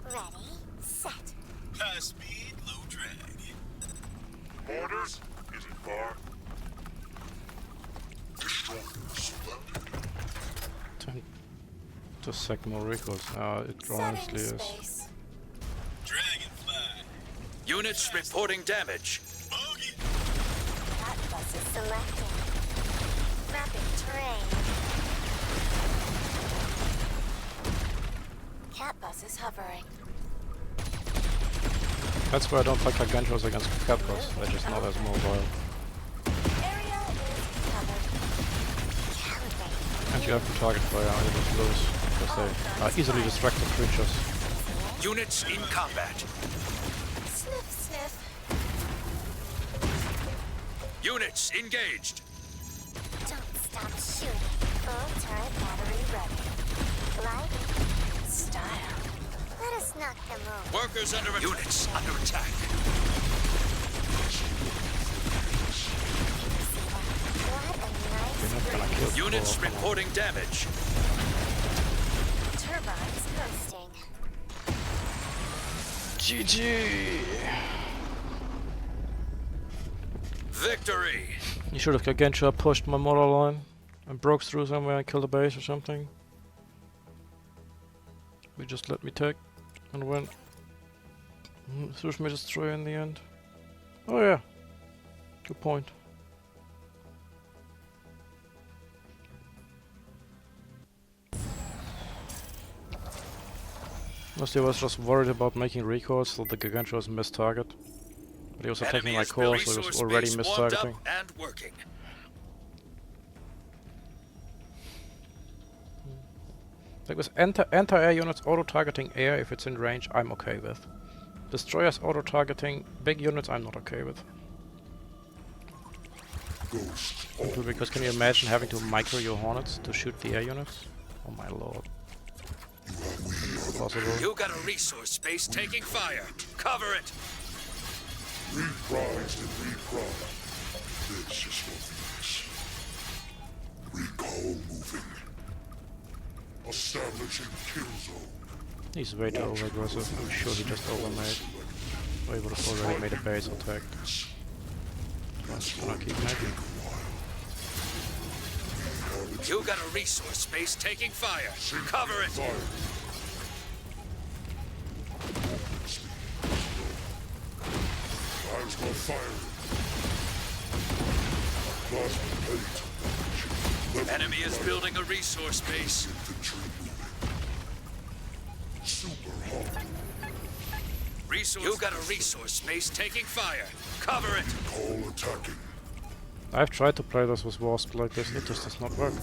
Ready, set. High speed, low drag. Orders? Is it far? Destroyer selected. to sec more recoils. It honestly Setting is. space. Dragonfly. Units reporting damage. Bogey. Hot bus is selected. Mapping terrain. Cat bus is hovering. That's why I don't like Gargantuars against Catboss. They're just not as mobile. Area is covered. Calibrate. And you have to target fire, you just lose. Because they are easily distracted creatures. Units in combat. Sniff, sniff. Units engaged. Don't stop shooting. Full turret battery ready. Lighting. Style. Let us knock them over. Workers under units under attack. What a nice You're not gonna breeze. kill Units people, come on. reporting damage. Turbines coasting. GG! Victory. You should have Gargantua pushed my motor line and broke through somewhere and killed the base or something. We just let me take and win. Threw me destroy in the end. Oh yeah. Good point. Mostly I was just worried about making recoils so the Gargantuars missed target. But he was attacking Enemy my is core, so he was resource already base missed warmed up targeting. and working. Like with anti-air units auto-targeting air if it's in range, I'm okay with. Destroyers auto-targeting big units, I'm not okay with. Ghosts Simply because can you imagine having to micro your hornets to shoot the air units? Oh my lord. Impossible. You got a resource space taking fire. Cover it. reprised and reprimed. This is for Phoenix. Recall moving. Establishing kill zone. He's way too over-aggressive. I'm sure he just overmade. Or he would have already made a base attack. I'm just gonna keep making. You got a resource space taking fire. Cover it. Fire. Plasma firing. Plasma plate. Enemy is building a resource base. Infantry moving. Super hot. You got a resource space taking fire. Cover it. Call attacking. I've tried to play this with Wasp like this, it just does not work.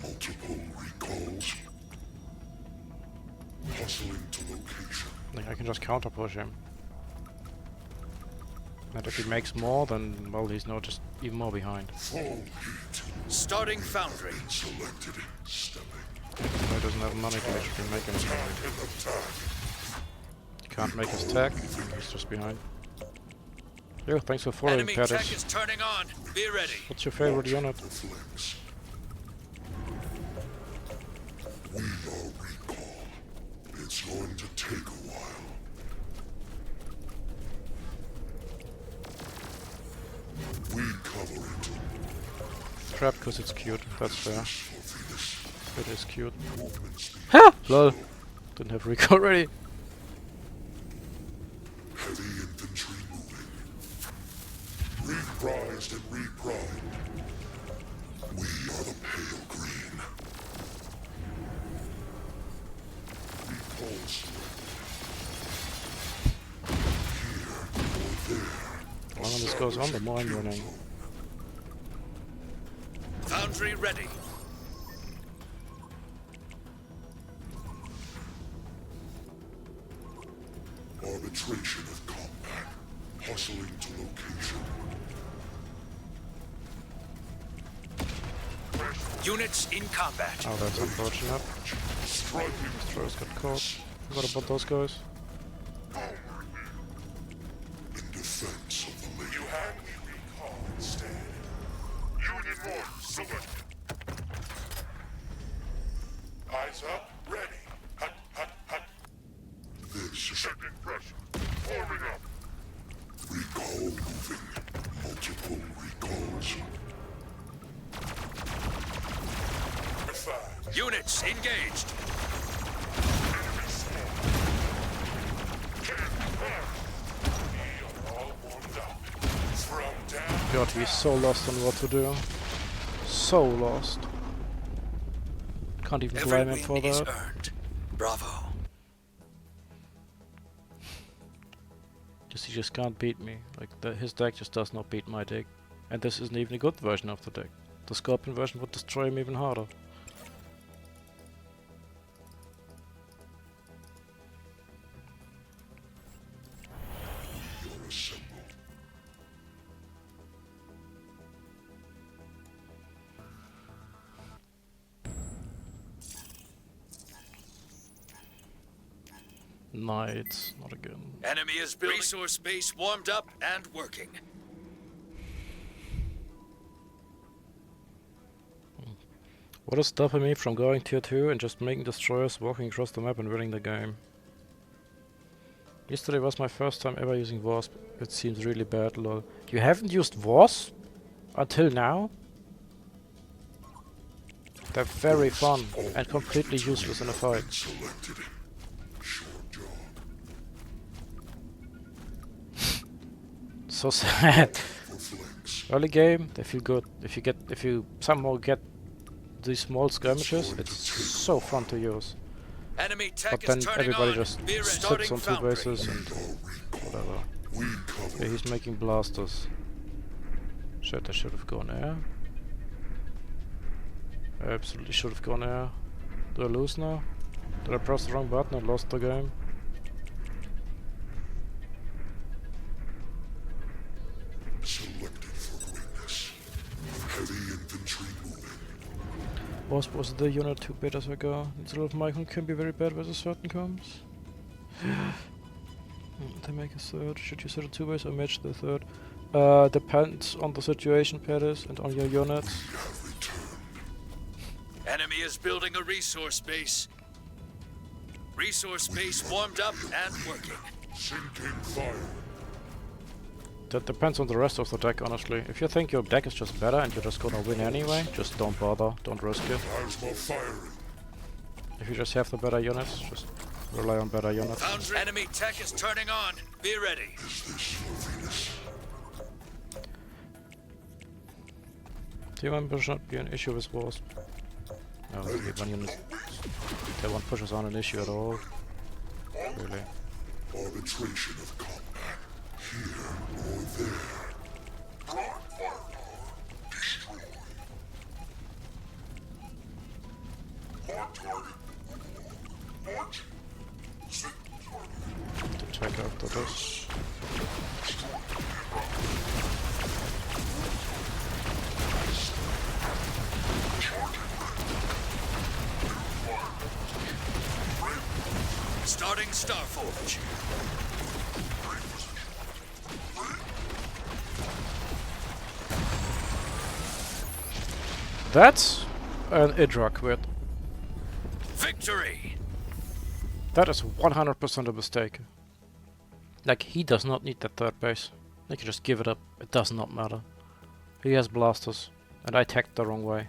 Multiple recalls. Hustling to location. Like I can just counter push him. And if he makes more, then well he's now just even more behind. Full heat. Starting foundry. Selected. Stepping. So he doesn't have money to actually make anything. Attack and attack. He can't make his tech, he's just behind. Yo, thanks for following, Enemy tech Pettis. is turning on. Be ready. What's your favorite unit? The flames. We are recall. It's going to take a while. We cover it. Trapped because it's cute. That's fair. For Venus. It is cute. Movement speed. Ha! Lol. Didn't have recall already. Heavy infantry moving. Reprised and reprimed. We are the pale green. Recall selected. Here or there. The longer this goes on, the more I'm winning. Foundry ready. Arbitration of combat. Hustling to location. Units in combat. Oh, that's unfortunate. Striking Destroyers got caught. What about those guys? in defense of the lady. You have me recall instead. Union 1 selected. Eyes up, ready. Hut, hut, hut. This is Checking pressure. Forming up. recall moving. Multiple recalls. Refined. Units engaged. Enemy swarm. Cannon fire. We are all warmed up. Throw down. God, he's so lost on what to do. So lost. Can't even Every blame him for win is that. earned. Bravo. He just can't beat me. Like, his deck just does not beat my deck. And this isn't even a good version of the deck. The Scorpion version would destroy him even harder. You're assembled. Knights, not again. Enemy is building. Resource base warmed up and working. What is stopping me from going tier 2 and just making destroyers walking across the map and winning the game? Yesterday was my first time ever using Wasp. It seems really bad, lol. You haven't used Wasp? Until now? They're very fun and completely useless in a fight. Selected. Short job. So sad. For flanks. Early game, they feel good. If you somehow get these small skirmishes, it's so fun to use. Enemy tech But then is turning everybody on. just Be sits restarting on two foundry. bases and whatever. We cover Okay, he's making blasters. Shit, I should have gone air. I absolutely should have gone air. Do I lose now? Did I press the wrong button and lost the game? selected for greatness. Heavy infantry moving. Was the unit 2 betas ago? Instead of Michael can be very bad versus certain comms. They make a third. Should you set a 2 base or match the third? Depends on the situation, Pettis, and on your units. We have returned. Enemy is building a resource base. Resource base warmed up and working. Sinking fire. That depends on the rest of the deck, honestly. If you think your deck is just better and you're just gonna win anyway, just don't bother, don't risk it. Plasma firing. If you just have the better units, just rely on better units. Foundry. Enemy tech is turning on. Be ready. Is this for Venus? Team member should be an issue with Wasp. No, one unit. That one pushes on an issue at all. Really. Arbitration of combat. Here or there. To check after this. Starting Starforge. That's an Idrak with. Victory! That is 100% a mistake. Like, he does not need that third base. They can just give it up. It does not matter. He has blasters. And I tagged the wrong way.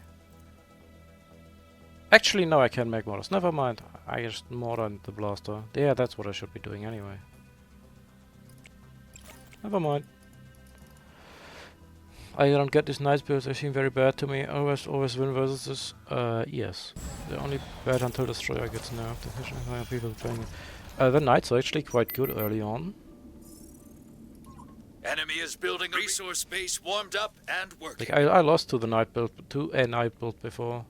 Actually, no, I can make mortars. Never mind. I just mortar the blaster. Yeah, that's what I should be doing anyway. Never mind. I don't get these knights builds. They seem very bad to me. Always win versus this. Yes. They're only bad until Destroyer gets nerfed. People playing it. The knights are actually quite good early on. Enemy is building a resource base warmed up and working. Like I lost to the knight build, to a knight build before.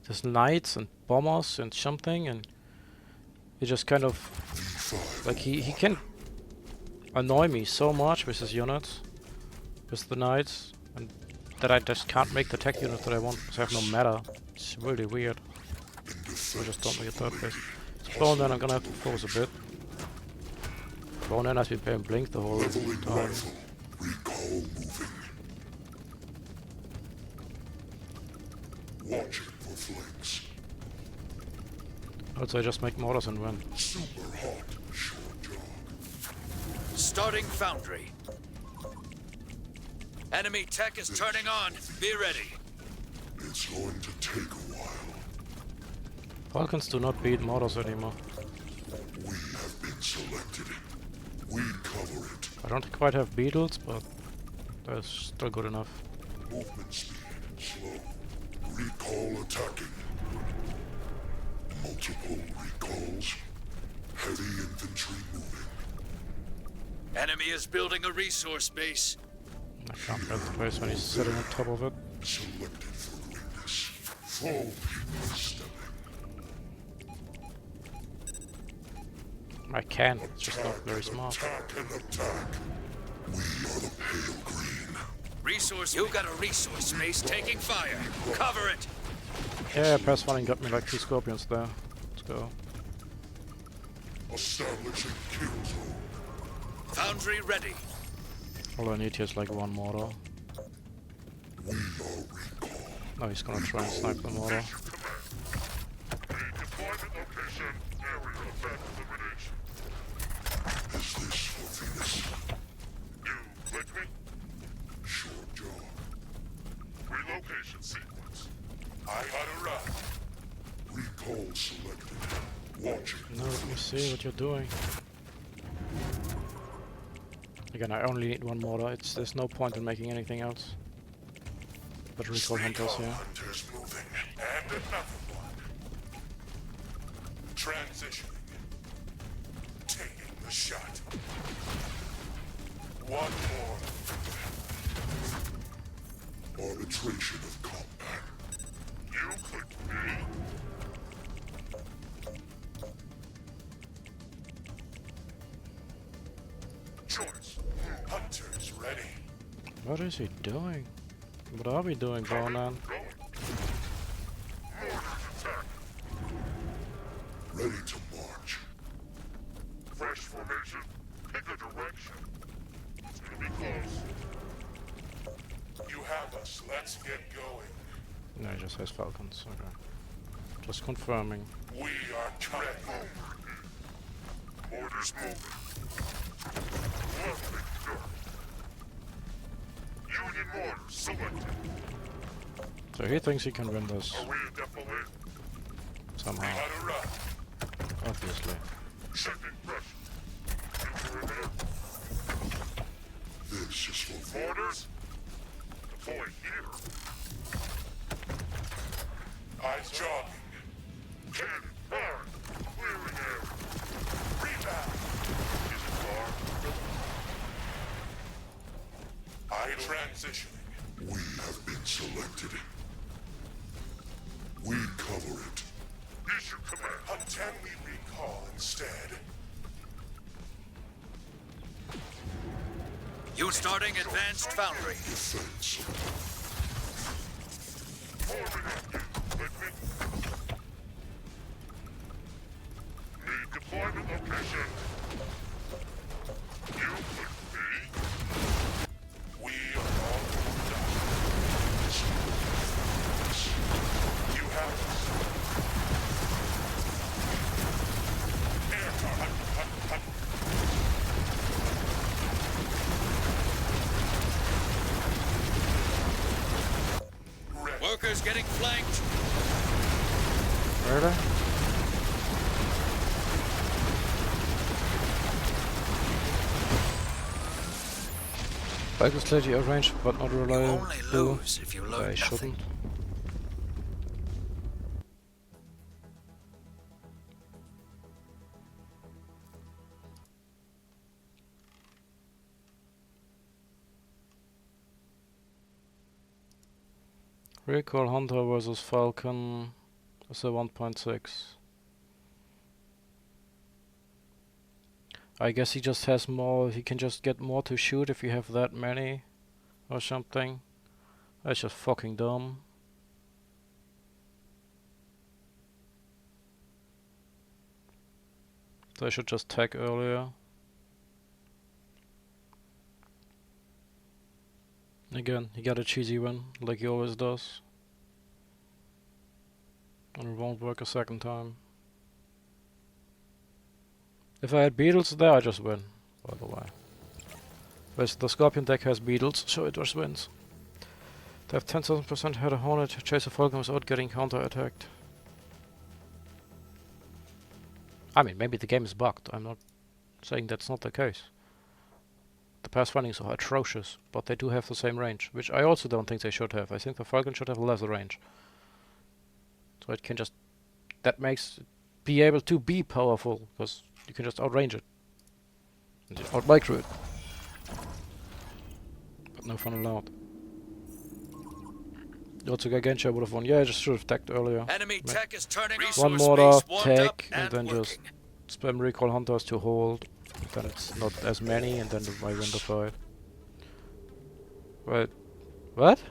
There's knights and bombers and something, and he just kind of like he can annoy me so much with his units, with the knights, and that I just can't make the tech units that I want because I have no matter. It's really weird. I just don't make a third base. Spawn, then I'm gonna have to force a bit. Spawn, then has been playing Blink the whole Leveling time. rifle. Recall moving. Watching for flanks. Also, I just make mortars and win. Super hot. Short jog. Starting foundry. Enemy tech is turning on. Be ready. It's going to take a while. Falcons do not beat mortars anymore. We have been selected. We cover it. I don't quite have beetles, but that's still good enough. Movement speed slow. Recall attacking. Multiple recalls. Heavy infantry moving. Enemy is building a resource base. I can't get the place when he's sitting on top of it. Selected for greatness. Full stepping. I can, it's just not very smart. Attack and attack. We are the pale green. Resource. You got a resource base taking fire. Cover it. Yeah, press 1 and got me like 2 scorpions there. Let's go. Establishing kill zone. Foundry ready. All I need here is like 1 mortar. We are recall. Oh, he's gonna try and snipe the mortar. Deployment location, area event elimination. Is this for Venus? You with me? Short jaw. Relocation sequence. I got a run. Recall selected. Watching. No, let me see what you're doing. Again, I only need 1 mortar. There's no point in making anything else. But recall hunters here. Hunters moving. And another one. Transitioning. Taking the shot. One more. Arbitration of combat. You could be. Choice. Hunters ready. What is he doing? What are we doing, Bonan? Going. Mortars attack. Ready to march. Fresh formation. Pick a direction. It's gonna be close. You have us. Let's get going. No, he just has falcons. Okay. Just confirming. We are coming. Mortars moving. Leveling done. Union mortars selected. So he thinks he can win this Are we in defilade? somehow. How to run. Obviously. Checking pressure. Nuclear there. This is for Mortars. Deploy here. Eyes jogging. Cannon. Fire. Clearing air. Rebound. Is it far? Idle. Transitioning. We have been selected. We cover it. Issue command. Until we recall instead. You starting advanced foundry. Defense. Forming up you. With me. Need deployment location. You could be. We are all done. You have us. Workers getting flanked. Really? Bike was clearly arranged, but not You reliable. only lose if you I learn nothing. shouldn't. Recall Hunter versus Falcon is a 1.6. I guess he just has more, he can just get more to shoot if you have that many or something. That's just fucking dumb. So I should just tag earlier. Again, he got a cheesy win, like he always does. And it won't work a second time. If I had beetles there, I just win, by the way. But the Scorpion deck has beetles, so it just wins. They have 10,000% had a Hornet to chase a Falcon without getting counter-attacked. I mean, maybe the game is bugged, I'm not saying that's not the case. The pathfindings are atrocious, but they do have the same range, which I also don't think they should have. I think the Falcon should have lesser range. So it can just... that makes it be able to be powerful, because you can just outrange it. And just out-micro it. But no fun allowed. Also Gargantua would have won. Yeah, I just should have tagged earlier. Enemy tech is turning on. One Resource mortar, base warmed up tag, and then working. just spam recall hunters to hold. Then it's not as many, and then I win the fight. Wait, what?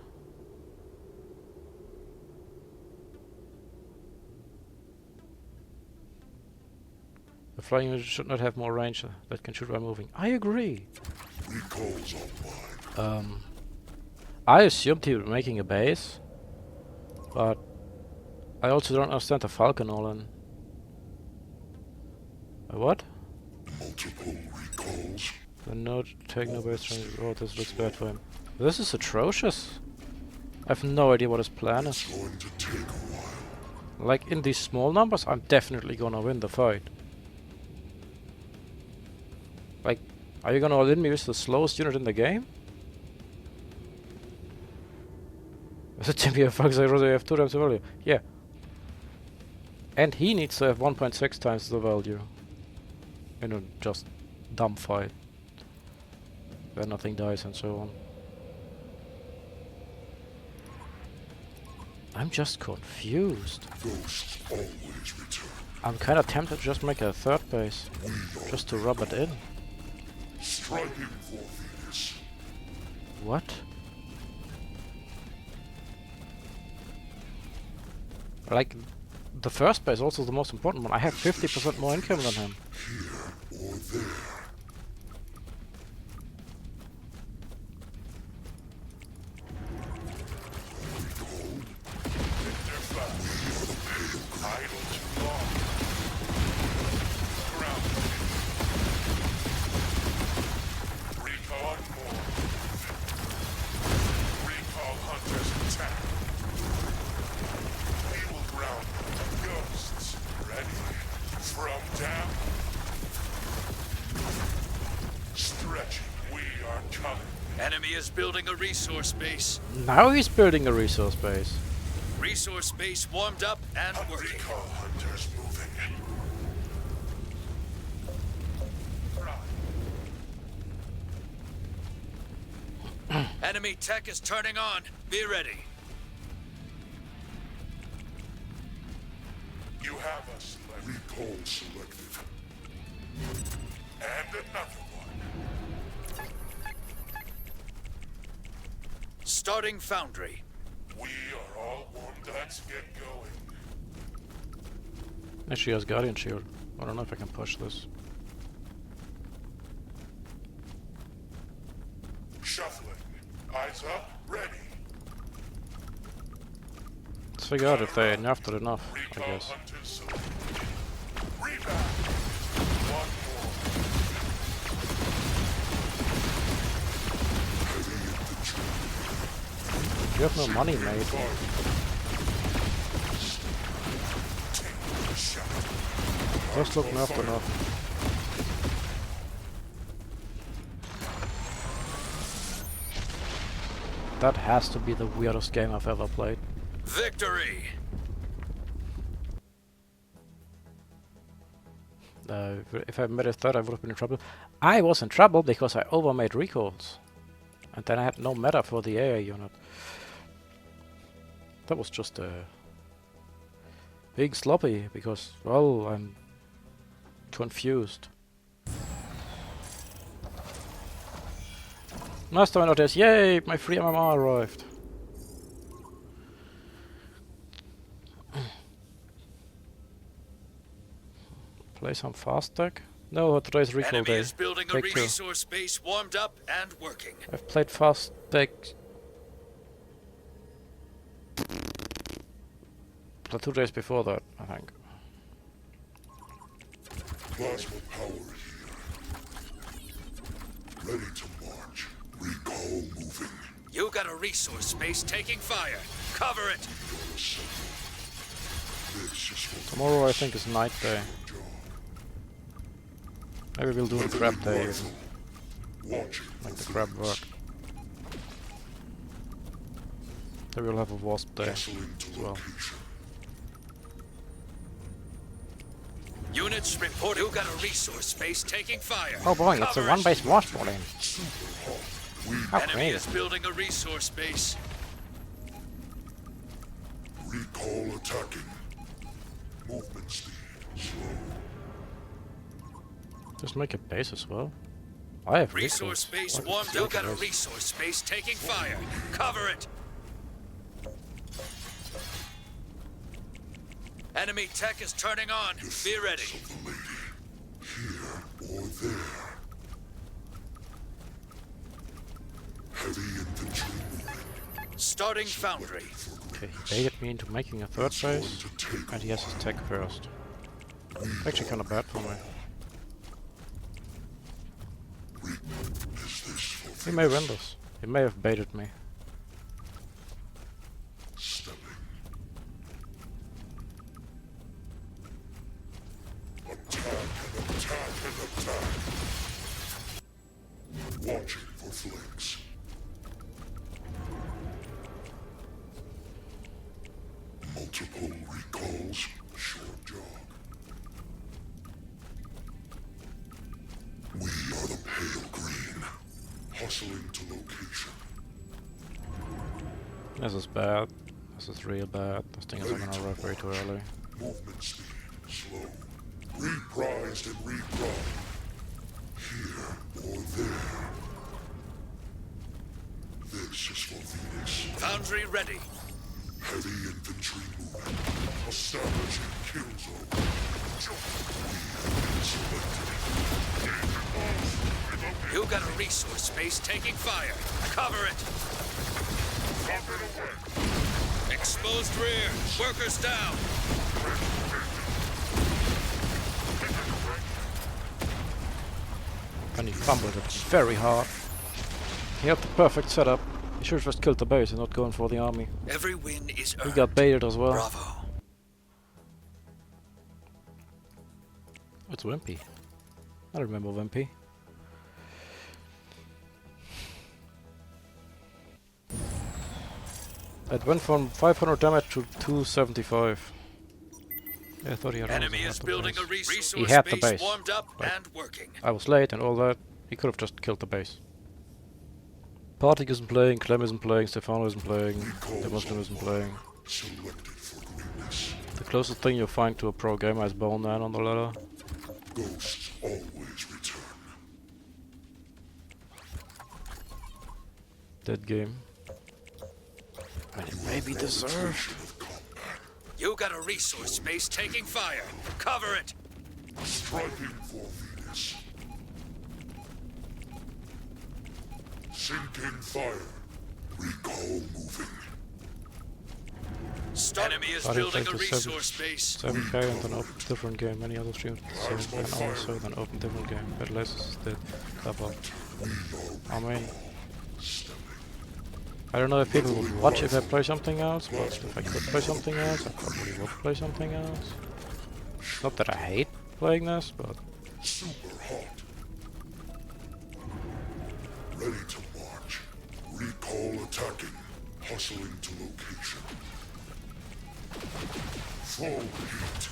The flying unit should not have more range that can shoot while moving. I agree. Recalls online. I assumed he was making a base, but I also don't understand the Falcon all in. What? Multiple recalls. The no take no base range. Oh, this looks bad for him. This is atrocious. I have no idea what his plan is. It's going to take a while. Like in these small numbers, I'm definitely gonna win the fight. Like, are you gonna all in me with the slowest unit in the game? Is it Timmy Fox? I rather have 2 times the value. Yeah. And he needs to have 1.6 times the value. In a just dumb fight. Where nothing dies and so on. I'm just confused. Ghosts always return. I'm kinda tempted to just make a third base. Just to rub it in. Striking for Venus. What? Like, the first base is also the most important one. I have 50% more income than him. Here or there. Idle too long. Ground. Recall more. Recall hunters attack. We will ground ghosts. Ready. From down. Stretching. We are coming. Enemy is building a resource base. Now he's building a resource base. Resource base warmed up and working. Recall hunters moving. Enemy tech is turning on. Be ready. You have us. Recall selected. And another one. Starting foundry. We are all warmed. Let's get going. Actually has Guardian Shield. I don't know if I can push this. Shuffling. Eyes up. Ready. Let's figure out if they nerfed it enough, I Recall guess. hunters selected. Rebound. One more. Heavy infantry. You have no money, mate. Just look nerfed enough. That has to be the weirdest game I've ever played. Victory! If I made a third, I would have been in trouble. I was in trouble because I overmade recalls. And then I had no meta for the AI unit. That was just being sloppy because, well, I'm confused. Master notice, yay! My free MMR arrived. Play some fast deck? No, today's recall Enemy day. is building a Take two. resource base warmed up and working. I've played fast deck. The 2 days before that, I think. Plasma power here. Ready to march. Recall moving. You got a resource space taking fire. Cover it. This is what Tomorrow I think is night day. Maybe we'll do a crab day, watching make the crab work. Then we'll have a wasp day hustling to as well. location. Units report you got a resource space taking fire. Oh boy, it's a Cover it. one-base wasp ball in. How Enemy great. is building a resource base. Recall attacking. Movement speed slow. Just make a base as well. I have Resource recalls. base What warmed is up. You got a this? resource space taking fire. Cover it. Enemy tech is turning on. Be ready. Of the lady. Here or there. Heavy infantry moving. Starting foundry. Okay, he baited me into making a third base, To take and he has his tech first. Actually kinda bad for me. is this for He may win this. He may have baited me. stepping? Attack and attack and attack. Watching for flanks. Multiple recalls. Short jog. We are the pale green. Hustling to location. This is bad. This is real bad. This thing is not gonna arrive way too early. Movement speed slow. Reprised and reprised. Here or there. This is for Venus. Foundry ready. Heavy infantry movement. Establishing kill zone. We have been selected. You got a resource space taking fire. Cover it. Exposed rear. Workers down. And he fumbled it very hard. He had the perfect setup. He should have just killed the base and not going for the army. Every win is earned. He got baited as well. Bravo. It's Wimpy. I remember Wimpy. It went from 500 damage to 275. Yeah, I thought he had Enemy also is had the building a base. resource He had the base base. warmed up Right. and working. I was late and all that. He could have just killed the base. Partik isn't playing, Clem isn't playing, Stefano isn't playing, the Muslim isn't playing. Selected for greatness. The closest thing you'll find to a pro gamer is Bone Man on the ladder. Ghosts always return. Dead game. And it may be deserved. Penetration of combat. You got a resource space taking fire. Cover it. Striking for Venus. Sinking fire. Recall moving. Enemy is Starting building a phase is resource base. 7k and then open different game. Many other streams and also then open different game. But less is the double. I mean, I don't know if people would watch if I play something else, but if I could play something else, I probably would play something else. Not that I hate playing this, but Super hot. Ready to march. Recall attacking. Hustling to location. Full heat.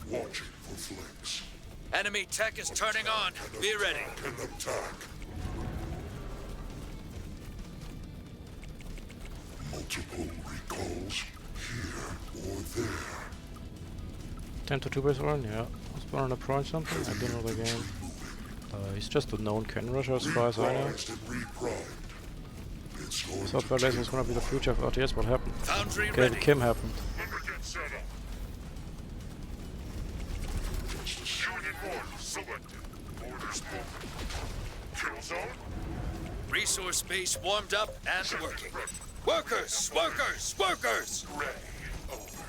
Watching for flanks. Enemy tech is turning on. Be ready. And attack. Multiple recalls here or there. 10 to 2 base run, yeah. Was born on a pro or something? I don't know the game. He's just a known cannon rusher as far as I know. Reprised and reprimed. It's going to Software Laser is gonna be the future of RTS. What happened? Foundry Game ready. Kim happened. Lubricant set up. Unit 1 selected. Orders moving. Kill zone. Resource base warmed up and working. Workers! Workers! Workers! Gray. Over.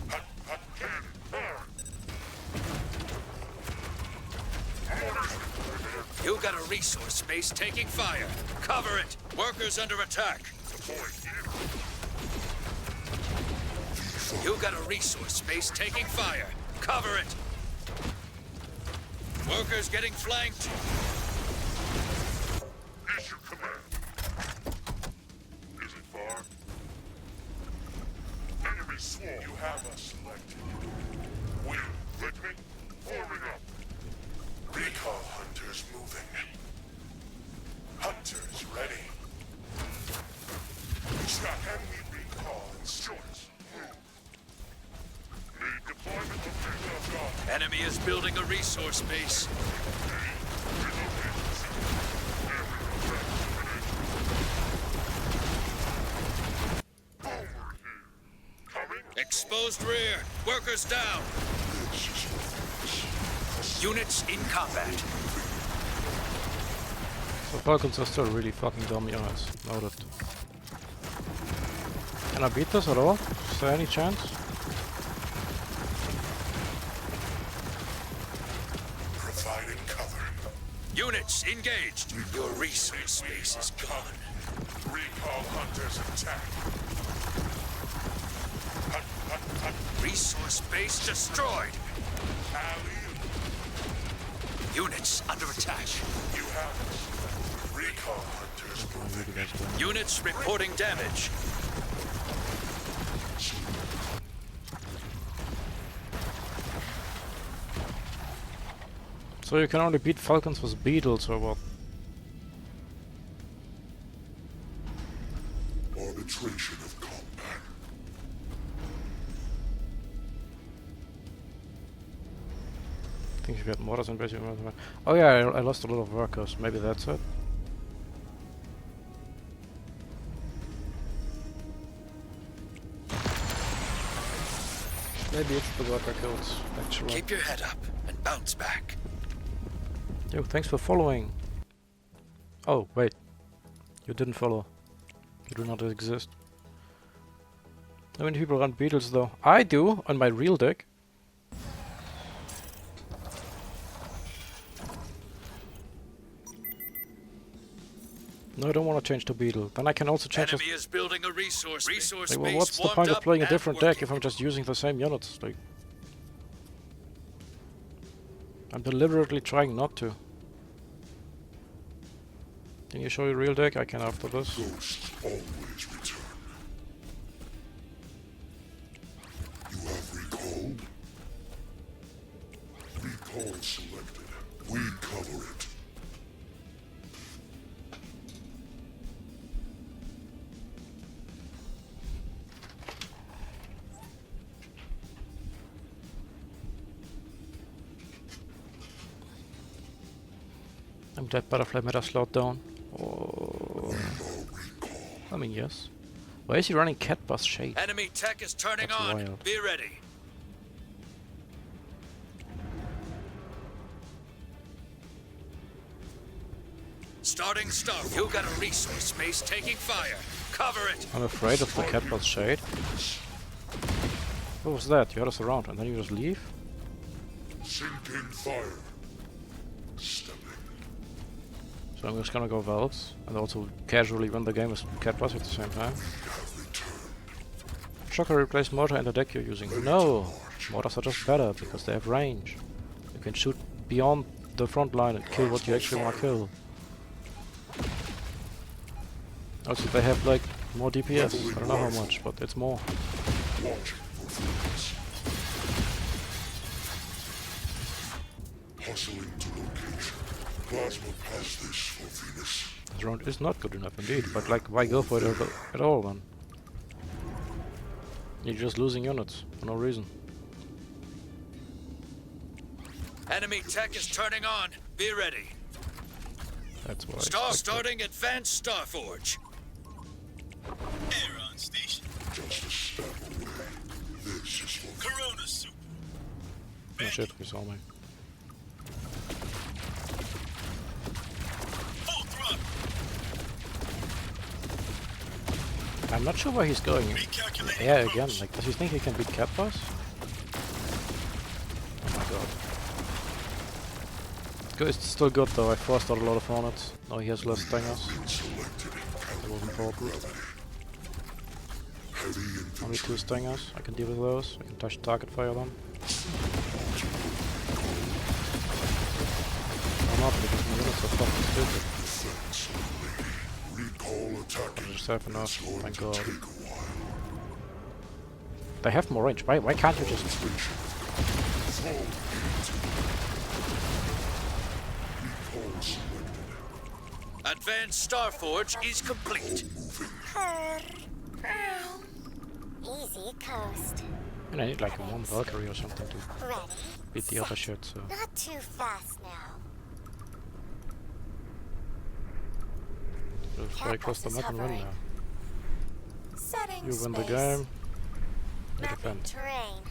Hot, hot cannon. Fire. Orders. You got a resource base taking fire. Cover it. Workers under attack. Deployed here. You got a resource base taking fire. Cover it. Workers getting flanked. Issue command. Is it far? Enemy swarm. You have us selected. We, with me, forming up. Recall hunters moving. Hunters ready. Track enemy recall instructions. Need deployment of recall. Enemy is building a resource base. Exposed rear. Workers down. Units in combat. So Falcons are still really fucking dumb units. Noted. Can I beat this at all? Is there any chance? Providing cover. Units engaged. Your resource space is gone. Recall hunters attack. Hut, hut, hut. Resource base destroyed. Alley. Units under attack. You have us. Recall hunters moving. Units reporting damage. So you can only beat Falcons with Beetles or what? arbitration of combat. I think you get mortars and basic. Oh yeah, I lost a lot of workers. Maybe that's it. Maybe it's the worker kills, actually. Keep your head up and bounce back. Yo, thanks for following. Oh, wait. You didn't follow. You do not exist. How many people run Beetles though? I do, on my real deck. No, I don't want to change to Beetle. Then I can also change Enemy is building a resource like, well, base what's the warmed point of up playing a and different working. deck if I'm just using the same units? Like, I'm deliberately trying not to. Can you show your real deck? I can after this. Ghosts always return. You have recalled? Recall selected. We cover it. I'm dead butterfly meta slowed down. Oh. I mean, yes. Why is he running Cat Bus Shade? Enemy tech is turning That's on. wild. Be ready. Starting stuff. You got a resource base taking fire. Cover it. I'm afraid of the Cat Bus Shade. What was that? You had us around and then you just leave? Sinking fire. Stepping. So I'm just gonna go Valves and also casually win the game with Cat Bus at the same time. Shocker replace mortar in the deck you're using. No! Mortars are just better because they have range. You can shoot beyond the front line and kill what you actually want to kill. Also they have like more DPS. I don't know how much, but it's more. Hustling to location. Plasma pass this for Venus. This round is not good enough indeed, but like why go for it at all then? You're just losing units for no reason. Enemy tech is turning on. Be ready. That's why. Star starting Advanced Starforge. Air on station. Just a step away. This is for Corona Super. Oh shit, he saw me. Full throttle. I'm not sure where he's going. Recalculating Yeah, approach. again, like does he think he can beat Cat Bus? Oh my god. It's still good though, I forced out a lot of hornets. Now he has less stingers. That was important. Only 2 stingers, I can deal with those. I can touch target fire them. Or not, because my units are fucking stupid. recall attacking. I just have enough, thank god. Take a while. They have more range, why can't you just... Recall selected. Advanced Starforge is complete. Easy coast. And I need like 1 Valkyrie or something to Ready? beat the other shit, so... Not too fast now. Just very close to map and win now. Setting You win the space. game, you Mapping defend. terrain.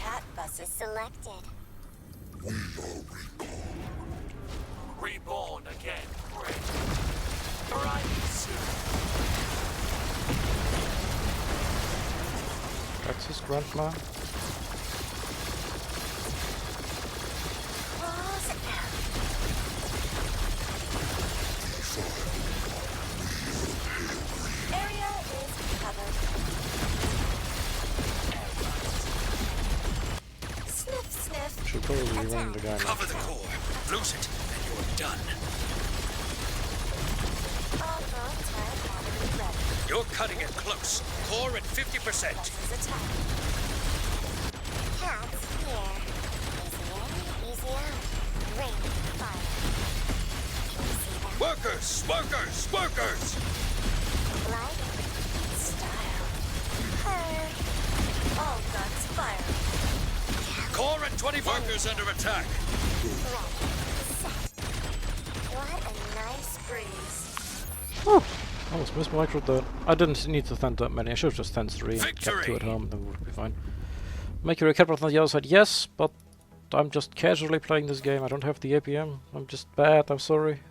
Cat buses selected. We are recall. Reborn again. Great. Arriving soon. That's his grandma. Close it out. Area is covered. Sniff, sniff. Should probably win the game. Cover the core. Lose it, and you're done. All-road turret battery ready. You're cutting it close. Core at 50%. Buses attack. Cats here. Easy in, easy out. Rain, fire. Can you see them? Workers! Workers! Workers! Light, style. Heard. All guns firing. Core at 20. Workers under attack. Ready, set. What a nice breeze. I was mismicroed that. I didn't need to send that many. I should have just sent 3 and kept 2 Victory! at home. Then would be fine. Make your Cat Bus on the other side, yes, but I'm just casually playing this game. I don't have the APM. I'm just bad. I'm sorry.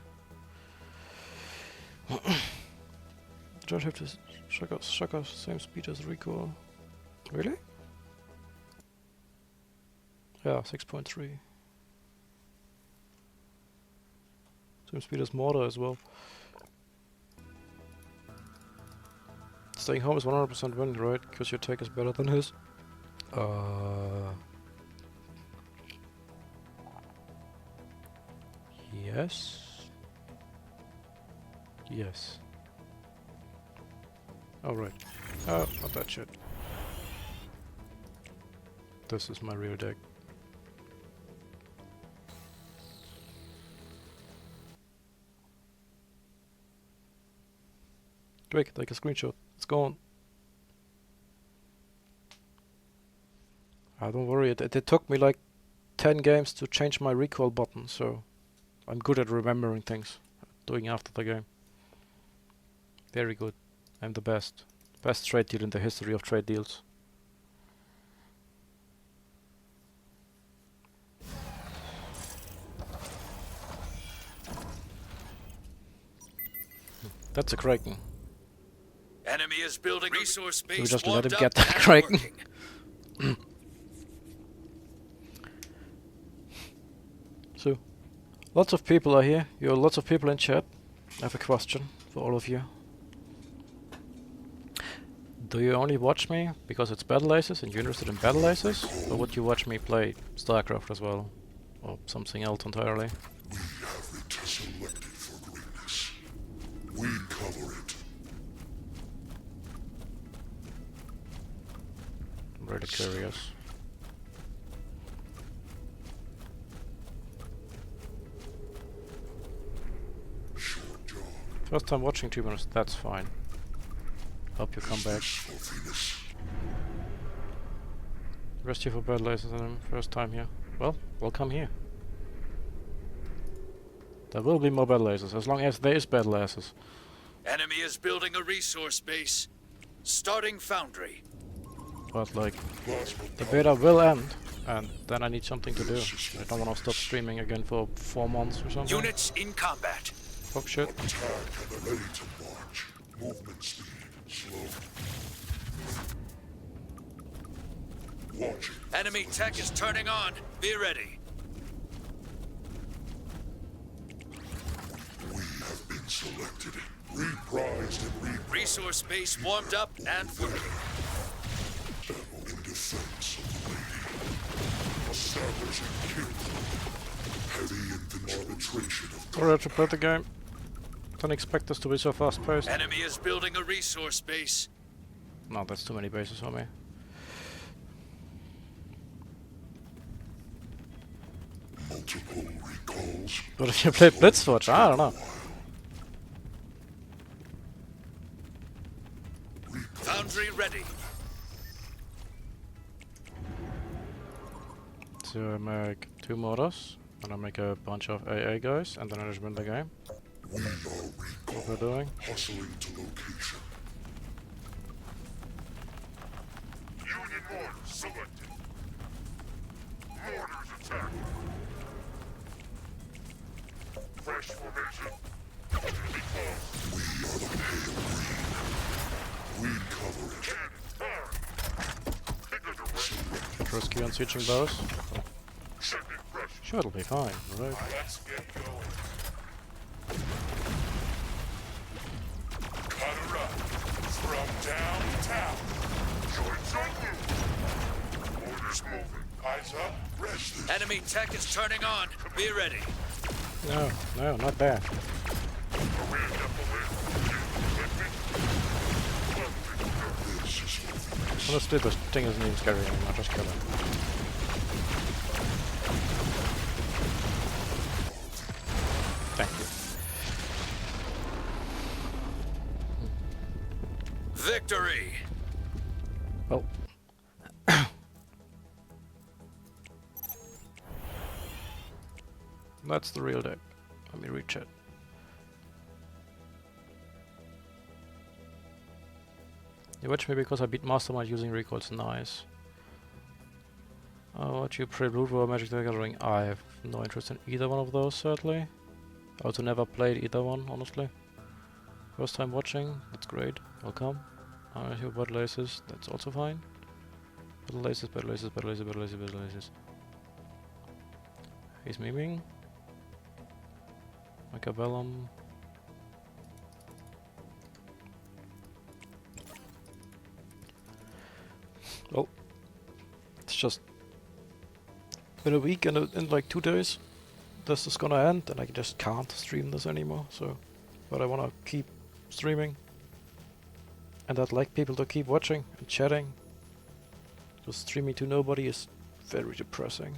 Don't have to shocker same speed as recoil. Really? Yeah, 6.3. Same speed as mortar as well. Staying home is 100% win, right? Because your tech is better than his. Yes. Yes. Alright. Oh, not that shit. This is my real deck. Quick, take a screenshot. It's gone. Don't worry, it took me like 10 games to change my recall button, so I'm good at remembering things. Doing after the game. Very good. I'm the best. Best trade deal in the history of trade deals. That's a Kraken. Enemy is building resource base. So we just let warmed him up get that and Kraken. working. So, Lots of people are here. You're lots of people in chat. I have a question for all of you. Do you only watch me because it's Battle Aces and you're interested in Battle Aces? Or would you watch me play StarCraft as well? Or something else entirely? We have it selected for greatness. We cover it. I'm really curious. Short job. First time watching 2 minutes, that's fine. Hope you come back. For Venus. Rest you for Battle Aces and first time here. Well, welcome here. There will be more Battle Aces, as long as there is Battle Aces. Enemy is building a resource base. Starting foundry. But like, Plasma the beta will end, and then I need something to do. I don't want to stop streaming again for 4 months or something. Units in combat. Fuck shit. attack and ready to march. Movement speed slow. Watching. Enemy tech is turning on. Be ready. We have been selected. Reprised and reprised. Resource base warmed up and working. In defense of the lady. Establishing kill. Heavy infantry arbitration of Alright to play the game. Don't expect this to be so fast paced. Enemy is building a resource base. No, that's too many bases for me. multiple recalls. But if you play Blitzwatch, I don't know. Foundry ready. So I make 2 mortars, and I make a bunch of AA guys, and then I just win the game. We are What we're doing. hustling to location. Union mortars selected. Mortars attack. Fresh formation. Enemy close. We are the pale green. We cover it. Cannon fire. Pick a direction. Risky on switching bows. Sending pressure. Sure, it'll be fine, right? Let's get going. Cut her up. From downtown. Joints on you. Orders moving. Eyes up. Rest this. Enemy tech is turning on. Be ready. No, no, not there. Array up away. With me. This is what we Honestly, this thing isn't even scary anymore, just kill it. Thank you. Victory. Well. That's the real deck. Let me reach it. You watch me because I beat Mastermind using recoils. Nice. Oh, what you play Blood War, Magic the Gathering? I have no interest in either one of those, sadly. I also never played either one, honestly. First time watching, that's great. Welcome. I hear Battle Aces, that's also fine. Battle Aces, Battle Aces, Battle Aces, Battle Aces, Battle Aces. He's memeing. Machiavellum. Well, it's just in a week and in like 2 days this is gonna end and I just can't stream this anymore, so but I wanna keep streaming and I'd like people to keep watching and chatting, because streaming to nobody is very depressing.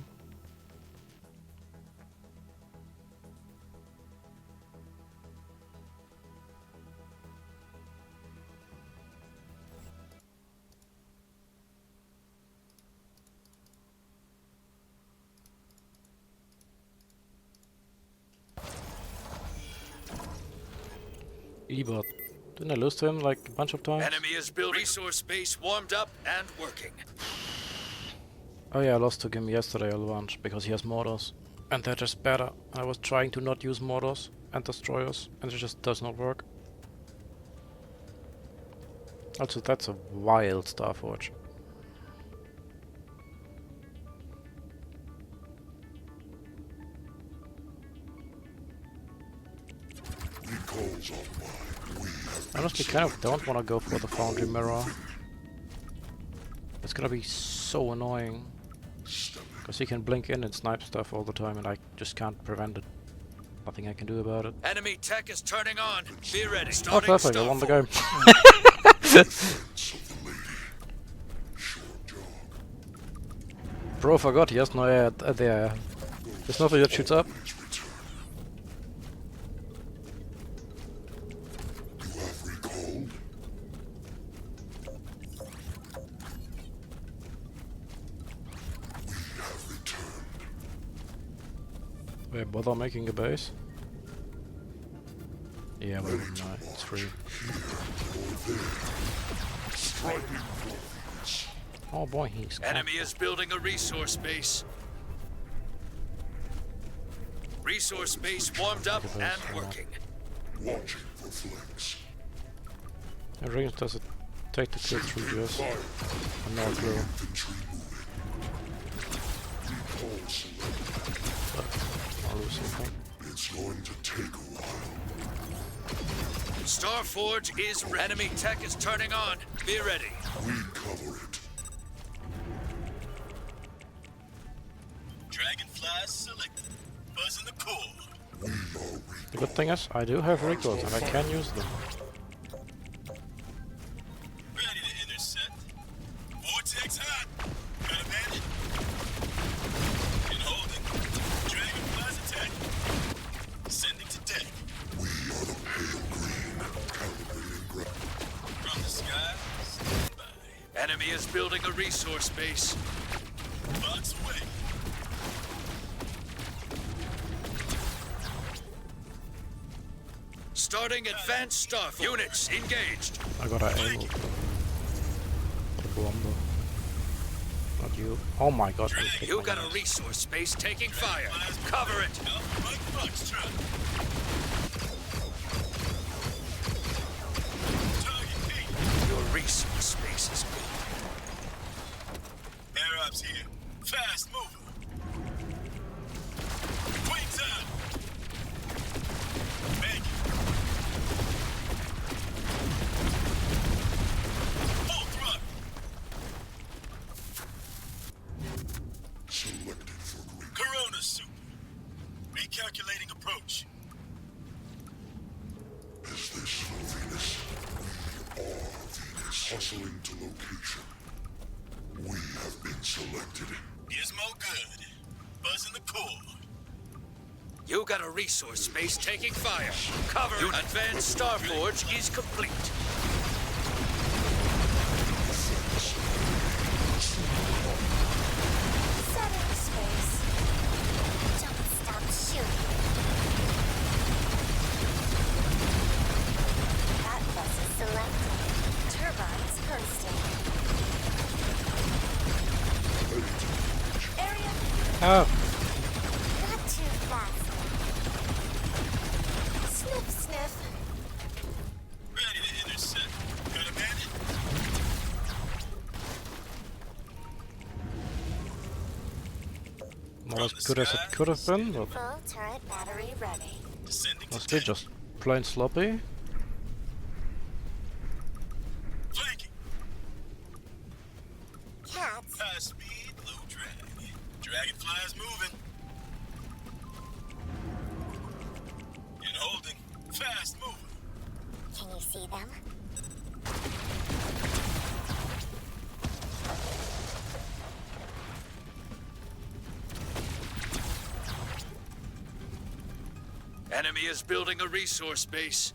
Ebot. Didn't I lose to him like a bunch of times? Enemy is building resource base warmed up and working. Oh yeah, I lost to him yesterday a bunch because he has mortars. And they're just better. I was trying to not use mortars and destroyers and it just does not work. Also, that's a wild Starforge. is online. We have I honestly kind of don't want to go for the Foundry Mirror. It's gonna be so annoying. Because he can blink in and snipe stuff all the time and I just can't prevent it. Nothing I can do about it. Enemy tech is turning on. Be ready. Oh, Starting perfect, I won the game. defense of the lady. Short jog. Bro, forgot he has no air there. There's nothing that shoots up. Please return. You have recalled. We have returned. Wait, bother making a base? Yeah, well, no, it's free. Striking for Venus. Oh boy, he's Enemy is building a resource base. Resource base warmed up and working. Watching for flanks. The range does it take the kill through just Fire. no clue. Infantry moving. Recall selected. I'll lose something. It's going to take a while. Starforge is enemy tech is turning on. Be ready. We cover it. Dragonflies selected. Buzzing the core. We are The good thing is, I do have recoils and I can use them. Ready to intercept. Vortex hot. Got a bandit. And holding. Dragonflies attack. Sending to deck. We are the pale green. Calibrating ground. From the sky. Stand by. Enemy is building a resource base. Box away. Starting advanced stuff. Units engaged. I gotta aim the bomb. Not you. Oh my god, I hit You my got a mouse. resource base taking fire. Cover it. Mike Foxtrot. Target Pete. Your resource space is good. Air ops here. Fast mover. Queen time. Make it. Full throttle. Selected for green. Corona soup. Recalculating approach. Is this for Venus? We are Venus. Hustling to location. We have been selected. Gizmo good. Buzzing the core. You got a resource space taking fire. Cover it. Advanced Starforge is complete. Setting space. Don't stop shooting. That bus is selected. Turbines posted. Area Oh, not too fast. Sniff, sniff. Ready to intercept. Got a bandit? not as good as it could have been, but Full turret battery ready. Descending to mostly deck. just plain sloppy. Flanking. Cats. High speed, low drag. Dragonflies moving. And holding. Fast moving. Can you see them? Enemy is building a resource base.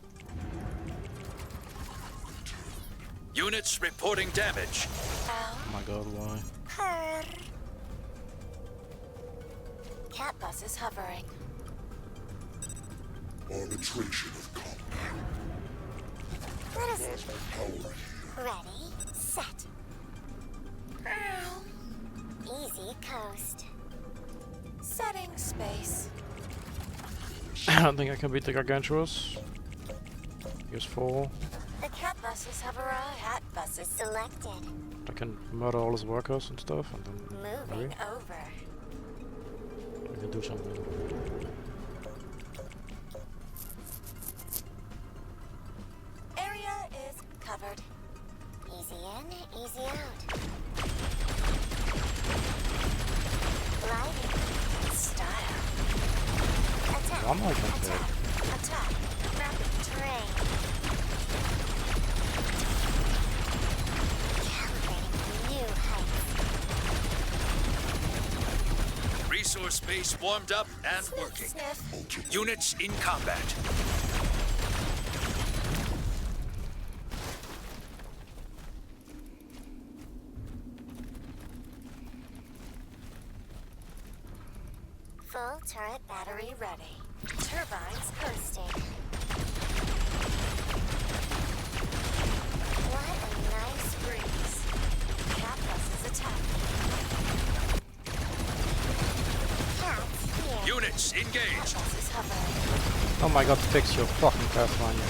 Units reporting damage. Oh, Oh my god, why? purr. Cat bus is hovering. Arbitration of combat. Let us Plasma power here. ready, set. Easy coast. Setting space. I don't think I can beat the Gargantuous. Use 4. The cat bus is hovering. Cat bus is selected. I can murder all his workers and stuff, and then Moving maybe over. I can do something. covered. Easy in, easy out. Gliding. Style. Attack. One I can take. Attack. Rapid terrain. Calibrating new heights. Resource base warmed up and working. Sniff. Units in combat. Full turret battery ready. Turbines bursting. What a nice breeze. Cat buses attacking. Cats here. Units Cat engaged. buses hovering. Oh my god, fix your fucking Pathfinder.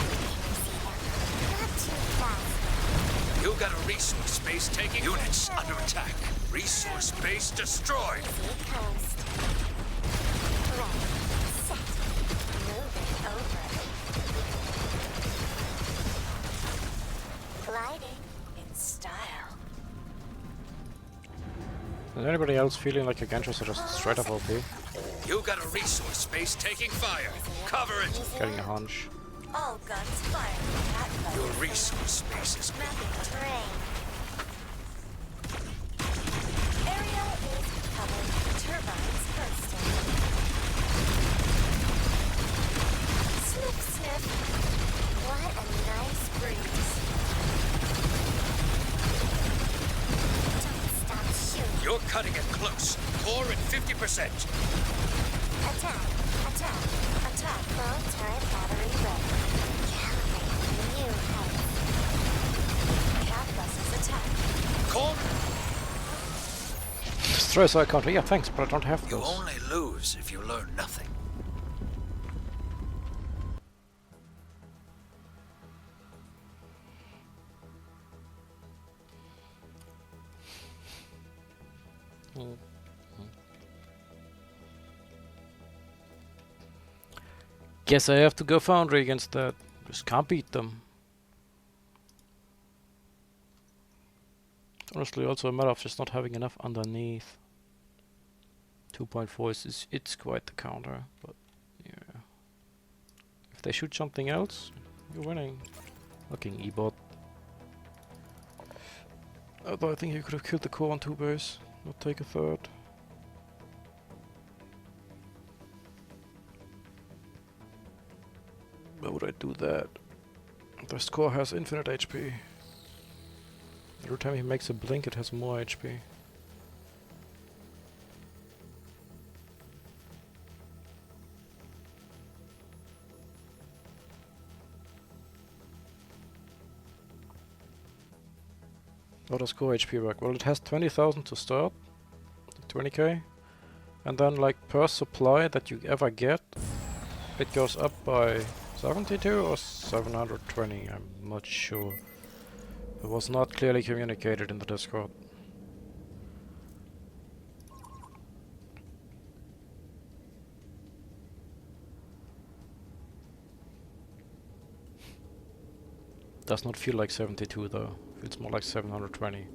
Not too fast. You got a resource base taking units under attack. Resource base destroyed. Easy coast. Ready. Set. Moving over. Gliding in style. Is anybody else feeling like Agentras are just straight up OP? You got a resource base taking fire. Cover it. Getting a hunch. All guns firing. Cat Your buses. resource base is Mapping terrain. Area is covered. Turbines bursting. Sniff, sniff. What a nice breeze. Don't stop shooting. You're cutting it close. Core at 50%. Attack, attack, attack. Full turret battery ready. Calibrating new heights. Cat buses attack. Core, Destroy side counter. Yeah, thanks, but I don't have you those. only lose if you learn nothing. Guess I have to go Foundry against that. Just can't beat them. Honestly, also a matter of just not having enough underneath. 2.4 is it's quite the counter, but yeah. If they shoot something else, you're winning. Fucking E-bot. Although I think you could have killed the core on 2 base, not take a third. Why would I do that? The score has infinite HP. Every time he makes a blink, it has more HP. How does core HP work? Well, it has 20,000 to start, 20k, and then like per supply that you ever get, it goes up by 72 or 720, I'm not sure. It was not clearly communicated in the Discord. Does not feel like 72 though, feels more like 720.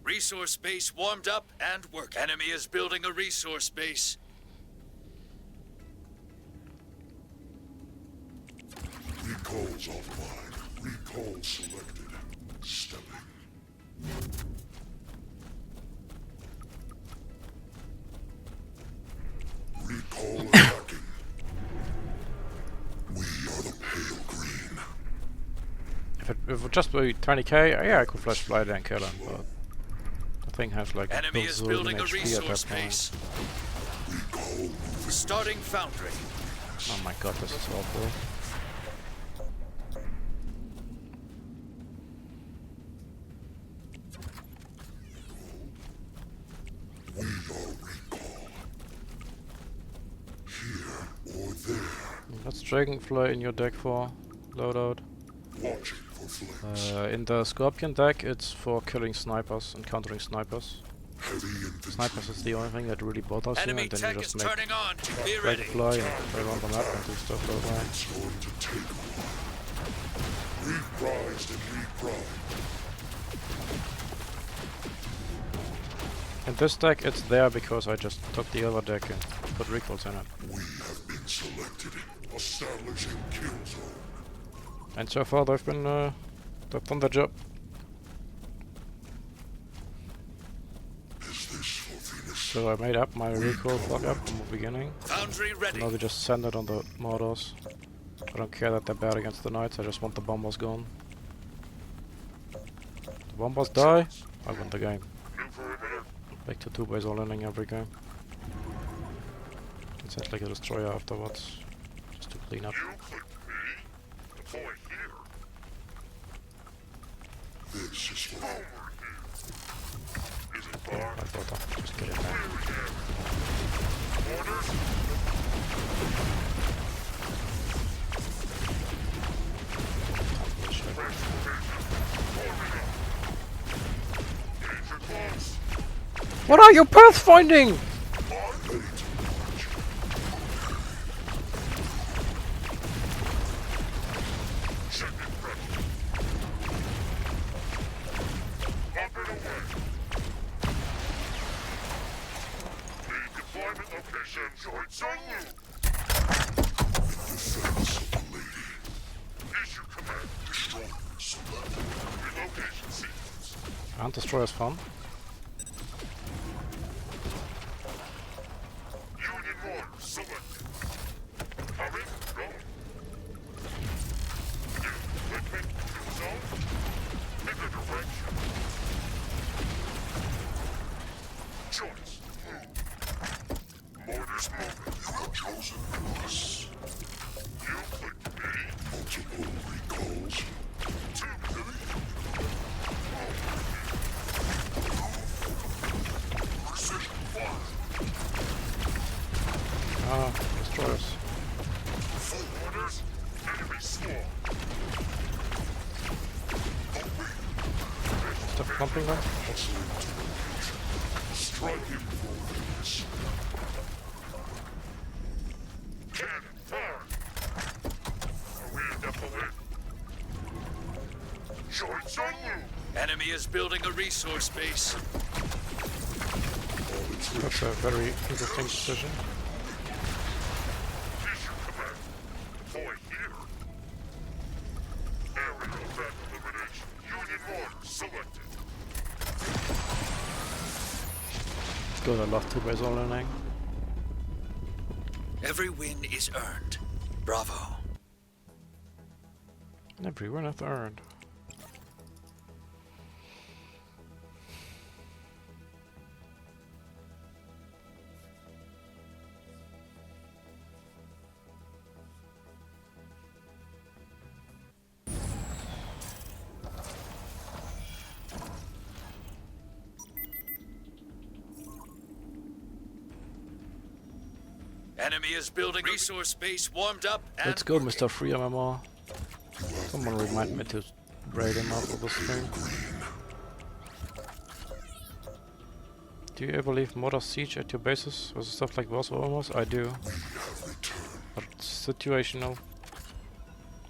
Resource base warmed up and work. Enemy is building a resource base. Recalls offline. Recall selected. Stepping. Recall attacking. We are the pale green. If it would just be 20k, yeah, I could flash fly there and kill him, but the thing has like Enemy is building a HP at resource that point. base. Recall moving. Starting foundry. Oh my god, this is awful. We are recall. Here or there. That's Dragonfly in your deck for loadout. Watching for flames. In the Scorpion deck, it's for killing snipers and countering snipers. Heavy infantry. Snipers is the only thing that really bothers you, Enemy and then tech you is just make turning on. Be ready. Dragonfly and play around the map and do stuff like that. It's going to take a while. Reprised and reprimed. In this deck, it's there because I just took the other deck and put recalls in it. We have been selected. Establishing kill zone. And so far, they've done their job. Is this for Venus? So I made up my recall fuck up from the beginning. Foundry ready. Now we just send it on the Mordors. I don't care that they're bad against the Knights, I just want the bombers gone. The bombers die, I win the game. Back to 2 base all ending every game. It's set like a destroyer afterwards, just to clean up. You clicked me? Deploy here. This is for Over here. Is it Yeah, far? I thought I'd just get it there. Clear again. Orders? Fresh formation. Moving up. Danger close. What are you pathfinding? ready to march. Check it ready. Up and away. Need deployment location. Join Zulu. Defense of the lady. Issue command. Destroy. Select. Relocation sequence. And destroyer's fun. Union order selected. Coming. Go. New equipment. New zone. Pick a direction. Choice. Move. Mortars moving. You have chosen us. You clicked me. Multiple recalls. Too many. Precision fire. Ah, destroyers. Full orders. Enemy swarm. Stop clumping them. Hustling to march. Striking for Venus. Cannon fire. Are we in deployment? Join Zulu. Enemy is building a resource base. All its That's a very interesting decision. Issue command. Deploy here. Area event elimination. Union order selected. Good, I love 2 base all ending. Every win is earned. Bravo. Everyone hath earned. Enemy is building resource base warmed up and Let's go, Mr. Free MMR. Someone remind me to raid him after the stream. Do you ever leave Mortar Siege at your bases with stuff like Boss Almost? I do. But it's situational.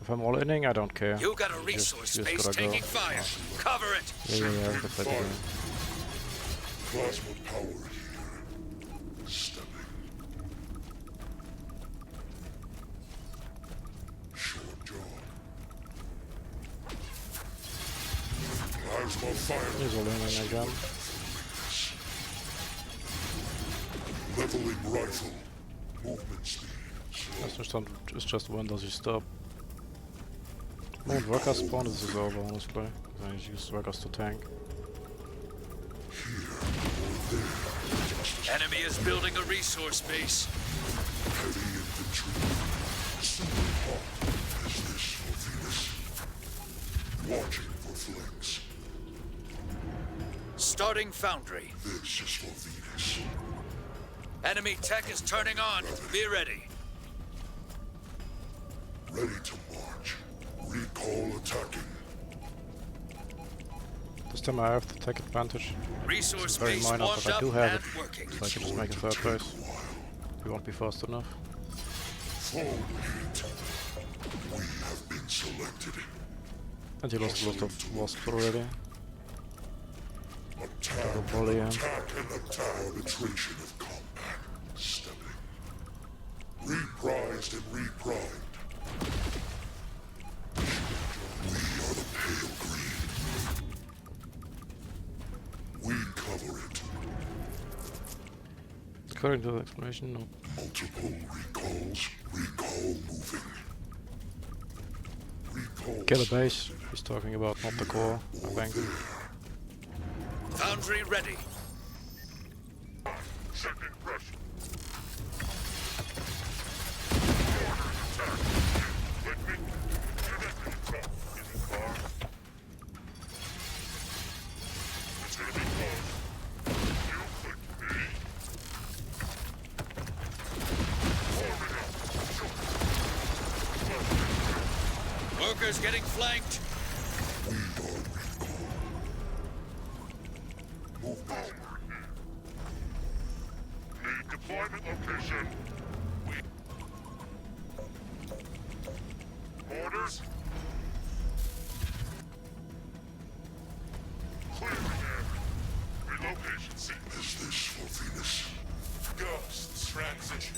If I'm all inning, I don't care. You got a resource just base gotta go. taking fire. Cover it. Yeah, I can play the game. plasma power here. Stepping. Short jaw. Plasma fire. He's all inning again. Leveling rifle. Movement speed. It's just when does he stop? When workers spawn, this is over, honestly. I just use workers to tank. Enemy is building a resource base. Heavy infantry. Simply hot. Is this for Venus? Watching for flanks. Starting foundry. This is for Venus. Enemy tech is turning on. Be ready. Ready to march. Recall attacking. This time I have to take advantage. Resource Very base minor, warmed but I up do have and it. working. So I can just make a third base. We won't be fast enough. Recall heat. We have been selected. And he lost a lot of wasp already. Attack, Double volley him. attack, and attack. Arbitration of combat. Stepping. Reprised and reprimed. We are the pale green. We cover it. According to the explanation, no. Multiple recalls. Recall moving. Recall. Kill a base, he's talking about, not the core, I think. Foundry ready. Second rush. Let me. Is it far? It's gonna be close. You clicked me. Warming up. Workers getting flanked. Move forward. Need deployment location. Orders. Clearing area. Relocation sequence. Is this for Venus? Ghosts transition.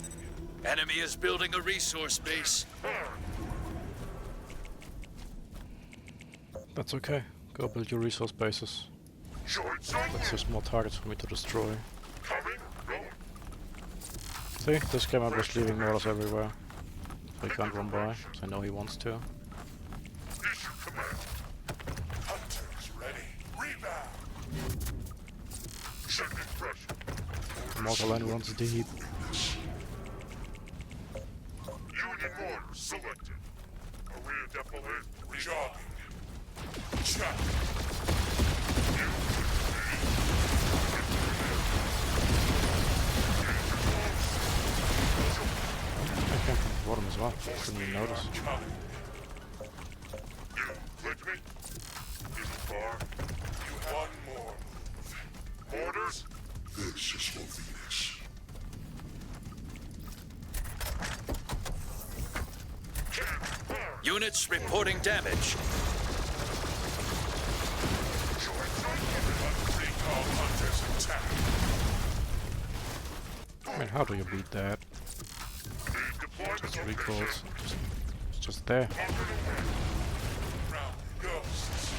Enemy is building a resource base. That's okay. Go build your resource bases. Join That's zone. just more targets for me to destroy. Coming. Going. See, this game I'm just leaving mortars everywhere. So he can't run by, so I know he wants to. Issue command. Hunters ready. Rebound. Sending pressure. Mortar line runs deep. Union mortar selected. Area deployed. Jogging. Check. I came from the bottom as well, didn't even notice. Coming. You click me? Is it far? You have one more move. Orders? This is for Venus. Units reporting damage. Recall hunters attack. I mean, how do you beat that? Need deployment Just location. recalls. It's just there. Round ghosts.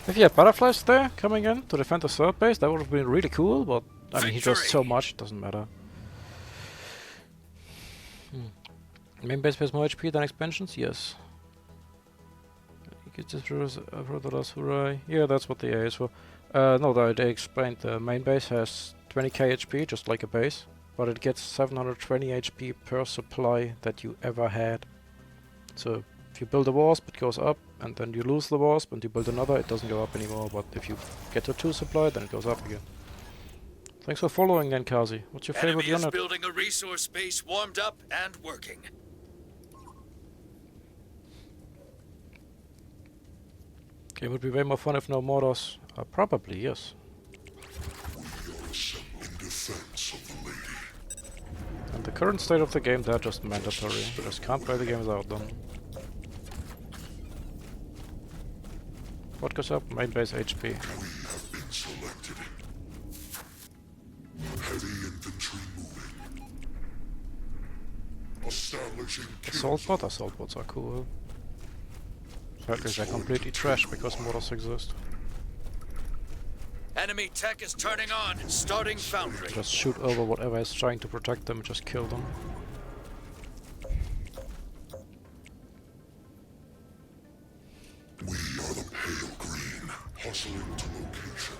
If you had butterflies there coming in to defend the third base, that would have been really cool, but I mean, he does so Victory! much, it doesn't matter. Main base has more HP than expansions? Yes. You could just hooray. Yeah, that's what the A is for. No, they explained the main base has 20k HP, just like a base, but it gets 720 HP per supply that you ever had. So if you build a wasp, it goes up, and then you lose the wasp, and you build another, it doesn't go up anymore. But if you get to 2 supply, then it goes up again. Thanks for following, then, Kazi. What's your favorite Enemy is unit? building a resource base warmed up and working. It would be way more fun if no mortars. Probably, yes. We are assembling defense of the lady. And the current state of the game, they're just mandatory. You just can't play the game without them. What goes up? Main base HP. We have been selected. Heavy infantry moving. Establishing Assault bot? Assault bots are cool. Sadly, they're completely trash because mortars exist. Enemy tech is turning on, starting foundry. Just shoot over whatever is trying to protect them, just kill them. We are the pale green, hustling to location.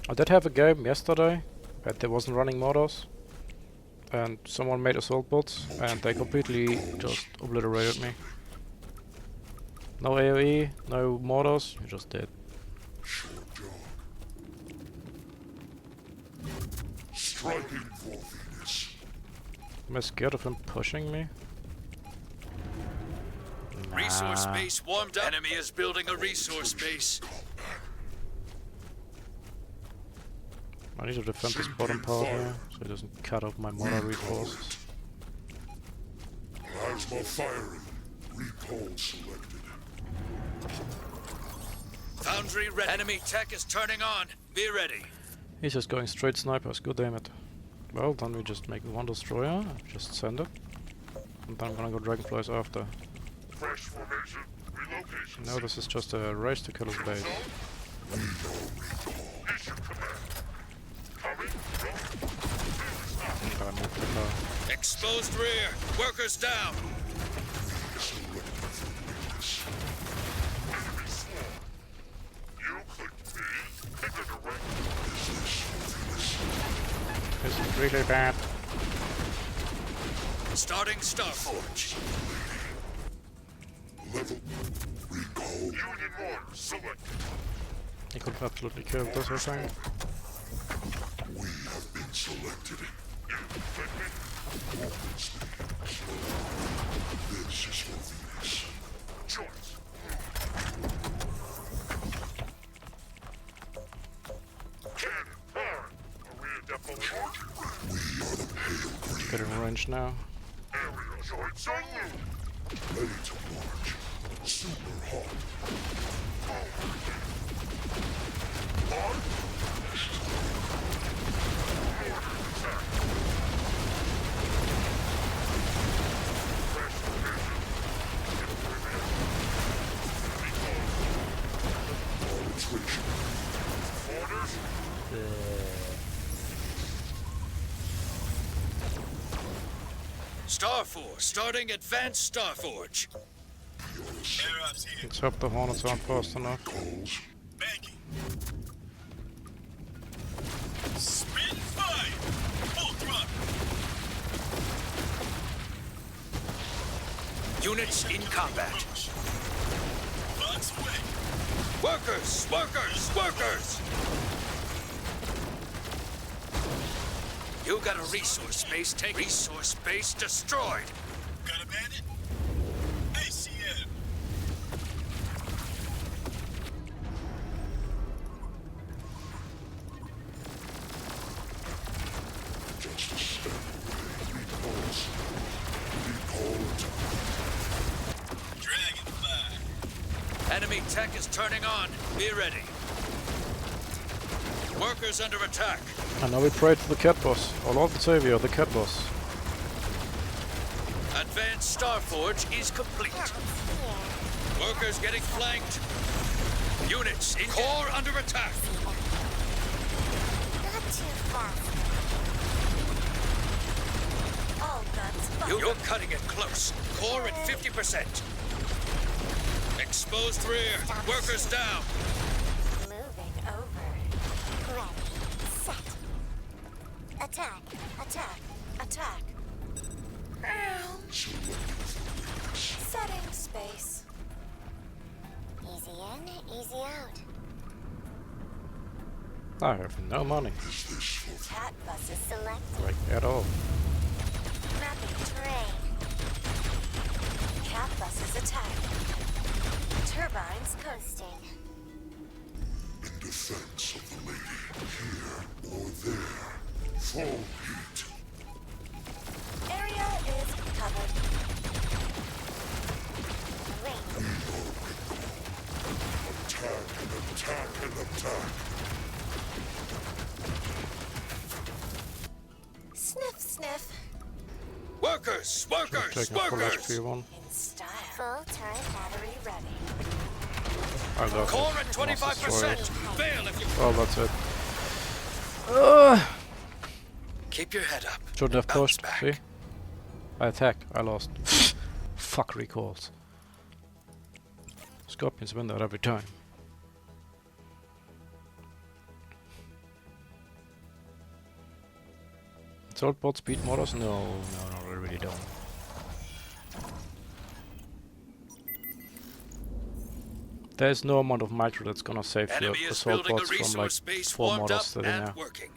I did have a game yesterday, but they wasn't running mortars. And someone made assault bots, and they completely just obliterated me. No AoE, no mortars, you're just dead. Short jog. Striking for Venus. Am I scared of him pushing me? Resource Nah. base warmed up. Enemy is building a resource base. I need to defend this bottom part here, so it doesn't cut off my mortar reinforcements. Plasma firing. Recall selected. Foundry ready. Enemy tech is turning on. Be ready. He's just going straight snipers, god damn it. Well, then we just make one destroyer, just send it. And then I'm gonna go dragonflies after. Fresh formation. Relocation. No, this is just a race to kill his base. Issue command. Coming. And I moved the car. Exposed rear. Workers down. Enemy swarm. You clicked me. Pick a direction. This is really bad. Starting Starforge. Level. Recall. Union mortar selected. He could have absolutely killed this, I think. We have been selected. You click me. Movement speed. Slow. This is for Venus. Choice. Cannon firing. Arena depot charge. We are the pale green. Get in range now. Aerial joints on loop. Ready to march. Super hot. Fresh formation. Arbitration. Orders. Starforce starting Advanced Starforge. Air ops here. Let's hope the Hornets aren't fast enough. Calls. Banking. Spin fire. Full throttle. Units in combat. Box away. Workers! Workers! Workers! You got a resource base take. Resource base destroyed. Got a bandit? ACM. Just a step away. Recalls. Recall attack. Dragonfly. Enemy tech is turning on. Be ready. Workers under attack. And now we pray to the cat boss. Our Lord and Savior, the cat boss. Advanced Starforge is complete. Cats here. Workers getting flanked. Units in core under attack. Not too fast. All guns fired. You're cutting it close. Core at 50%. Exposed rear. Workers down. Moving over. Ready. Set. Attack. Attack. Attack. Setting space. Easy in, easy out. I have no money, Cat buses selected. like at all. Mapping terrain. Cat buses attack. Turbines coasting. In defense of the lady. Here or there. Full heat. Area is covered. Ring. Attack and attack and attack. Sniff, sniff. Workers! Workers! Taking a full Workers! HP one. In style. Full turret battery ready. I got Core it. at Must destroy 25%. it. Fail if you... Well, that's it. Keep your head up. Shouldn't have Bounce pushed, back. see? I attack, I lost. Fuck recalls. Scorpions win that every time. Salt bot speed motors? No, I really don't. There's no amount of micro that's gonna save the Enemy is assault building a bots from like resource base 4 warmed motors up sitting and there. working.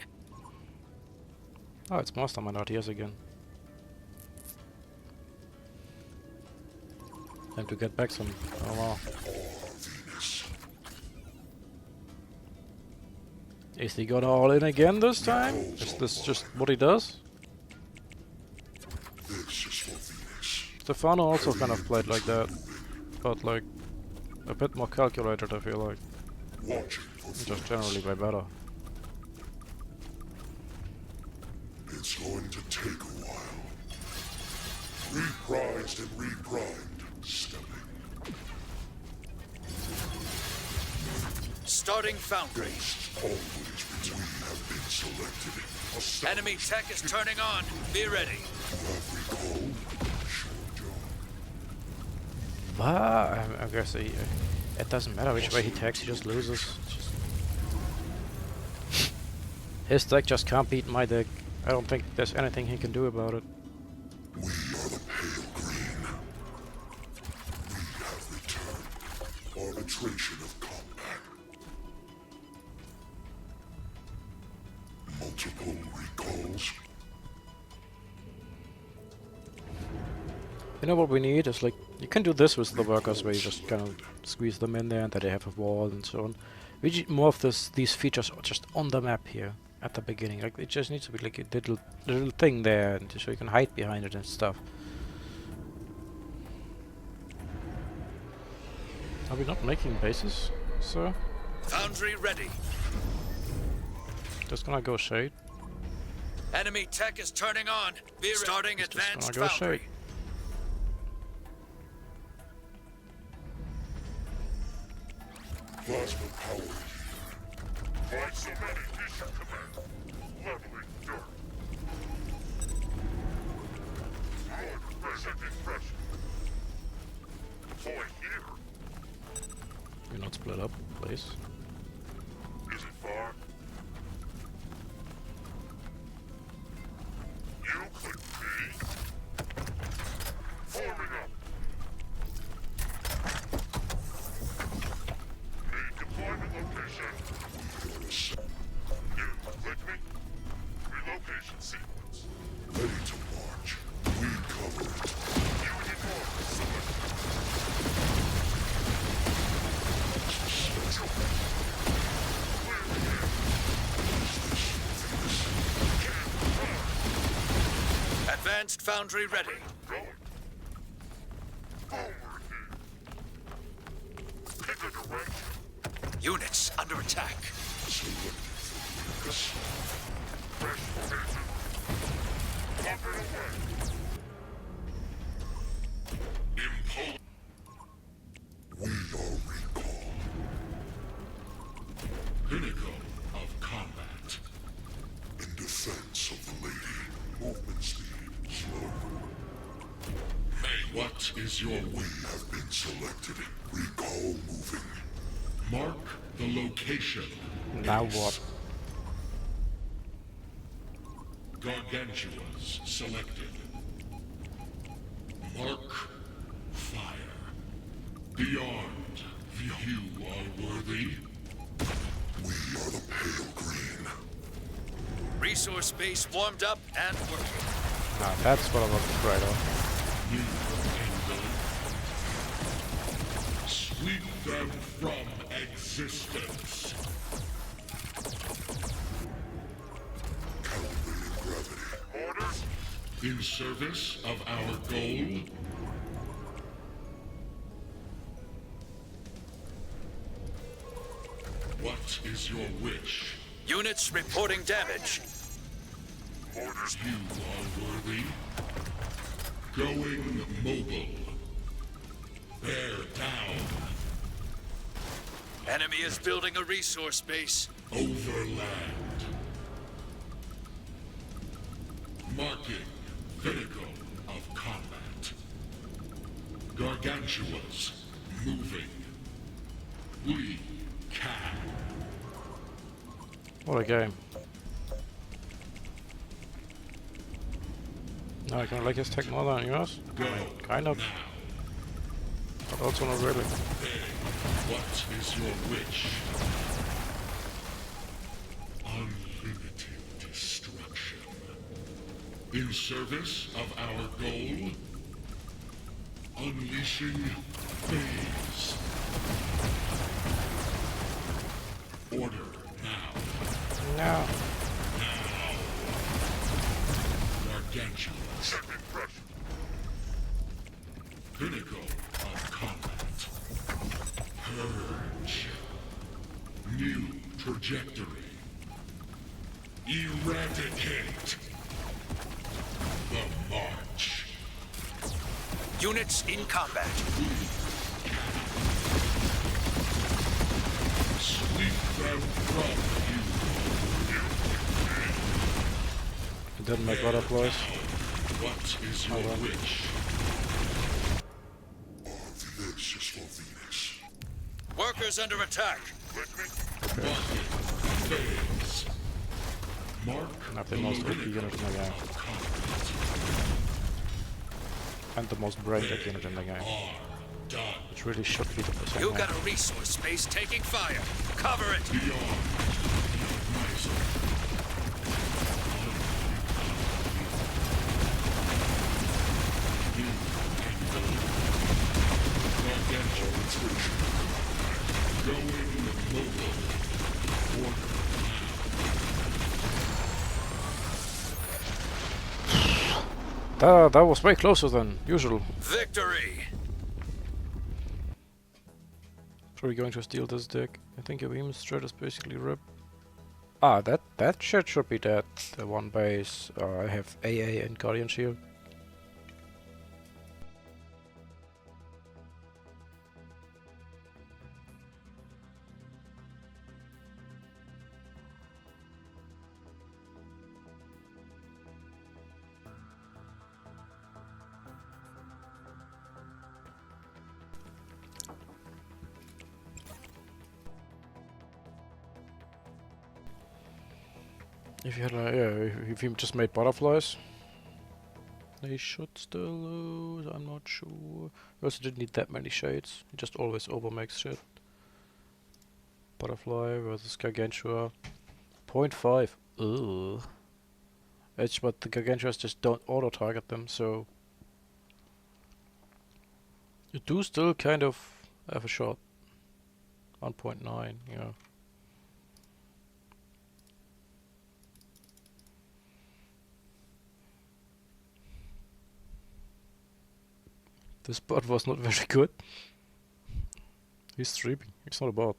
Oh, it's Mastermind RTS again. Time to get back some. Oh wow. Is he gonna all in again this time? Is this just what he does? This is for Venus. Stefano also kind of played like that, but like a bit more calculated, I feel like. Watching for Just threats. generally way better. It's going to take a while. Reprised and reprimed. Stepping. Starting foundry. Always between have been selected. A Enemy tech is turning on. Be ready. have recalled. Sure, John. But I guess it doesn't matter which way he takes, he just loses. His deck just can't beat my deck. I don't think there's anything he can do about it. We are the Pale Green. We have returned. Arbitration of combat. Multiple recalls. You know what we need is like, you can do this with the workers where you just kind of squeeze them in there and that they have a wall and so on. We need more of these features just on the map here at the beginning. Like it just needs to be like a little thing there and so you can hide behind it and stuff. Are we not making bases, sir? Foundry ready. Just gonna go shade. Enemy tech is turning on. Be ready. Starting Just advanced gonna go foundry. shade. Plasma power. Why so many? Mission command. Leveling dirt. Lord, presenting pressure. Deploy here. You're not split up, please. Is it far? You could be. Forming up. Need deployment location. You click me? Relocation sequence. Ready to march. We cover it. Uniform selected. Advanced foundry ready. Going. Forward here. Pick a direction. Units under attack. Selected. Fresh formation. Cover away. Impulse. We are recall. Pinnacle of combat. In defense of the lady. Movement speed. Slow. Hey, what is your We will? have been selected. Recall moving. Mark the location. Now what? Gargantuas selected. Mark fire. Beyond, you are worthy. We are the Pale Green. Resource base warmed up and working. Now that's what I was afraid of. New angle. Sweep them from existence. Calibrating gravity. Orders? In service of our goal? What is your wish? Units reporting damage. Orders. You are worthy. Going mobile. Bear down. Enemy is building a resource base. Overland. Marking pinnacle of combat. Gargantuas moving. We can. What a game. No, I can like his tech more than yours. Go Kind of, now. but also not really. What is your wish? Unlimited destruction. In service of our goal? Unleashing phase. Order now. now. Gargantua. Pinnacle of combat. Purge. New trajectory. Eradicate. The march. Units in combat. Sweep them from you. It didn't make butterflies. What is your well. wish? This is for Venus. Workers under attack. Phase. Mark Not the most OP unit in the game. And the most brain dead unit in the game. done. Which really should be the percent. You got a resource space taking fire. Cover it. That was way closer than usual. Victory. So we're going to steal this deck. I think your beam strat is basically ripped. Ah, that shit should be dead. The one base. I have AA and Guardian Shield. If you had like, if you just made butterflies, they should still lose. I'm not sure. We also didn't need that many shades. He just always overmakes shit. Butterfly versus Gargantua. 0.5. Ugh. It's but the Gargantuas just don't auto target them, so you do still kind of have a shot. 1.9, yeah. This bot was not very good. He's streaming. He's not a bot.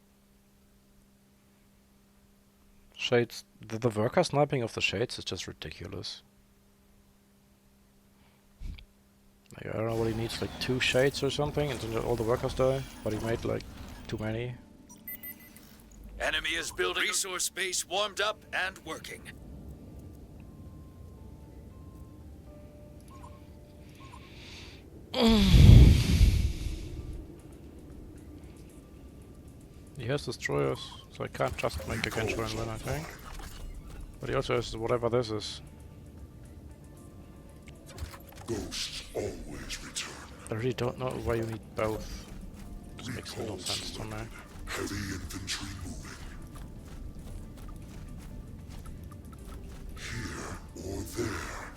Shades. The worker sniping of the shades is just ridiculous. Like, I don't know what he needs, like 2 shades or something, and then all the workers die. But he made like too many. Enemy is building resource base warmed up and working. He has destroyers, so I can't just make a Gargantua and win, I think. But he also has whatever this is. Ghosts always return. I really don't know why you need both. This makes no sense to me. Heavy infantry moving. Here or there.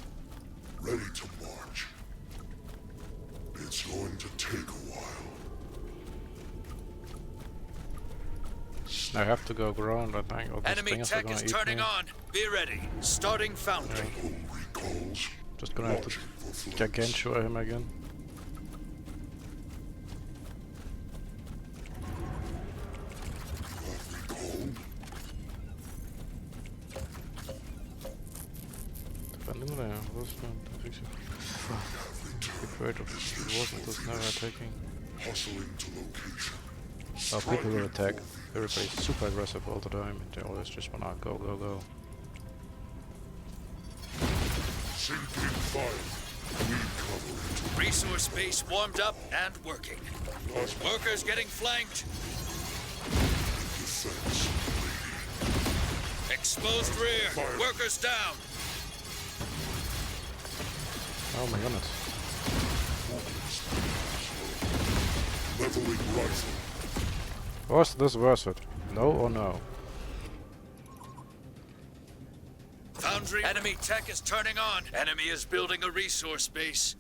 Ready to march. It's going to take a while. I have to go ground, I think. Or these Enemy things are tech gonna is eat turning me. on. Be ready. Starting foundry. Home recalls. Just gonna have to Marching for flanks. Gargantua him again. You have recalled. Defending there. Afraid of wasn't this never attacking. Hustling to location. Oh, people will attack. Everybody's super aggressive all the time, and they always just wanna go, go, go. Sinking fire. We cover it. Resource base warmed up and working. Workers getting flanked. Defense. Exposed rear. Fire. Workers down. Oh my goodness. Leveling rifle. Was this worth it? No or no? Foundry. Enemy tech is turning on. Enemy is building a resource base.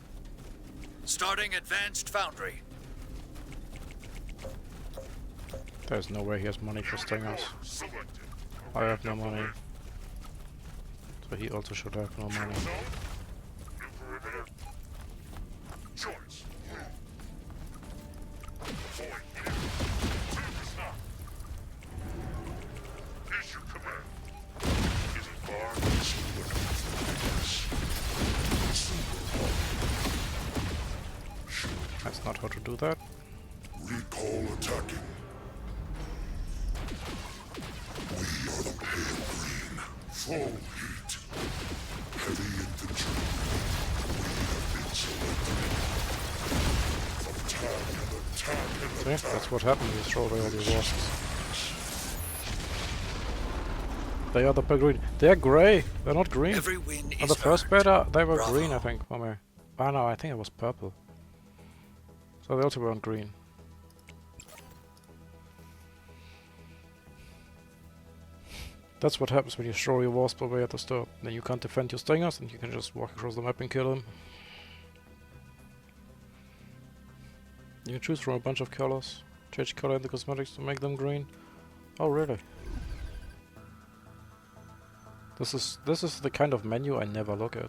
Starting advanced foundry. There's no way he has money for stingers. Selected. I have no money. So he also should have no money. Zone. New perimeter. Choice. Avoid here. Service knock. Issue command. Isn't far. That's not how to do that. Recall attacking. We are the pale green. Full heat. Heavy infantry. We have been selected. Attack and attack and See, attack. that's what happened when you throw away all the wasps. They are the pale green. They're grey. They're not green. Every win On is the first earned. beta, they were Bravo. green, I think, for me. Oh no, I think it was purple. So they also weren't green. That's what happens when you throw your wasp away at the start. Then you can't defend your stingers, and you can just walk across the map and kill them. You can choose from a bunch of colors. Change color in the cosmetics to make them green. Oh really? This is the kind of menu I never look at.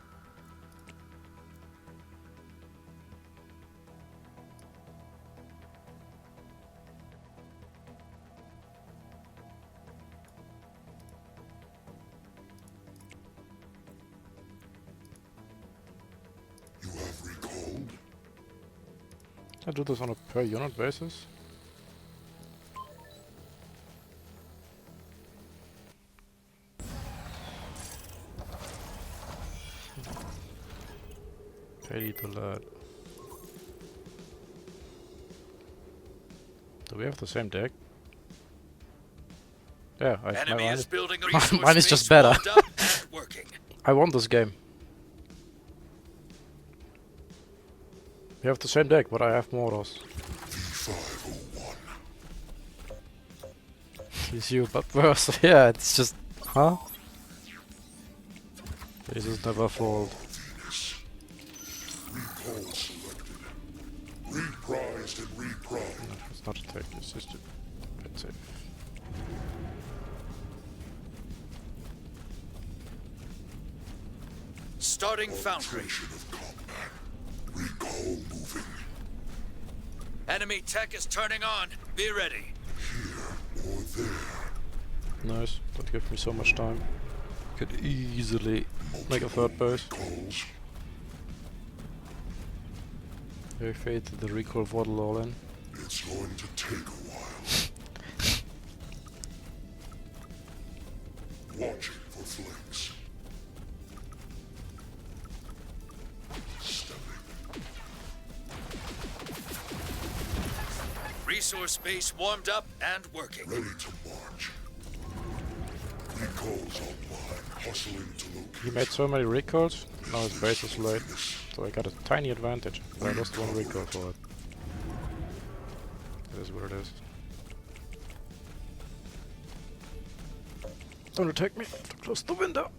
You have recalled. I do this on a per unit basis. Pay the lad. Do we have the same deck? Yeah, Enemy is building a mine resource is just base better. warmed up and working. I won this game. We have the same deck, but I have mortars. V501. It's you, but worse. Yeah, it's just... Huh? This is never fold. Venus. Recall selected. Reprised and reprimed. No, it's not a tech, it's just a bit safe. Starting foundry. Concentration of combat. Recall moving. Enemy tech is turning on. Be ready. Here or there. Nice, that gives me so much time. Could easily make a third base. Calls. Very fade the recall waddle all in. It's going to take a while. Watching for flanks. Stepping. Resource base warmed up and working. Ready to march. Recalls online. Hustling to locate. He made so many recalls, now his base is late. So I got a tiny advantage, but I lost one recall for it. It is what it is. Don't attack me, to close the window!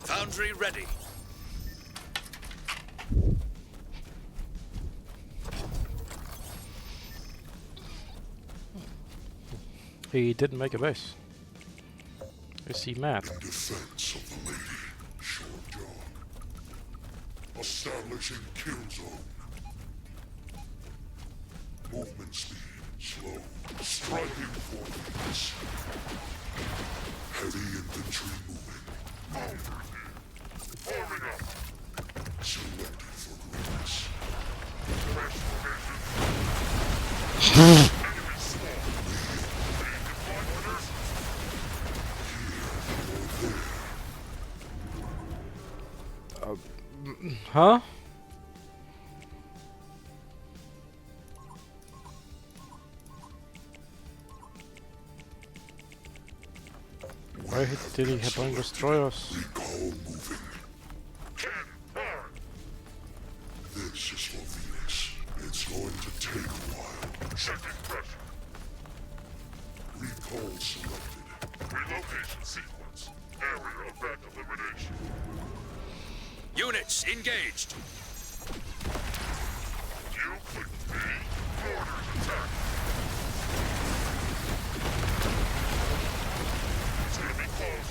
Foundry ready. He didn't make a base. Is he mad? In defense of the lady. Short jog. Establishing kill zone. Movement speed. Slow. Striking for Venus. Heavy infantry moving. Forming up. Selected for greatness. Fresh formation. Enemy swarm. Redeploy orders. Huh? Why did he bring destroyers? Recall moving. Ken, hard. This is for Venus. It's going to take a while. Checking pressure. Recall selected. Relocation sequence. Area effect elimination. Units engaged. You clicked B. Mortars attack. It's gonna be close.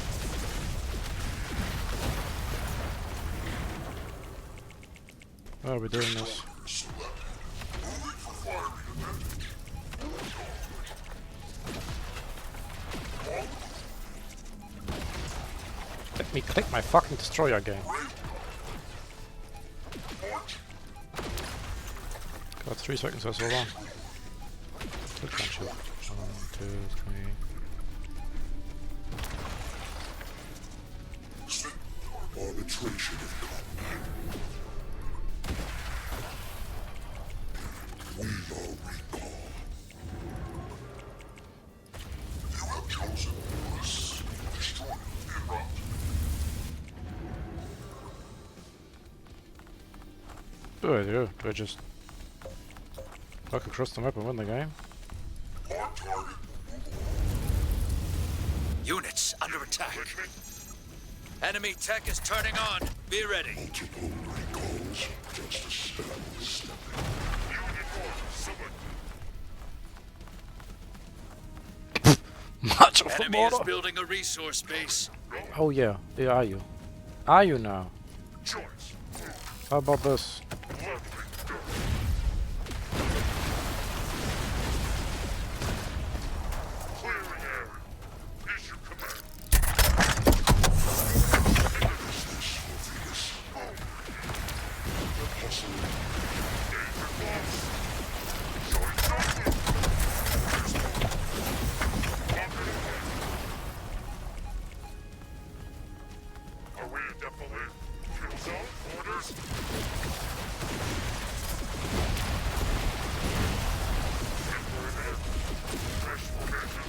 Why are we doing this? Let me click my fucking destroyer again. God, 3 seconds are so long. Still can't shoot. 1, 2, 3. Arbitration of combat. We are recall. You have chosen us. Destroy the route. Do I do? Do I just walk across the map and win the game? Hard target. Units under attack. Enemy tech is turning on. Be ready. Multiple recalls. Just a step. Much of the Enemy is border. building a resource base. Oh yeah, where are you? Are you now? Choice. How about this? Clearing area. Issue command. Are we indefinitely? Kill zone? Orders? Fresh formation.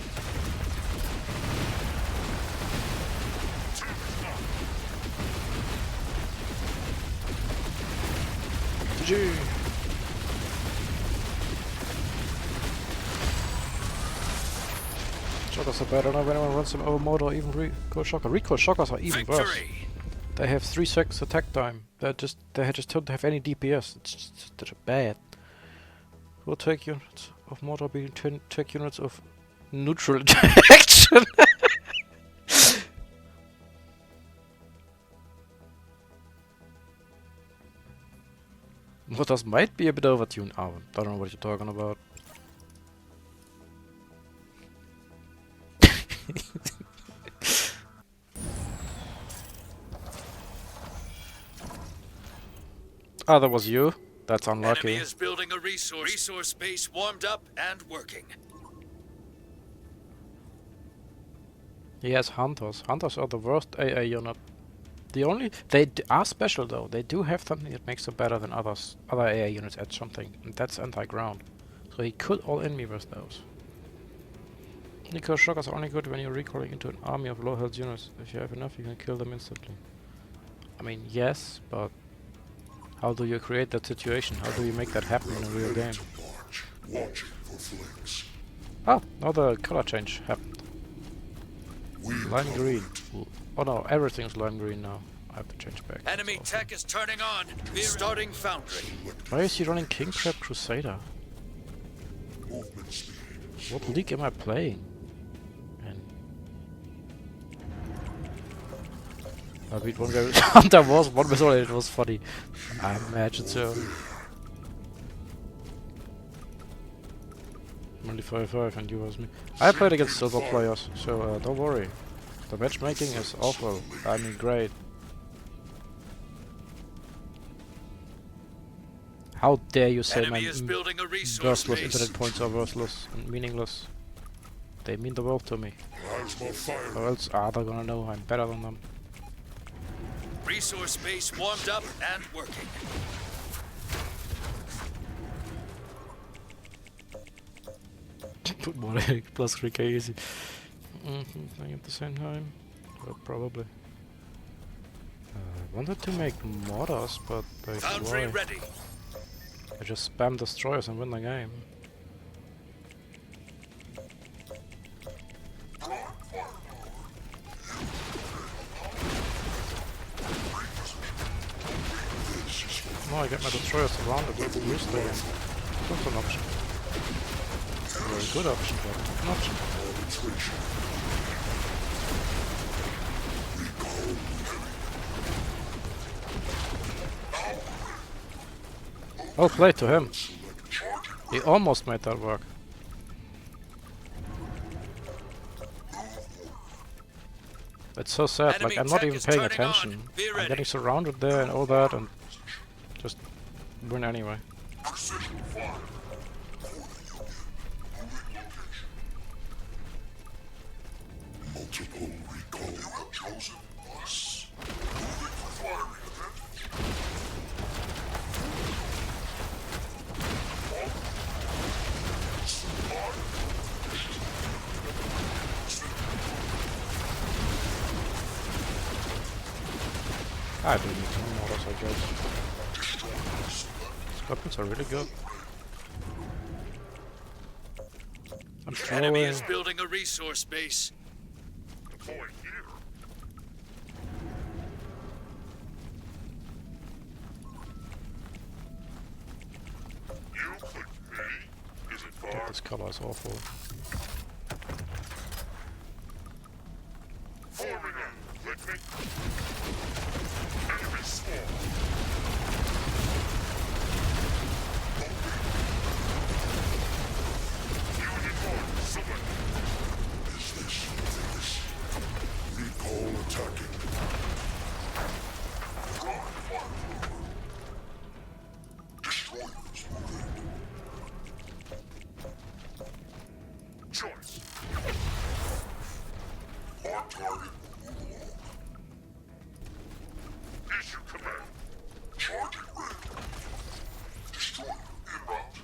GG. Shockers are bad. I don't know if anyone runs them over mode or even recoil shocker. Recoil shockers are even worse. Victory. They have 3 seconds attack time. They just don't have any DPS. It's just they're bad. Will take units of mortar being take units of neutral action. Mortars might be a bit overtuned. Oh, I don't know what you're talking about. Ah, that was you. That's unlucky. Enemy is building a resource base warmed up and working. He has hunters. Hunters are the worst AA unit. They are special though. They do have something that makes them better than other AA units at something, and that's anti-ground. So he could all in me with those. Recoil shockers are only good when you're recalling into an army of low health units. If you have enough, you can kill them instantly. I mean, yes, but how do you create that situation? How do you make that happen in a real game? March. Watching for flanks. Ah, now the color change happened. We Lime green. Oh no, everything's lime green now. I have to change back. Enemy That's awful. tech is turning on. Starting foundry. Why is he running King Crab Crusader? movement speed. What league am I playing? And I beat one guy with Hunter was one missile and it was funny. I imagine so. Only 5-5 and you was me. I played against silver players, so don't worry. The matchmaking is awful. I mean great. How dare you say my Enemy is building a resource worthless base. internet points are worthless and meaningless. They mean the world to me. Plasma fire. Or else are they gonna know I'm better than them? Resource base warmed up and working. Put more plus 3k easy. Thing at the same time? Well, probably. I wanted to make mortars, but Foundry why? ready. I just spam destroyers and win the game. No, I get my destroyers surrounded with the use the game. That's an option. A very good option, but an option. Arbitration. Well played to him. He almost made that work. It's so sad, Enemy like I'm not tech even is paying turning on. attention. Be I'm ready. getting surrounded there and all that and just win anyway. Precision fire. Multiple recall. You have chosen us. Moving for firing event. I do need some models, I guess. These weapons are really good. I'm Enemy is throwing. building a resource base. Deploy here. You clicked me. Is it God, far? this color is awful. Forming in. Click me. Enemy swarm. Unit 1 selected. Is this? Recall attacking. Destroyers moving. Choice. Our target. Issue command. Target ready. Destroyer en route.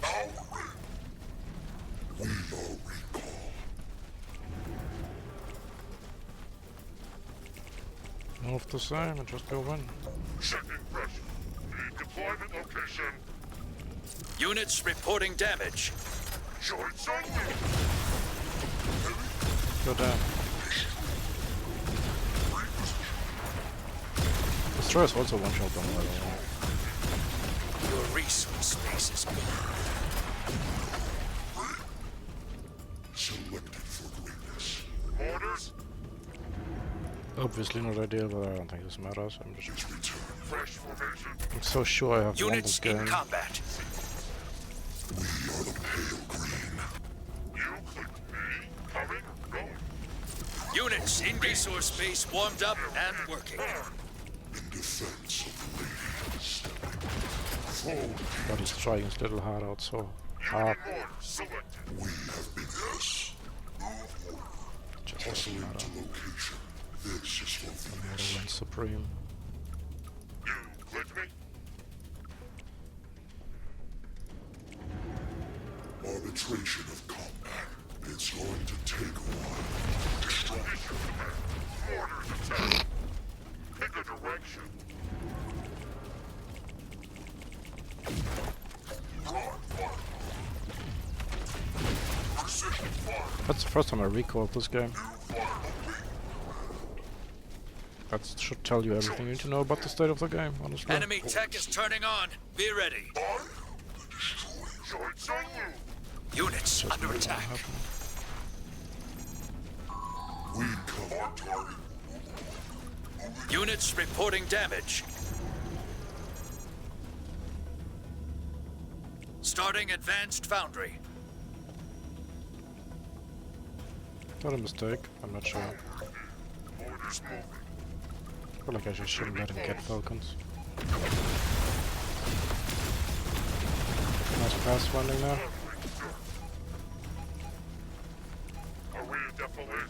Our ready. We are recall. Move the same and just go win. Checking pressure. Need deployment location. Units reporting damage. Joints on me. Go down. Destroyer's also one shot on by the way. Your resource space is gone. Selected for greatness. Orders. Obviously not ideal, but I don't think this matters. I'm just Return. Fresh formation. I'm so sure I have won Units this in game. combat. We are the pale green. You clicked me. Coming. Going. Units in resource base warmed up and working. In defense of the ladies. Forward. But he's trying his little heart out so hard. Unit 1 selected. We have been yes. Just doesn't Hustling matter. to location. This is for Model Venus. went supreme. You clicked me. Arbitration of combat. It's going to take a while. Issue command. Orders attack. Pick a direction. Precision fire. That's the first time I recalled this game. That should tell you everything you need to know about the state of the game, honestly. Enemy tech is turning on. Be ready. Joints on you. Units under attack. We cover target. Units reporting damage. Starting advanced foundry. Not a mistake, I'm not sure. Orders moving. I feel like I just shouldn't let him get Falcons. Nice pass landing there. Are we in defilade?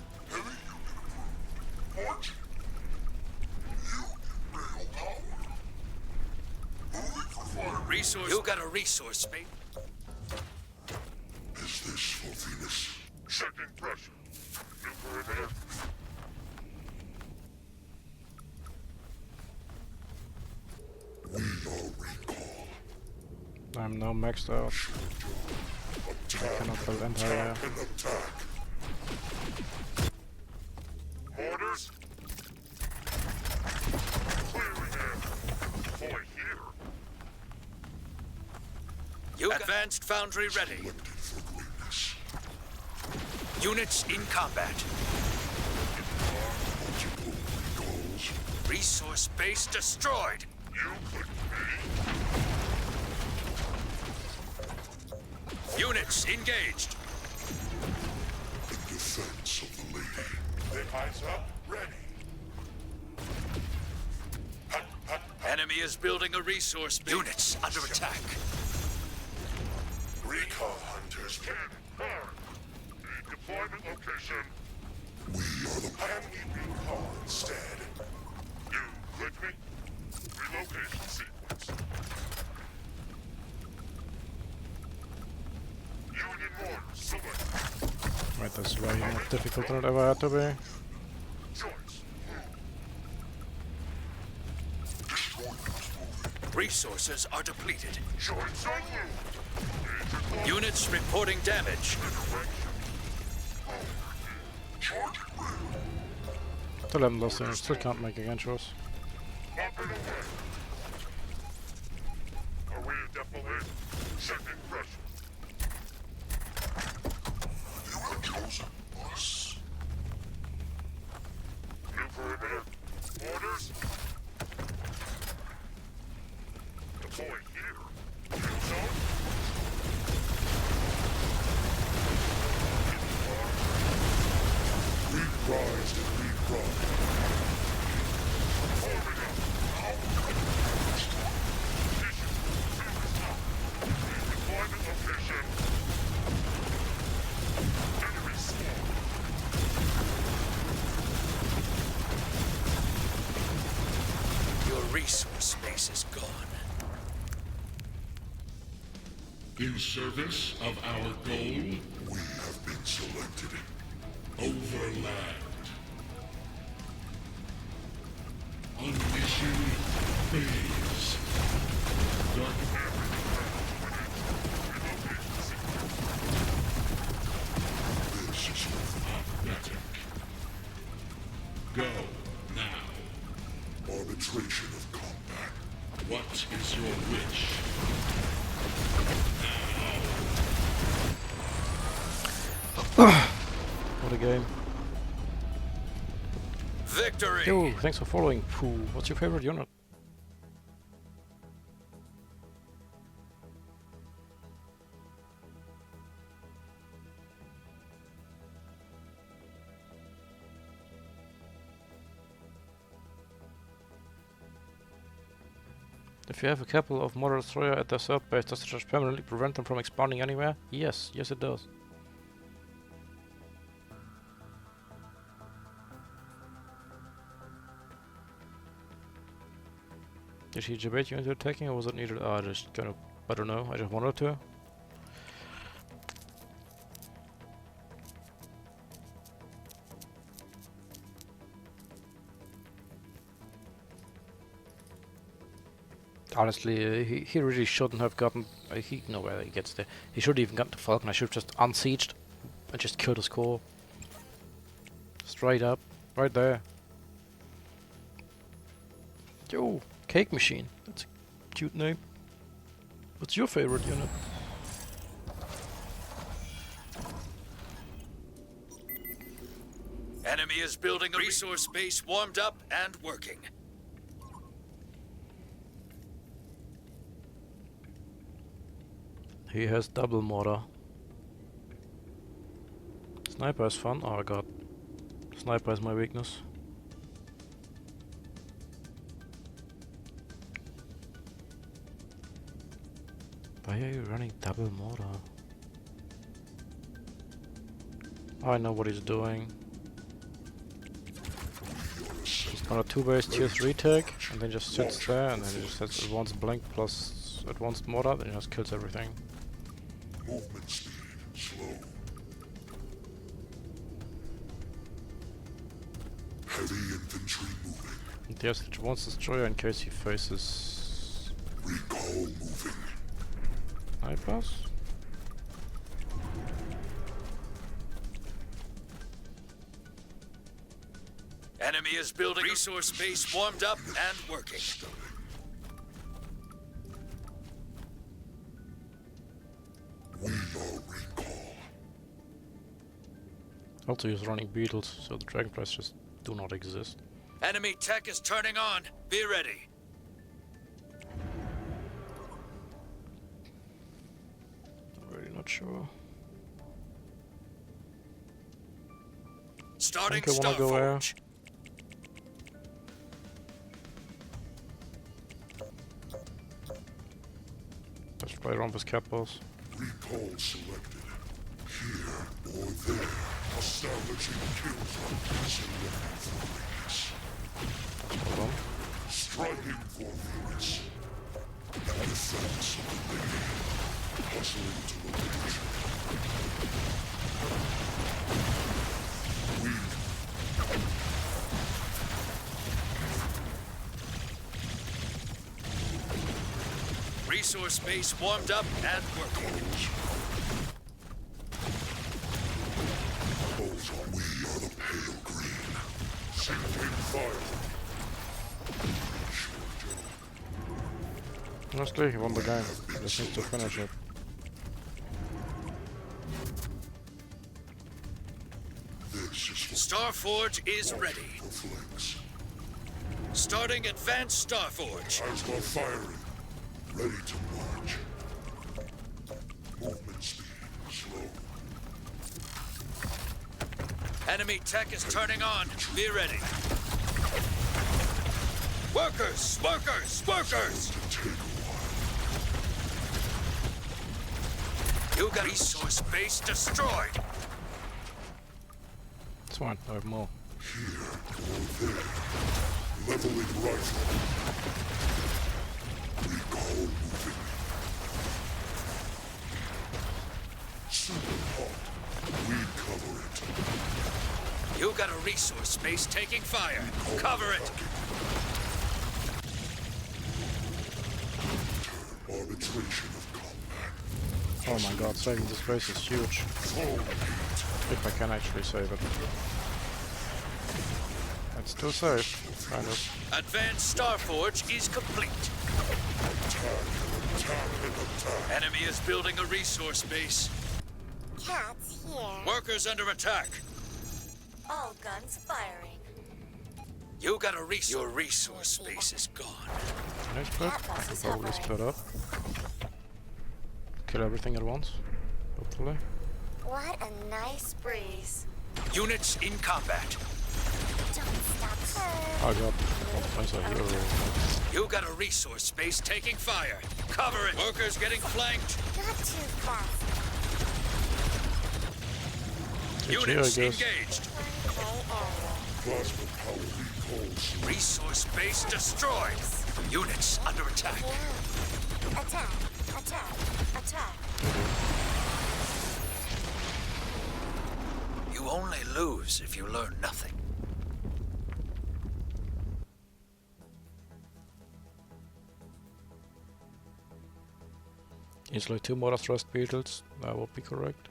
March. You rail power. Moving for fire. Resource. You got a resource space. Is this for Venus? Checking pressure. Nuclear there. We are recall. I'm now maxed out. I cannot build Empire. An attack. Orders. Clearing air. Deploy here. You advanced foundry ready. Selected for greatness. Units in combat. Multiple recalls. Resource base destroyed. Units engaged. In defense of the lady. Then eyes up, ready. Enemy is building a resource base. Units under attack. Recall hunters. Cannon, fire. Need deployment location. We are the Enemy recall instead. You click me? Relocation sequence. Union mortar, select. Right, that's way more difficult than it ever had to be. Choice. Resources are depleted. Choice on you. Major call. Units reporting damage. Still haven't lost it, still can't make against us. Bumping away. Are we at defilade? Checking pressure. You have chosen us. New perimeter. Orders. Deploy here. Kill zone. Reprised and reprimed. Forming up. Position. Service up. Deployment location. Enemy swarm. Your resource base is gone. In service of our goal, we have been selected. Overland. On mission phase. Dark This is pathetic. Go now. Arbitration of combat. What is your wish? What a game. Victory! Yo, thanks for following. Pooh, what's your favorite unit? If you have a couple of model destroyer at the third base, does it just permanently prevent them from expanding anywhere? Yes, yes it does. Did he debate you into attacking, or was it needed? I just kind of, I don't know, I just wanted to. Honestly, he really shouldn't have gotten. He know where he gets there. He should have even gotten to Falcon. I should have just unsieged and just killed his core. Straight up, right there. Yo, Cake Machine. That's a cute name. What's your favorite unit? Enemy is building a resource base warmed up and working. He has double mortar. Sniper is fun. Oh god. Sniper is my weakness. Why are you running double mortar? I know what he's doing. He's gonna 2-base tier 3 tag, and then just sits there, and then he just has advanced blink plus advanced mortar, then he just kills everything. Movement speed slow. Heavy infantry moving. And there's the advanced destroyer in case he faces Recall moving. snipers. Enemy is building a resource base warmed up and working. Stunning. We are recall. Also, he's running beetles, so the dragonflies just do not exist. Enemy tech is turning on. Be ready. not sure. Starting think I wanna go where? Starforge. Let's play around with cat balls. Recall selected. Here or there. Establishing kill zone. Selected for Venus. Hold on. Striking for Venus. Defense of the lady. Hustling to location. Weak. Resource base warmed up and working. Bullseye. We are the pale green. Sinking fire. Sure, Joe. Honestly, he won the game. Just needs to finish it. This is for Starforge is ready. for flex. Starting Advanced Starforge. Plasma firing. Ready to march. Movement speed slow. Enemy tech is turning on. Be ready. Workers! Workers! Workers! Take a while. You got resource base destroyed. It's fine, I have more. Here or there. Leveling rifle. Recall moving. Super hot. We cover it. You got a resource base taking fire. Cover it. Arbitration of combat. Oh my god, saving this place is huge. Full heat. If I can actually save it. It's still safe, kind of. Advanced Starforge is complete. Attack and attack. Enemy is building a resource base. Cat's here. Workers under attack. All guns firing. You got a resource. Your resource base is gone. Next split? Probably split up. Kill everything at once, hopefully. What a nice breeze. Units in combat. Don't stop. Oh god, that's a hero. You got a resource base taking fire. Cover it. Workers getting flanked. Not too fast. GG, I Units guess. engaged. Plasma power recalls. Resource base destroyed. Units under attack. Yeah. Attack. Attack. Attack. You only lose if you learn nothing. It's like 2 more thrust beetles, that would be correct.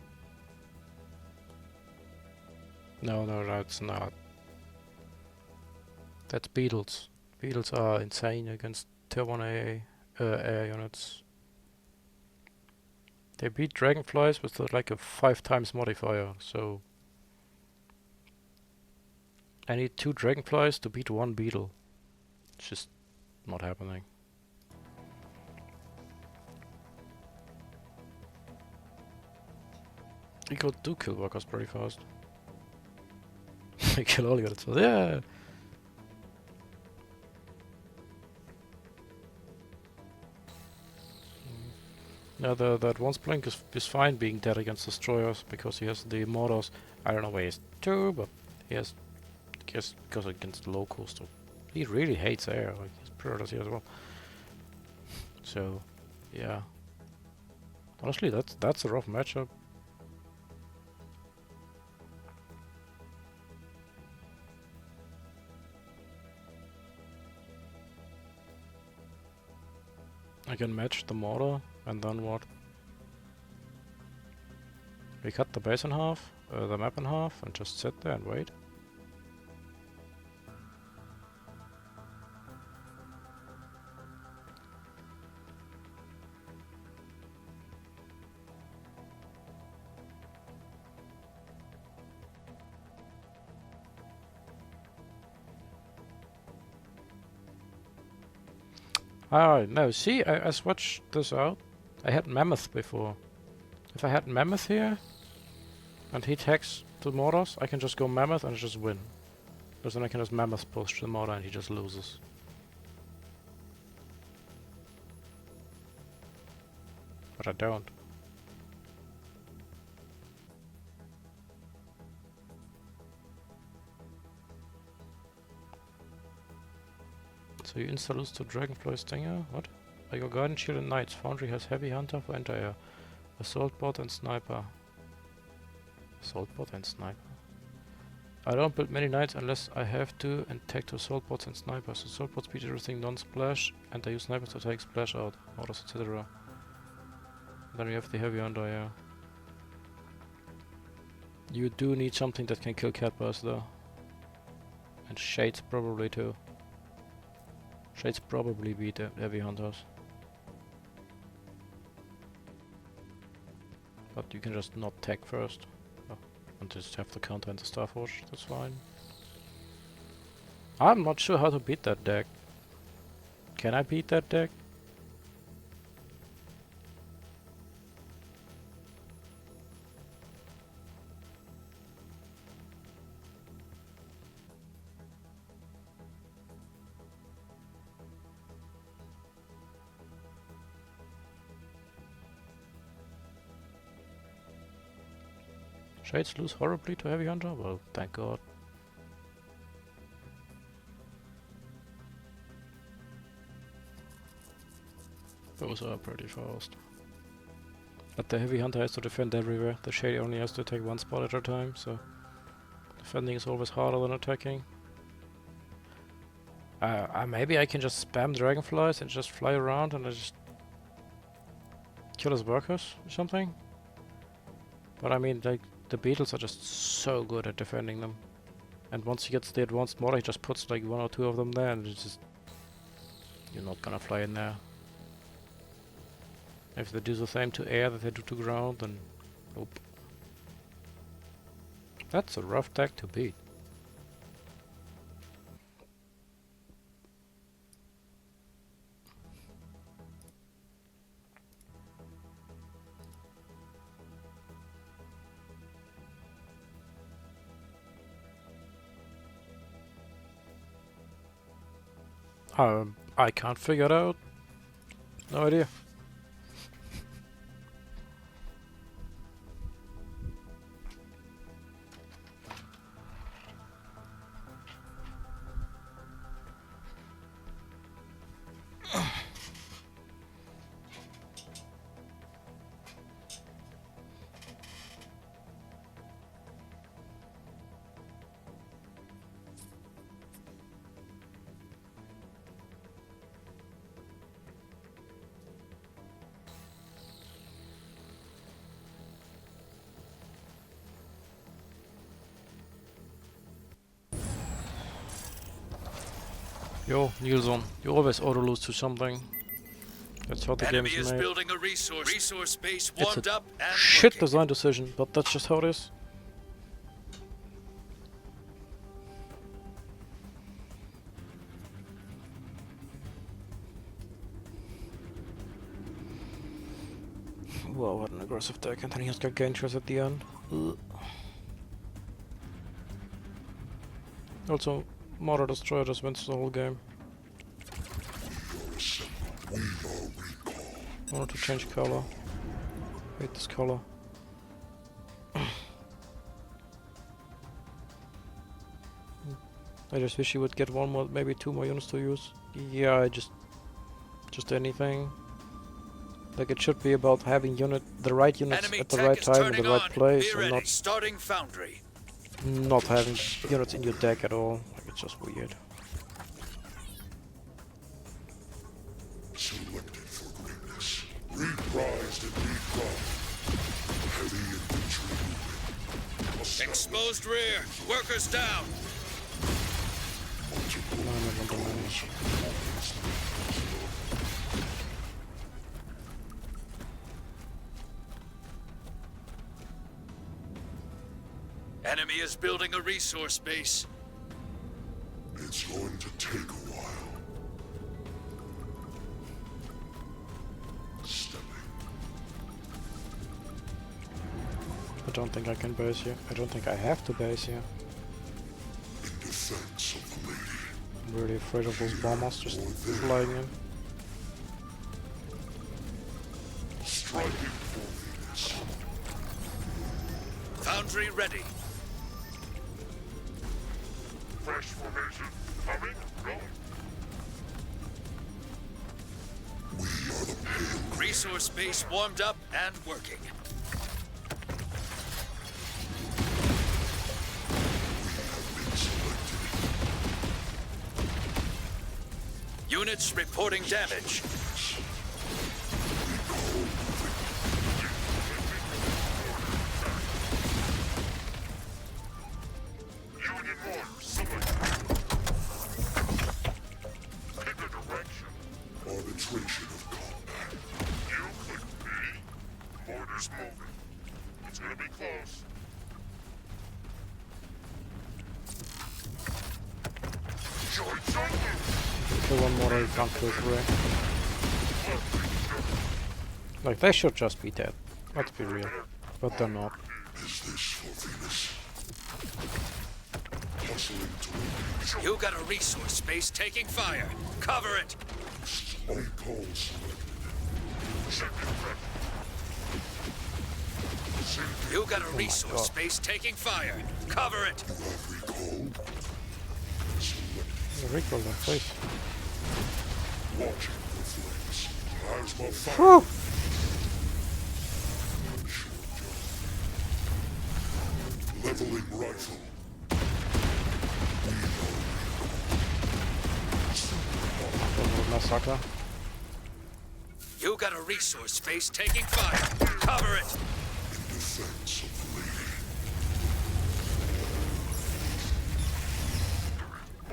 No, that's not. That's beetles. Beetles are insane against tier 1 air units. They beat dragonflies with like a 5 times modifier, so I need 2 dragonflies to beat 1 beetle. It's just not happening. We got 2 kill workers pretty fast. We kill all units. Yeah! Yeah, that one Splink is fine being dead against destroyers because he has the mortars. I don't know where he's 2, but he has goes against locals too. He really hates air, like his predators here as well. So, yeah. Honestly, that's a rough matchup. I can match the mortar, and then what? We cut the base in half, the map in half, and just sit there and wait. Ah, no, see, I switched this out. I had Mammoth before. If I had Mammoth here, and he attacks the mortars, I can just go Mammoth and just win. Because then I can just Mammoth push the mortar and he just loses. But I don't. So you insta-lose to Dragonfly Stinger? What? I got Guardian Shield and Knights. Foundry has Heavy Hunter for anti-air. Assault Bot and Sniper. Assault Bot and Sniper? I don't build many Knights unless I have to and take to Assault Bots and Snipers. Assault Bots beat everything non-splash and I use Snipers to take splash out. Mortars, etc. Then we have the Heavy Hunter, yeah. You do need something that can kill Cat Bars though. And Shades probably too. Shades probably beat the Heavy Hunters. But you can just not tech first. Oh, and just have the counter and the Starforge, that's fine. I'm not sure how to beat that deck. Can I beat that deck? Shades lose horribly to Heavy Hunter? Well, thank God. Those are pretty fast. But the Heavy Hunter has to defend everywhere. The Shade only has to attack one spot at a time, so defending is always harder than attacking. Maybe I can just spam Dragonflies and just fly around and I just kill his workers or something. But I mean, like, the Beetles are just so good at defending them. And once he gets the advanced mortar, he just puts like 1 or 2 of them there and it's just... You're not gonna fly in there. If they do the same to air that they do to ground, then... Nope. That's a rough deck to beat. I can't figure it out. No idea. Yo, Nielsen, you always auto-lose to something. That's how the game Enemy is is made. building a resource base It's warmed a up and shit working. design decision, but that's just how it is. Wow, what an aggressive deck, and then he has Gargantuars at the end. Ugh. Also, Mortar Destroyer just wins the whole game. I wanted to change color. Hate this color. I just wish you would get 1 more, maybe 2 more units to use. Yeah, just anything. Like, it should be about having the right units Enemy at the tech right is time in turning the right on. place, Be and ready. not Starting Foundry. having units in your deck at all. Like, it's just weird. Selected for greatness. Reprised and reprimed. Heavy infantry moving. Exposed rear. Workers down. Enemy is building a resource base. It's going to take a while. Stepping. don't think I can base you. I don't think I have to base you. In defense of the lady. I'm really afraid of those bombers just flying in. Striking for Venus. Foundry ready. Fresh formation. Coming. Going. We are the pale. Resource base warmed up and working. Been selected. Units reporting damage. Union 1. Selected. Pick a direction. Arbitration of combat. You click B. Mortar's moving. It's gonna be close. Joints open. Kill one more, you can't kill three. Like, they should just be dead. Let's be real. But they're not. Is this for Venus? Hustling to You got a resource base taking fire. Cover it. recall selected. You got a resource base taking fire. Cover it. You have recall. Selected. Yeah, recall them, please. Watching the flames. Plasma fire. Whew! Leveling rifle. Massacre. You got a resource base taking fire. Cover it. In defense of the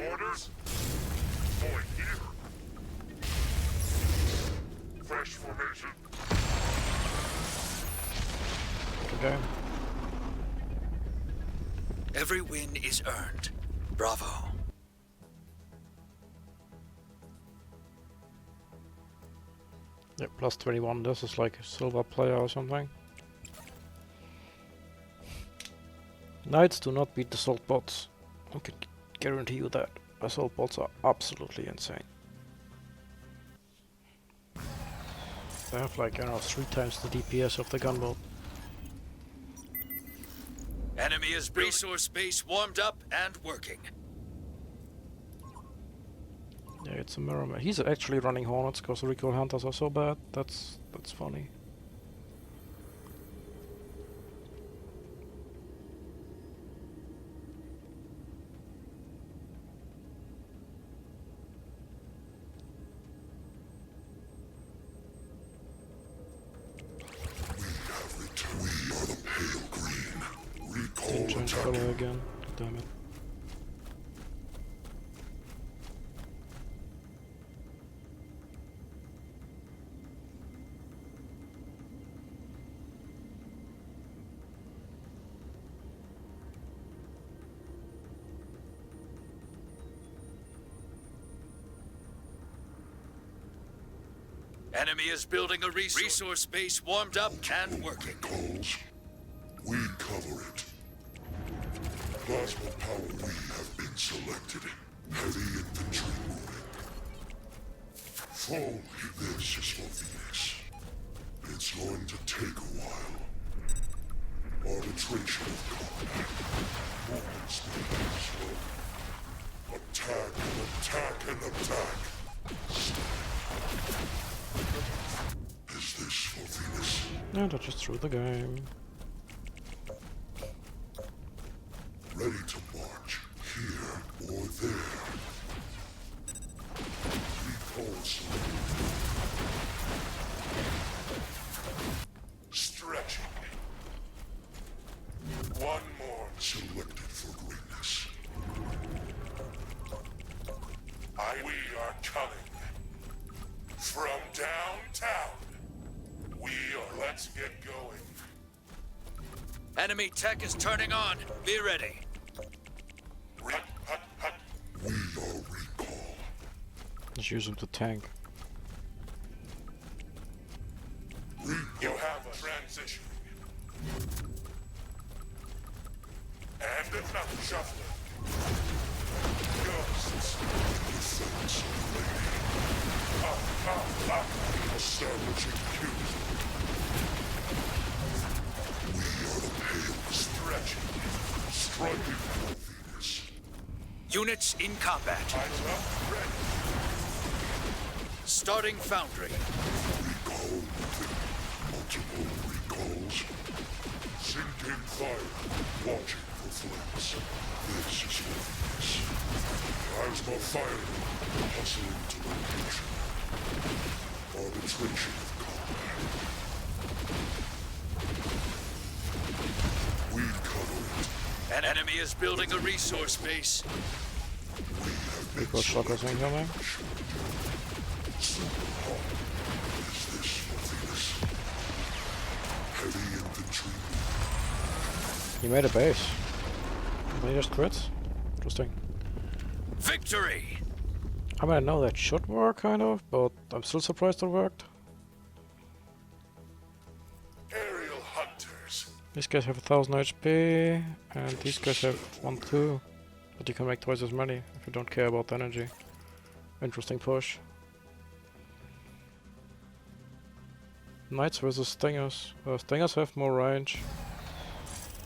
lady. Orders. Point here. Fresh formation. Okay. Every win is earned. Bravo. Yep, plus 21. This is like a silver player or something. Knights do not beat assault bots. I can guarantee you that. Assault bots are absolutely insane. They have like, I don't know, 3 times the DPS of the gunboat. Enemy is resource base warmed up and working. Yeah, it's a mirror. He's actually running Hornets because the recoil hunters are so bad. That's funny. We have returned. We are the pale green. Recall Change attack. color again. Damn it. Enemy is building a resource base warmed up and working. Calls. We cover it. Plasma power. We have been selected. Heavy infantry moving. Foe. This is for Venus. It's going to take a while. Arbitration of combat. Movement speed is slow. Attack and attack and attack. Is this for Venus? And I just threw the game. Ready to march. Here or there. Recall selected. Stretching. One more. Selected for greatness. We are coming. From downtown. Let's get going. Enemy tech is turning on. Be ready. Hut, hut, hut. We are recall. Just use him to tank. You have a transition. enough shuffling. Ghosts. Defense, lady. Establishing cube. We are the pale Stretching. striking for Venus. Units in combat. Eyes up. Ready. Starting foundry. Recall moving. Multiple recalls. Sinking fire. Watching for flames. This is for Venus. Plasma fire. Hustling to location. Arbitration of combat. We cover it. An enemy is building a resource base. We have been Equal shockers incoming. Super hot. Is this for Venus? Heavy infantry. He made a base. They just quit. Interesting. Victory! I mean, I know that should work, kind of, but I'm still surprised it worked. Aerial hunters. These guys have 1000 HP, and these guys have 1-2. But you can make twice as many if you don't care about the energy. Interesting push. Knights versus Stingers. Stingers have more range,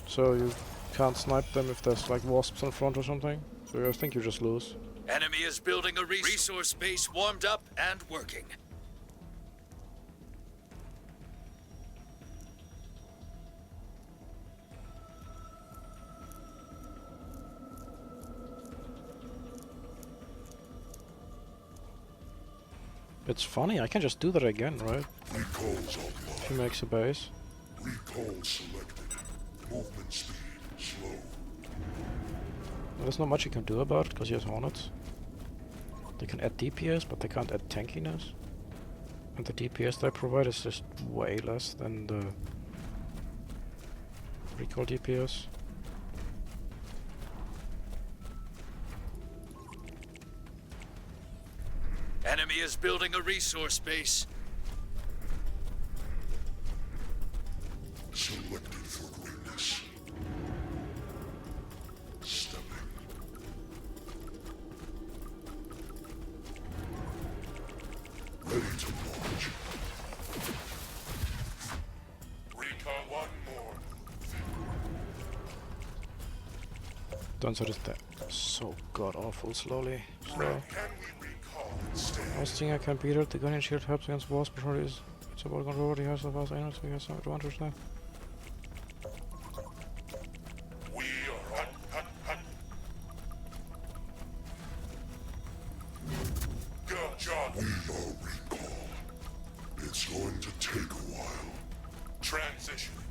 so you can't snipe them if there's like wasps in front or something. So I think you just lose. Enemy is building a resource base warmed up and working. It's funny, I can just do that again, right? Recalls If online. he makes a base. Recall selected. Movement speed slow. There's not much you can do about it, because he has Hornets. They can add DPS, but they can't add tankiness. And the DPS they provide is just way less than the recall DPS. Enemy is building a resource base. Selected for greatness. Stepping. Ready to launch. Recon one more. Dunzo is that so god awful slowly. Slow. Can we recall instead? Most thing I can beat it, the Guardian Shield helps against walls, but is it's about control, he has the fast energy, so he has some advantage there. We are hut. Good job. We are recall. It's going to take a while. Transitioning.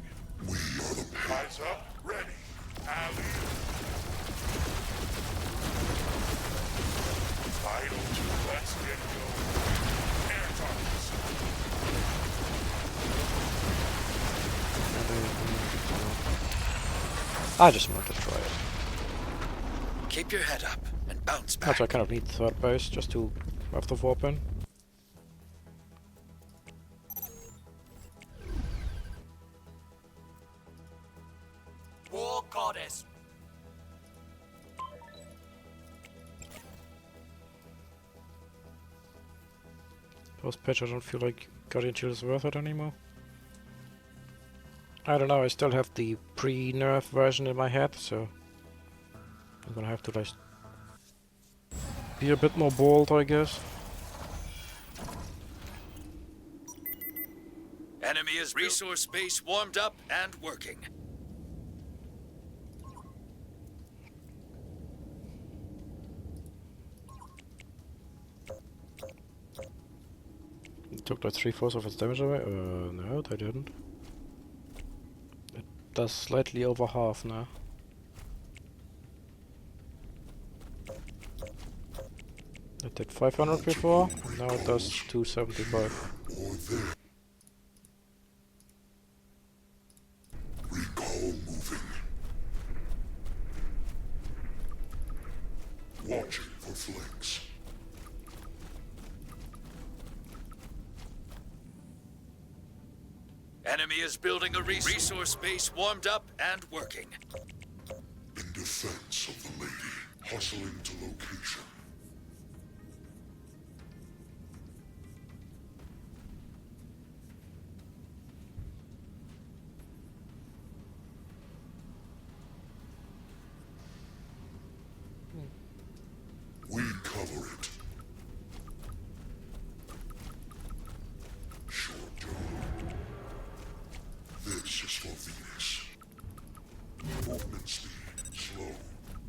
We are the pale. Eyes up. Ready. Alley. Vital to let's get going. Air targets. I just wanted to try it. Keep your head up and bounce back. Also, I kind of need the third base just to have the warp in. War goddess. Post patch, I don't feel like Guardian Shield is worth it anymore. I don't know, I still have the pre-nerf version in my head, so I'm gonna have to like be a bit more bold, I guess. Enemy is resource base warmed up and working. It took like 3/4 of its damage away? No, they didn't. It does slightly over half now. It did 500 before, now it does 275. Or there. Recall moving. Watching for flanks. Enemy is building a resource base warmed up and working. In defense. Hustling to location. We cover it. Short Joe. This is for Venus. Movement speed slow.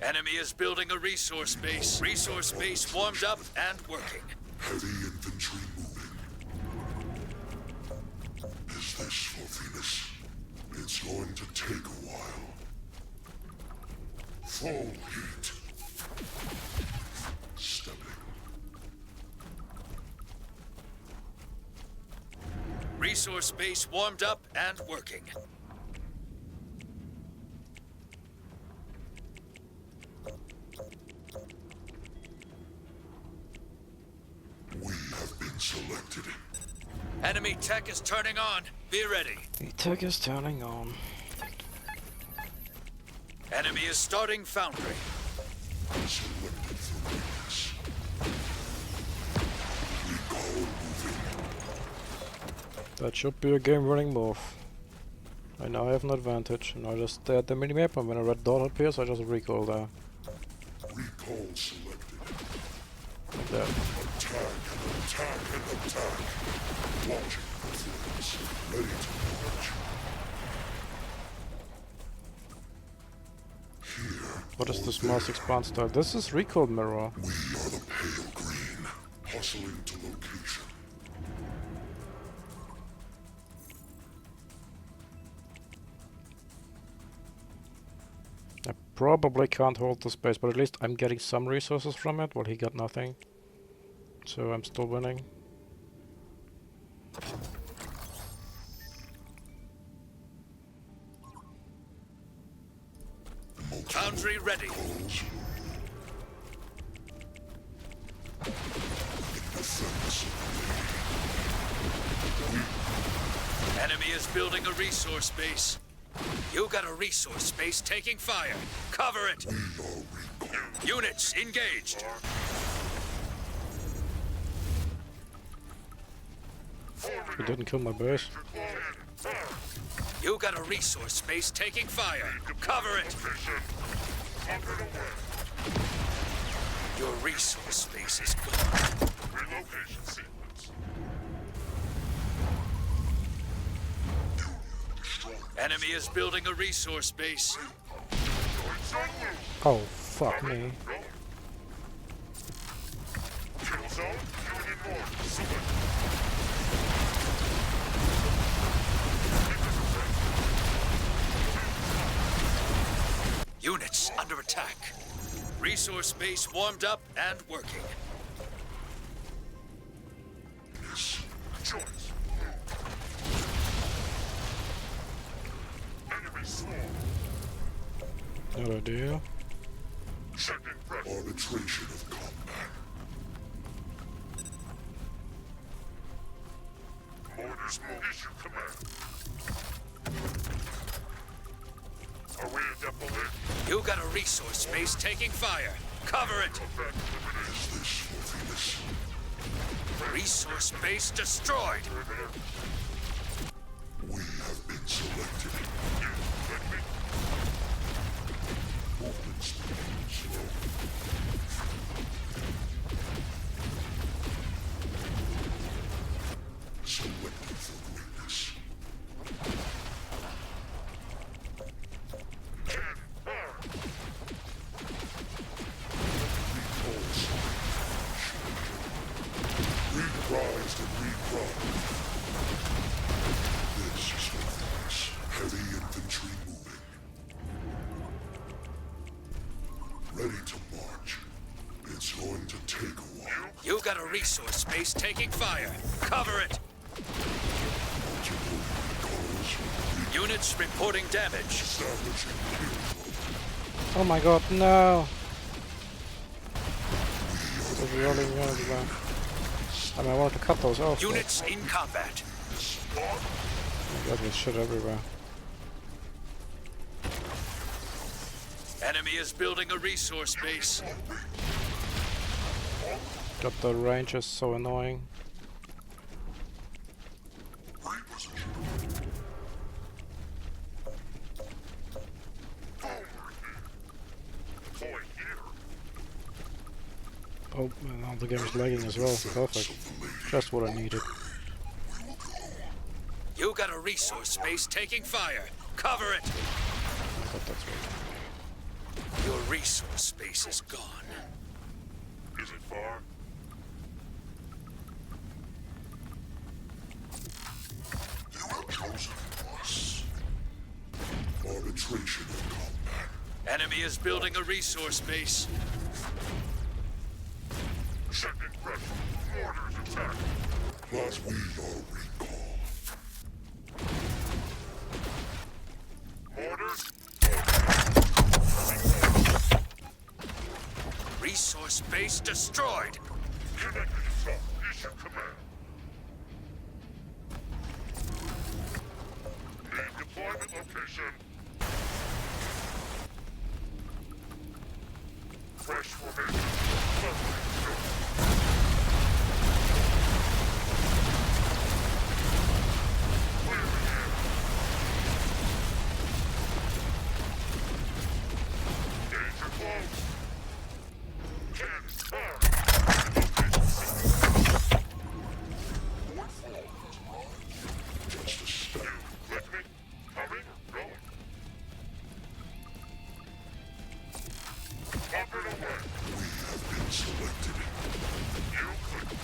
Enemy is building a resource base. Resource base warmed up and working. Heavy infantry moving. Is this for Venus? It's going to take a while. Full heat. Stepping. Resource base warmed up and working. We have been selected. Enemy tech is turning on. Be ready. The tech is turning on. Enemy is starting foundry. Selected for Venus. Recall moving. That should be a game-winning move. I now have an advantage. And I just stare at the minimap, and when a red dot appears, I just recoil there. Recall selected. Like that. Attack and attack and attack. Launching performance. Ready to launch. Here. What is or this there. mass expand style? This is recoil mirror. We are the pale green. Hustling to location. I probably can't hold the space, but at least I'm getting some resources from it, while he got nothing. So I'm still winning. Foundry ready. Calls. Defense. Enemy is building a resource base. You got a resource base taking fire. Cover it. We are recall. Units engaged. He didn't kill my base. You got a resource base taking fire. Cover it. Your resource base is gone. Relocation sequence. Enemy is building a resource base. Oh, fuck me. Kill zone. Unit 1. Select. Units under attack. Resource base warmed up and working. Choice. Enemy swarm. No idea. Checking pressure. Arbitration of combat. Orders move. Issue command. Are we a depot? You got a resource base taking fire. Cover it. Effect eliminated. Is this for Venus? Resource base destroyed. We have been selected. Movement speed slow. Selected for greatness. Reprised and reprimed. This is for Venus. Heavy infantry moving. Ready to march. It's going to take a while. You got a resource base taking fire. Cover it. Calls. Units reporting damage. Establishing kill. Oh my god, no! This is really bad. I mean, I wanted to cut those off. but- Units in combat. Oh my god, there's shit everywhere. Enemy is building a resource base. God, the range is so annoying. Oh, and now the game is lagging as well. Perfect. Just what I needed. You got a resource space taking fire. Cover it. But that's right. Your resource space is gone. Is it far? You have chosen us. Arbitration in combat. Enemy is building a resource base. Checking pressure. Mortars attack. Plus we are recall. Mortars. Resource base destroyed. Connected yourself. Issue command. Need deployment location. Fresh formation. Clear the air. Danger close. Cannons fire. Just a step. You with me? Coming? Going? Pumping away. We have been selected. You could be.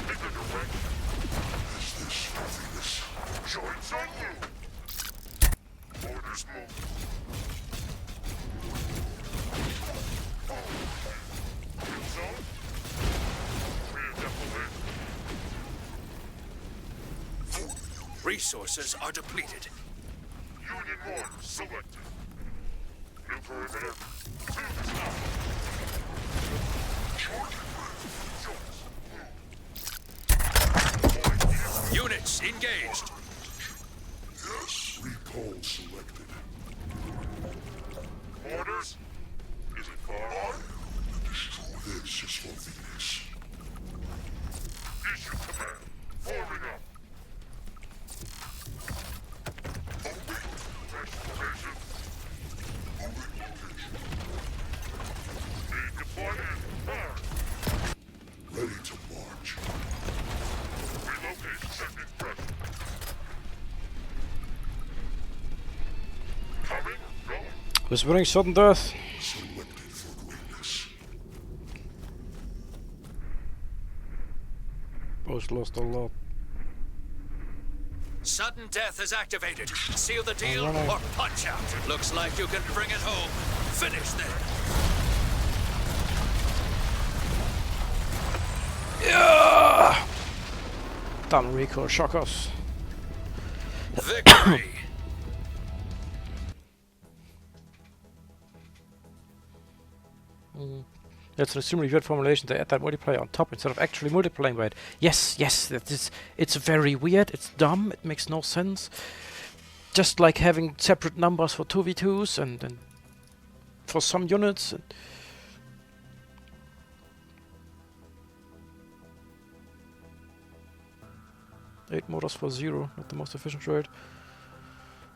Pick a direction. Is this worthiness? Join Sun Lu. Orders move. Kill zone. Rear Resources are depleted. Union mortar selected. New perimeter. To the top. Charging with. Joints. Units engaged. Yes. Recall selected. Orders. Is it far? This is for Venus. Issue command. Forming up. Fresh formation. Need deployment. Fire. Ready to march. Relocate. Sending pressure. Coming. Going. Whispering sudden death. Selected for greatness. Both lost a lot. Sudden death is activated. Seal the deal running. or punch out. Looks like you can bring it home. Finish them. Yeah! Damn recall shockers. Victory. That's an extremely weird formulation. They add that multiplayer on top instead of actually multiplying by it. Yes, yes, that is. It's very weird. It's dumb. It makes no sense. Just like having separate numbers for 2v2s and for some units. And 8 motors for 0, not the most efficient rate.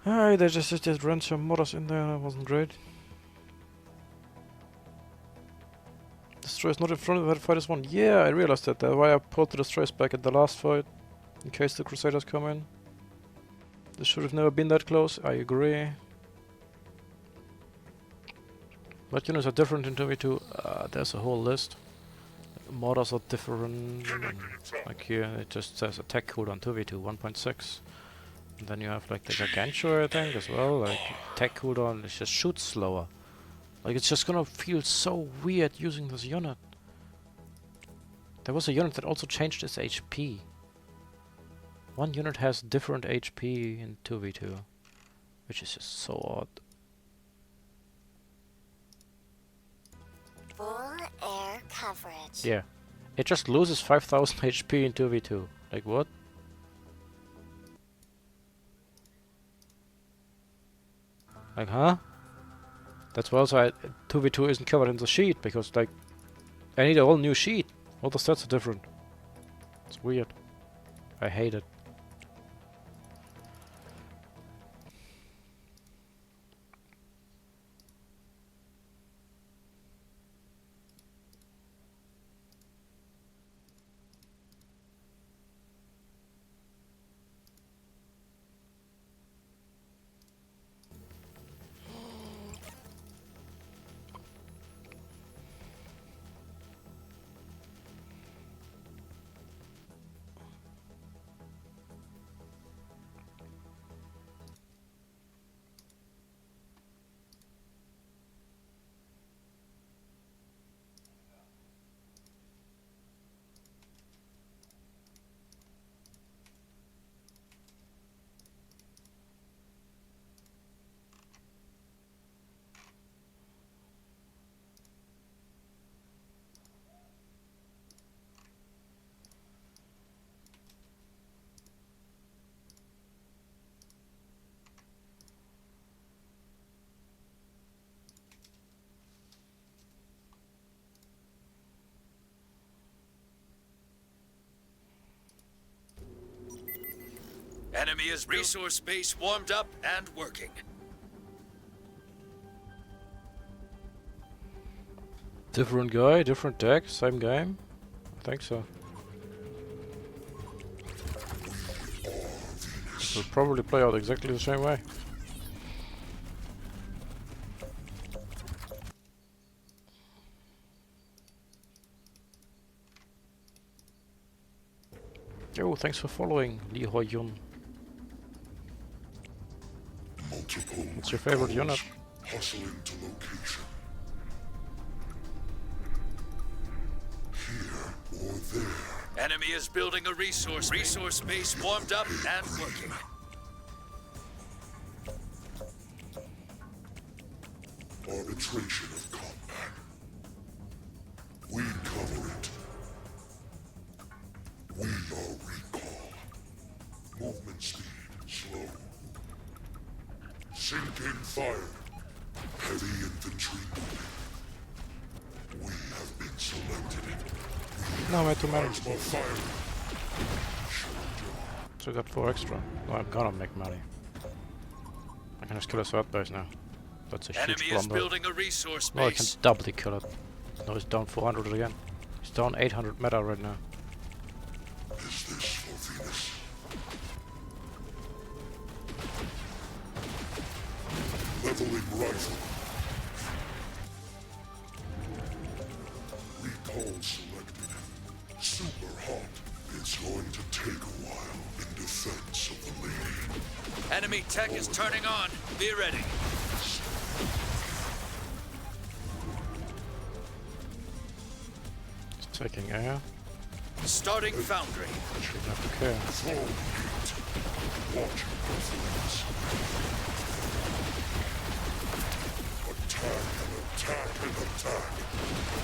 They just ran some motors in there. That wasn't great. Destroyer's not in front of that fight is one. Yeah, I realized that. That's why I pulled the destroyers back at the last fight. In case the Crusaders come in. This should have never been that close, I agree. What units are different in 2v2? There's a whole list. Mortars are different. Like here, it just says attack cooldown 2v2 1.6. And then you have like the Gargantua, I think, as well. Like attack cooldown, it just shoots slower. Like it's just gonna feel so weird using this unit. There was a unit that also changed its HP. One unit has different HP in 2v2, which is just so odd. Full air coverage. Yeah, it just loses 5000 HP in 2v2. Like what? Like huh? That's why also 2v2 isn't covered in the sheet, because like I need a whole new sheet. All the stats are different. It's weird. I hate it. Enemy is resource base warmed up and working. Different guy, different deck, same game? I think so. Will probably play out exactly the same way. Yo, thanks for following, Lee Hoi Yun. Multiple What's your favorite unit? hustle into location. Here or there. Enemy is building a resource base warmed up and working. Arbitration of combat. We cover it. We are recall. Movement speed slow. Sinking fire. Heavy infantry moving. We have been selected. No, mate, too many. Plasma fire. So I got 4 extra. No, I'm gonna make money. I can just kill a third base now. That's a huge Enemy is blunder. building a resource Well, I can base. doubly kill it. No, he's down 400 again. He's down 800 meta right now. Is this for Venus? Leveling rifle. Recall selected. Super hot. It's going to take a while in defense of the lady. Enemy tech is turning on. Be ready. He's taking air. Starting foundry. Shouldn't have to care. Throw heat. Watching performance. Attack and attack and attack.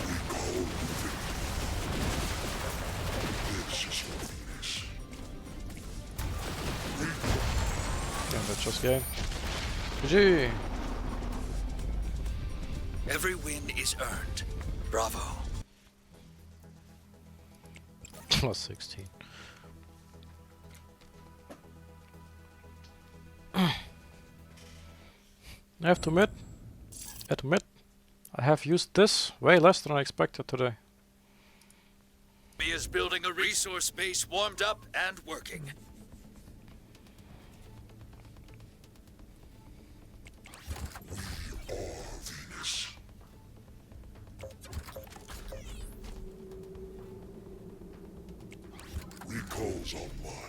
Recall moving. This is for Venus. Recall. Damn, that's just game. GG! Every win is earned. Bravo. Plus 16. I have to admit, I have used this way less than I expected today. Enemy is building a resource base warmed up and working. We are Venus. Recalls online.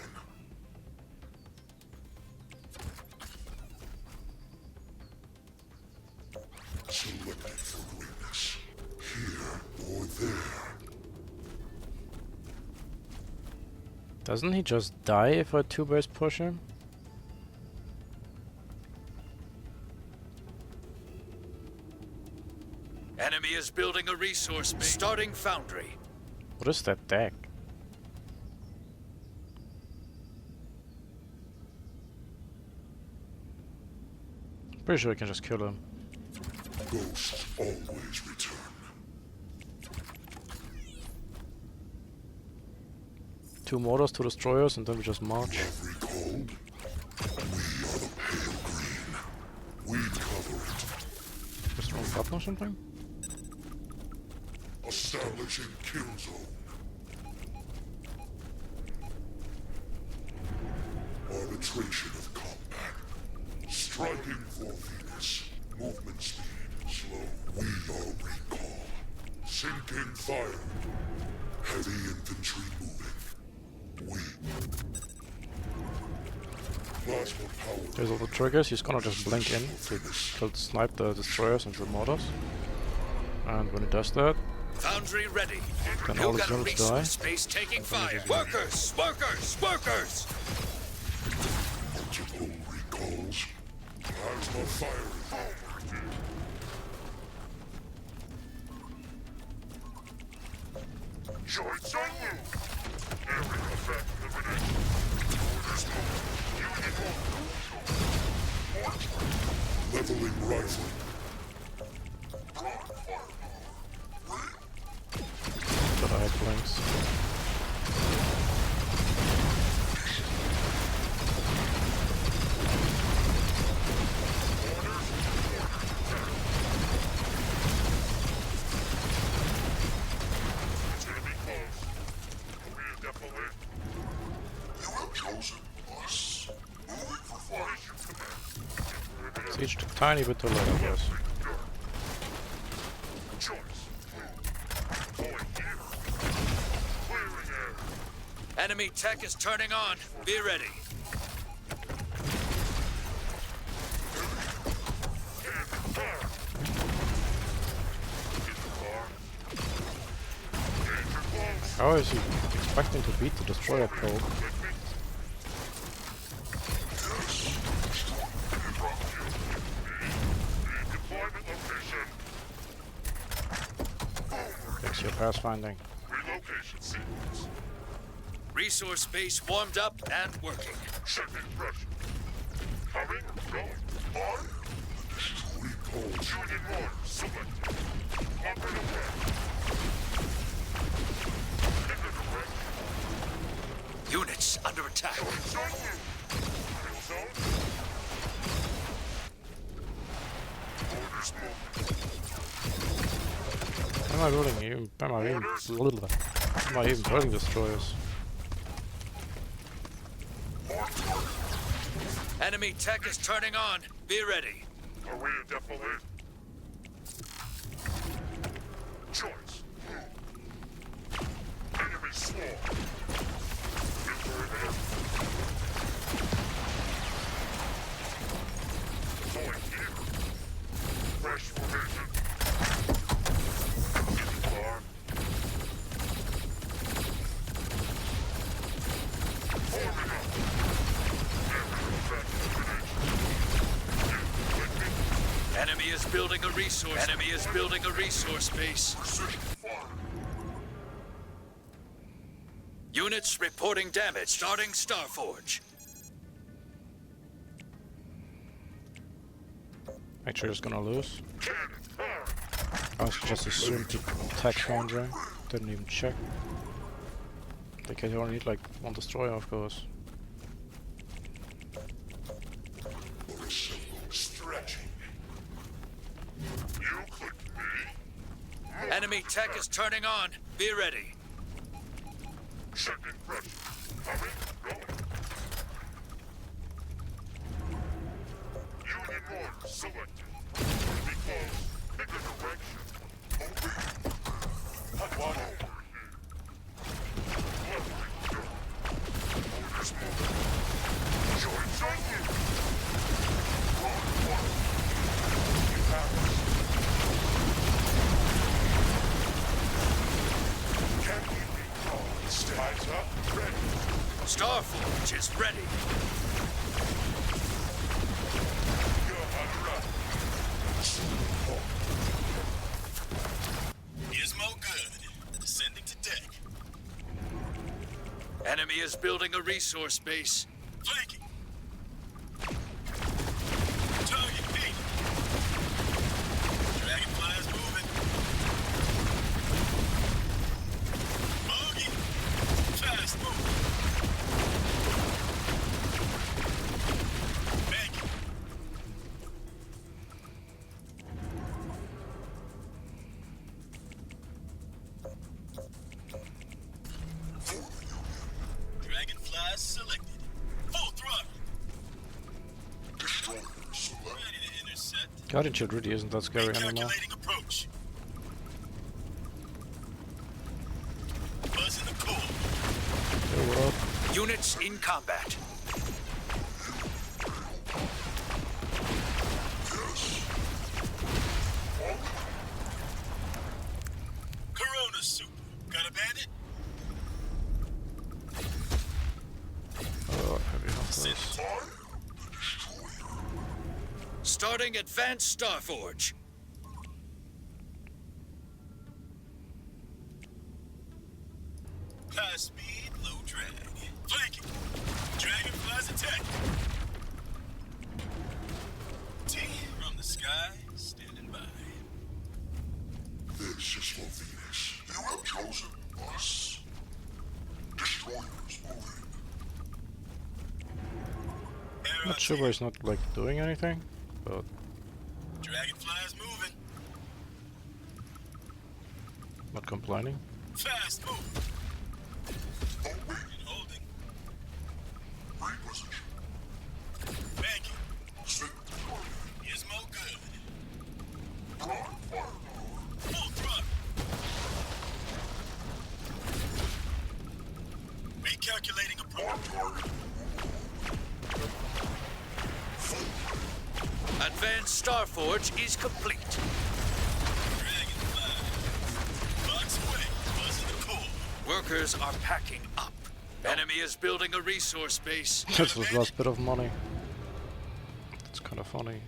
Selected for greatness. Here or there. Doesn't he just die if I 2-base push him? Enemy is building a resource base. Starting foundry. What is that deck? Pretty sure I can just kill him. Ghosts always return. Two mortars, two destroyers, and then we just march. Recalled? We are the pale green. We cover it. Just wrong button or something? Establishing kill zone. Arbitration of combat. Striking for Venus. Movement speed slow. We are recall. Sinking fire. Heavy infantry moving. We. Plasma power. There's all the triggers, he's gonna just blink in to kill, snipe the destroyers and the mortars. And when he does that, Foundry ready. then all You his got a units die. resource space taking fire. Workers! Workers! Workers! Multiple recalls. Plasma fire. Joints on you. Area effect eliminated. Orders moving. Unit 1. Leveling rifle. But I had blinks. It's gonna be close. Reindefinitely. You have chosen us. Moving for fire. Command. Siege took a tiny bit too late, I guess. Choice. Going here. Clearing air. Enemy tech is turning on. Be ready. In car. In the car. Danger close. How is he expecting to beat the destroyer probe? Deployment location. Fix your pathfinding. Relocation sequence. Resource base warmed up and working. Checking pressure. Coming, going. On. Recalls. Union 1, selected. Up and away. Pick a direction. Units under attack. Joints on you. Kill zone. Orders moving. Am I building even? Am I even building destroyers? Enemy tech is turning on. Be ready. Are we indefinitely? Choice. Enemy swarm. Entering air. Going here. Fresh formation. In the car. Forming up. Area effect elimination. You with me? Enemy is building a resource. Enemy is building a resource base. Precision fire. Units reporting damage. Starting Starforge. Actually, just gonna lose. Cannon fire. I was just assumed to attack Foundry. Didn't even check. They can only need like one destroyer, of course. Stretching. You clicked me. Enemy tech is turning on. Be ready. Checking pressure. Coming, going. Union 1 selected. Be close. Pick a direction. Open. Hot one over here. Leveling go. Orders moving. Joints on you. Wrong one. You have us. Can we be called? Spies up. Ready. Starforge is ready. Go hunter up. Gizmo good. Descending to deck. Enemy is building a resource base. Flanking. Target B. selected. Full throttle. Destroyer selected. Ready to intercept. Guardian Shield really isn't that scary anymore. Calculating approach. Buzzing the core. Hey, what up? Units in combat. Corona Super. Got a bandit? Oh, heavy health Send first. it. Starting Advanced Starforge. High speed, low drag. Flanking. Dragonflies attack. T from the sky, standing by. This is for Venus. You have chosen us. Destroyers moving. I'm not sure why he's not like doing anything, but Dragonflies moving. not complaining. Fast move. And holding. Reposition. Banking. Sit. Gizmo good. Prime firepower. Full throttle. Recalculating approach. Target. Advanced Starforge is complete. Dragonfly. Box away. Buzzing the core. Workers are packing up. Enemy is building a resource base. That's his last bit of money. That's kind of funny.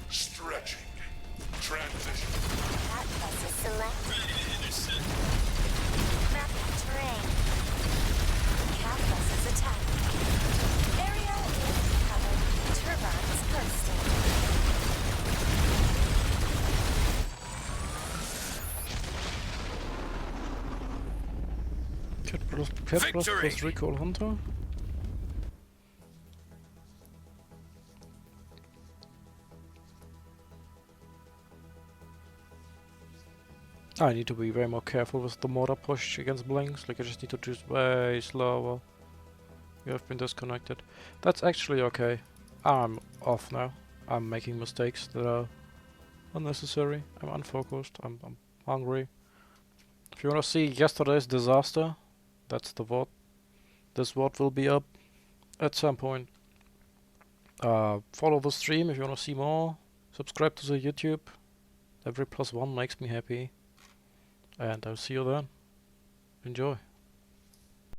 Stretching. Transition. That bus is selected. Ready to intercept. Mapping terrain. Cat bus is attacked. Area is covered. Turbines bursting. Pet plus Victory! Recall Hunter? I need to be way more careful with the mortar push against blinks, like I just need to choose way slower. You have been disconnected. That's actually okay. I'm off now. I'm making mistakes that are unnecessary. I'm unfocused. I'm hungry. If you wanna see yesterday's disaster, that's the VOD. This VOD will be up at some point. Follow the stream if you wanna see more. Subscribe to the YouTube. Every +1 makes me happy. And I'll see you then. Enjoy.